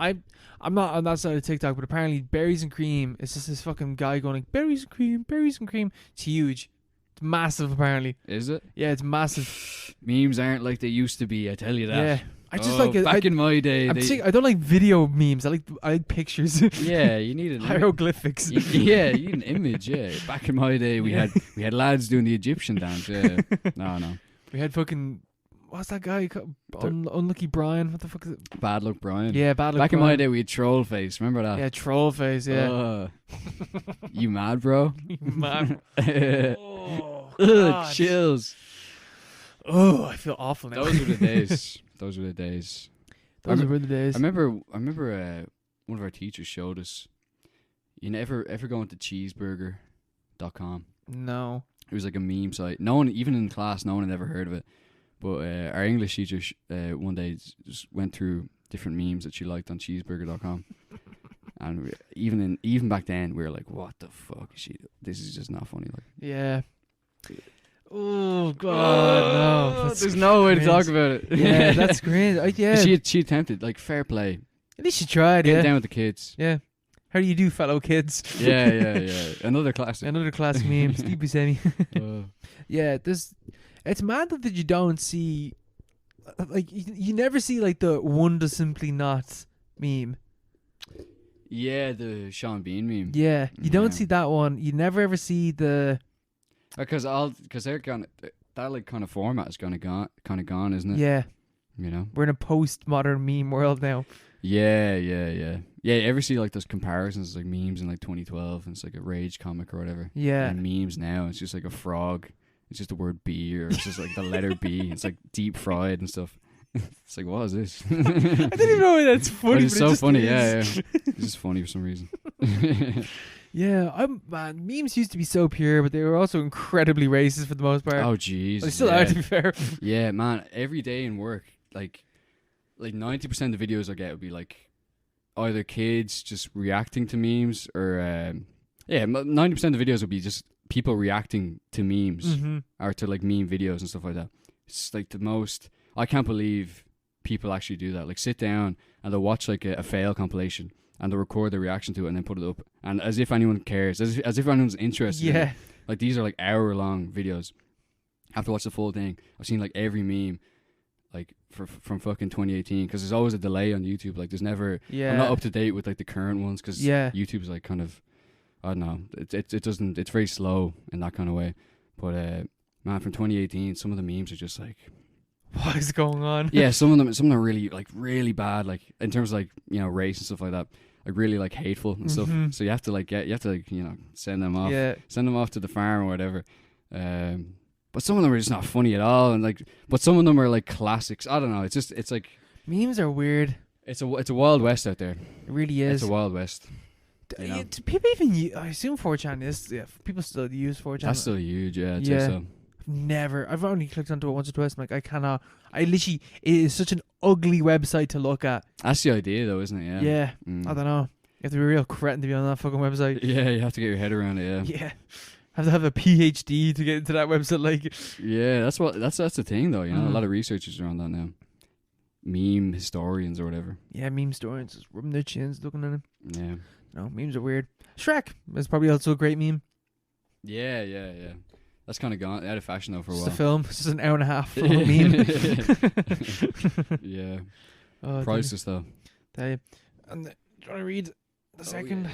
I'm not on that side of TikTok, but apparently berries and cream. It's just this fucking guy going like berries and cream, berries and cream. It's huge. It's massive, apparently. Is it? Yeah, it's massive. Memes aren't like they used to be. I tell you that. Yeah. I just like back in my day. I don't like video memes. I like pictures. Yeah, you need hieroglyphics. Yeah, you need an image. Yeah, back in my day, we had lads doing the Egyptian dance. Yeah, no. We had fucking what's that guy called? Unlucky Brian. What the fuck is it? Bad Luck Brian. Yeah, Bad Luck. Back Brian. in my day, we had Troll Face. Remember that? Yeah, Troll Face. Yeah. You mad, bro? You mad? Chills. Oh, I feel awful now. Those were the days. Those were the days. I remember one of our teachers showed us. You never ever go into cheeseburger.com. No. It was like a meme site. No one, even in class, no one had ever heard of it. But our English teacher one day just went through different memes that she liked on cheeseburger.com. And even back then, we were like, "What the fuck is she? This is just not funny." Like, yeah. Oh God, no! There's no way to talk about it. Yeah, that's great. Yeah, she attempted. Like, fair play. At least she tried. Get down with the kids. Yeah. How do you do, fellow kids? Yeah. Another classic. Another classic meme. Steve Buscemi. Yeah, it's mad that you don't see, like, you never see like the one to simply not meme. Yeah, the Sean Bean meme. Yeah, you don't see that one. You never ever see the. Because they're that like kind of format is kind of gone, isn't it? Yeah. You know, we're in a postmodern meme world now. Yeah. You ever see like those comparisons, like memes in like 2012, and it's like a Rage comic or whatever. Yeah. And memes now, it's just like a frog. It's just the word B, or it's just like the letter B. It's like deep fried and stuff. It's like, what is this? I didn't even know that's funny. But it's so funny, yeah. It's just funny for some reason. Yeah, man, memes used to be so pure, but they were also incredibly racist for the most part. Oh, jeez. They still are, to be fair. Yeah, man, every day in work, like 90% of the videos I get would be like either kids just reacting to memes, or 90% of the videos would be just people reacting to memes or to like meme videos and stuff like that. It's like the most. I can't believe people actually do that. Like sit down and they'll watch like a fail compilation and they'll record their reaction to it and then put it up. And as if anyone cares, as if anyone's interested. In it. Like these are like hour-long videos. I have to watch the full thing. I've seen like every meme, like from fucking 2018, because there's always a delay on YouTube. Like there's never. I'm not up to date with like the current ones because YouTube's like kind of, I don't know. It doesn't. It's very slow in that kind of way. But man, from 2018, some of the memes are just like, what is going on? Yeah, some of them are really like really bad. Like in terms of like race and stuff like that. Like really like hateful and stuff. So you have to like send them off. Yeah. Send them off to the farm or whatever. But some of them are just not funny at all, and like, but some of them are like classics. I don't know. It's like memes are weird. It's a wild west out there. It really is. It's a wild west. Do people even I assume 4chan is. Yeah, people still use 4chan. That's still huge. Yeah, I'd say so. I've only clicked onto it once or twice. I'm like, I cannot. It is such an ugly website to look at. That's the idea, though, isn't it? Yeah. Yeah. I don't know. You have to be a real cretin to be on that fucking website. Yeah, you have to get your head around it. Yeah. Yeah. Have to have a PhD to get into that website. Like. Yeah, that's the thing, though. You know, a lot of researchers are on that now. Meme historians or whatever. Yeah, meme historians just rubbing their chins looking at them. Yeah. No, memes are weird. Shrek is probably also a great meme. Yeah. That's kind of gone out of fashion though for a while. It's a film. It's just an hour and a half of a meme. Yeah. Oh, priceless though. And do you want to read the second?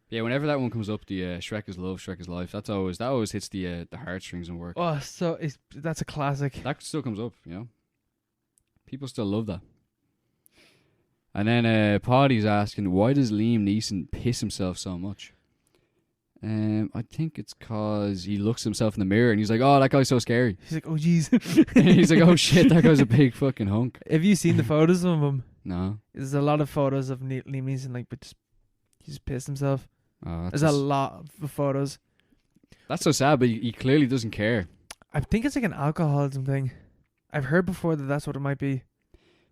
Yeah, whenever that one comes up, the Shrek is love, Shrek is life. That always hits the heartstrings and work. Oh, so that's a classic. That still comes up, you know. People still love that. And then Paddy's asking, why does Liam Neeson piss himself so much? I think it's because he looks himself in the mirror and he's like, oh, that guy's so scary. He's like, oh, jeez. He's like, oh, shit, that guy's a big fucking hunk. Have you seen the photos of him? No. There's a lot of photos of Liam Neeson, like, but he just pissed himself. Oh, there's a lot of photos. That's so sad, but he clearly doesn't care. I think it's like an alcoholism thing. I've heard before that that's what it might be.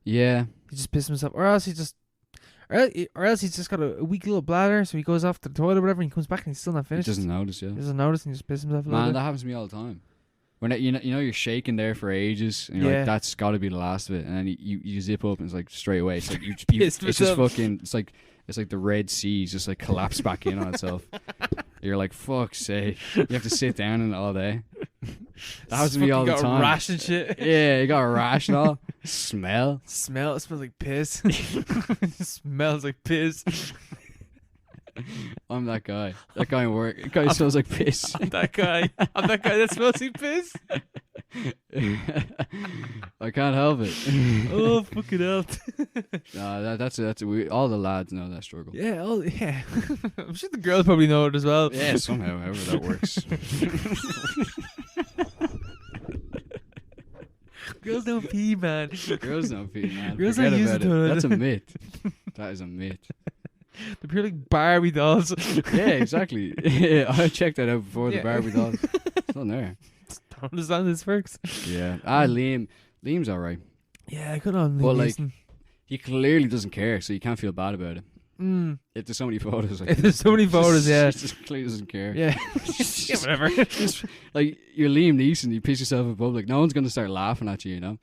Yeah. He just pissed himself. Or else he's just got a weak little bladder, so he goes off to the toilet or whatever, and he comes back and he's still not finished. He doesn't notice, yeah. He doesn't notice and he just pisses himself a little bit. That happens to me all the time. When you're shaking there for ages, and you're like, that's got to be the last of it, and then you zip up and it's like straight away. It's like it's just fucking. It's like the Red Sea just like collapsed back in on itself. You're like, fuck's sake. You have to sit down in it all day. That happens to me all the time. You got a rash and shit. Yeah, you got a rash and all. Smell. It smells like piss. It smells like piss. I'm that guy. That guy in work. That guy smells like piss. I'm that guy that smells like piss. I can't help it. Oh, fucking hell. No, that's all the lads know that struggle. Yeah, yeah. I'm sure the girls probably know it as well. Yeah, somehow, however that works. Girls don't pee, man. Girls don't pee, man. Girls don't use it. That's a myth. That is a myth. They're pure like Barbie dolls. Yeah, exactly. Yeah, I checked that out before, the Barbie dolls. It's not there. Don't understand this works. Yeah. Liam's alright. Yeah, good on Liam. But like, he clearly doesn't care, so you can't feel bad about it. If there's so many photos. If there's so many photos, yeah. He just clearly doesn't care. Yeah. Yeah, whatever. Like, you're Liam Neeson, you piss yourself in public. No one's going to start laughing at you, you know?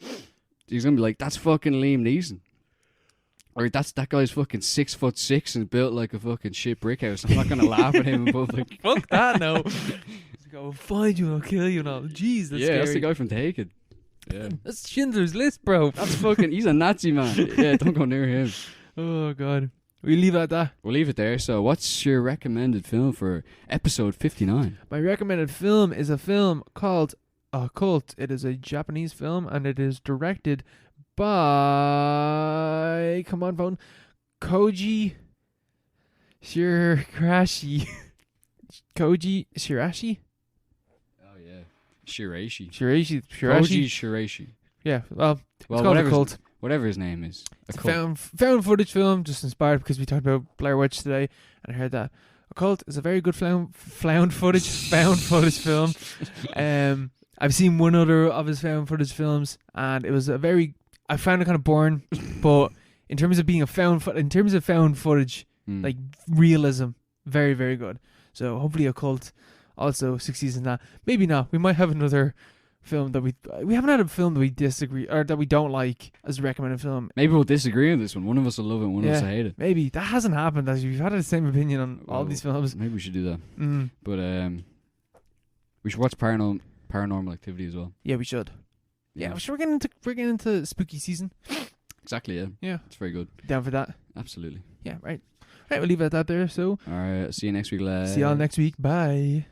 He's going to be like, that's fucking Liam Neeson. Or that guy's fucking 6'6" and built like a fucking shit brick house. I'm not going to laugh at him in public. Fuck that, no. He's like, I'll find you and I'll kill you and all. Jeez, that's scary. That's the guy from Taken. Yeah. That's Schindler's List, bro. That's fucking, he's a Nazi, man. Yeah, don't go near him. Oh, God. We leave it at that. We'll leave it there. So, what's your recommended film for episode 59? My recommended film is a film called Occult. It is a Japanese film, and it is directed by... Come on, phone. Koji Shirashi. Koji Shirashi? Oh, yeah. Shirashi. Koji Shirashi. Yeah, well it's called Occult. Whatever his name is. It's a found footage film, just inspired because we talked about Blair Witch today, and I heard that Occult is a very good found footage film. I've seen one other of his found footage films, and it was I found it kind of boring, but in terms of being found footage, like realism, very, very good. So hopefully Occult also succeeds in that. Maybe not. We might have another film that we haven't had a film that we disagree or that we don't like as a recommended film. Maybe we'll disagree on this one. One of us will love it, one of us will hate it. Maybe that hasn't happened. As we've had the same opinion on all these films. Maybe we should do that. But we should watch Paranormal Activity as well. Yeah, we should. Yeah, we're getting into spooky season. Exactly. Yeah. Yeah, it's very good. Down for that. Absolutely. Yeah. Right. Right. We'll leave it at that there. So. All right. See you next week, lads. See y'all next week. Bye.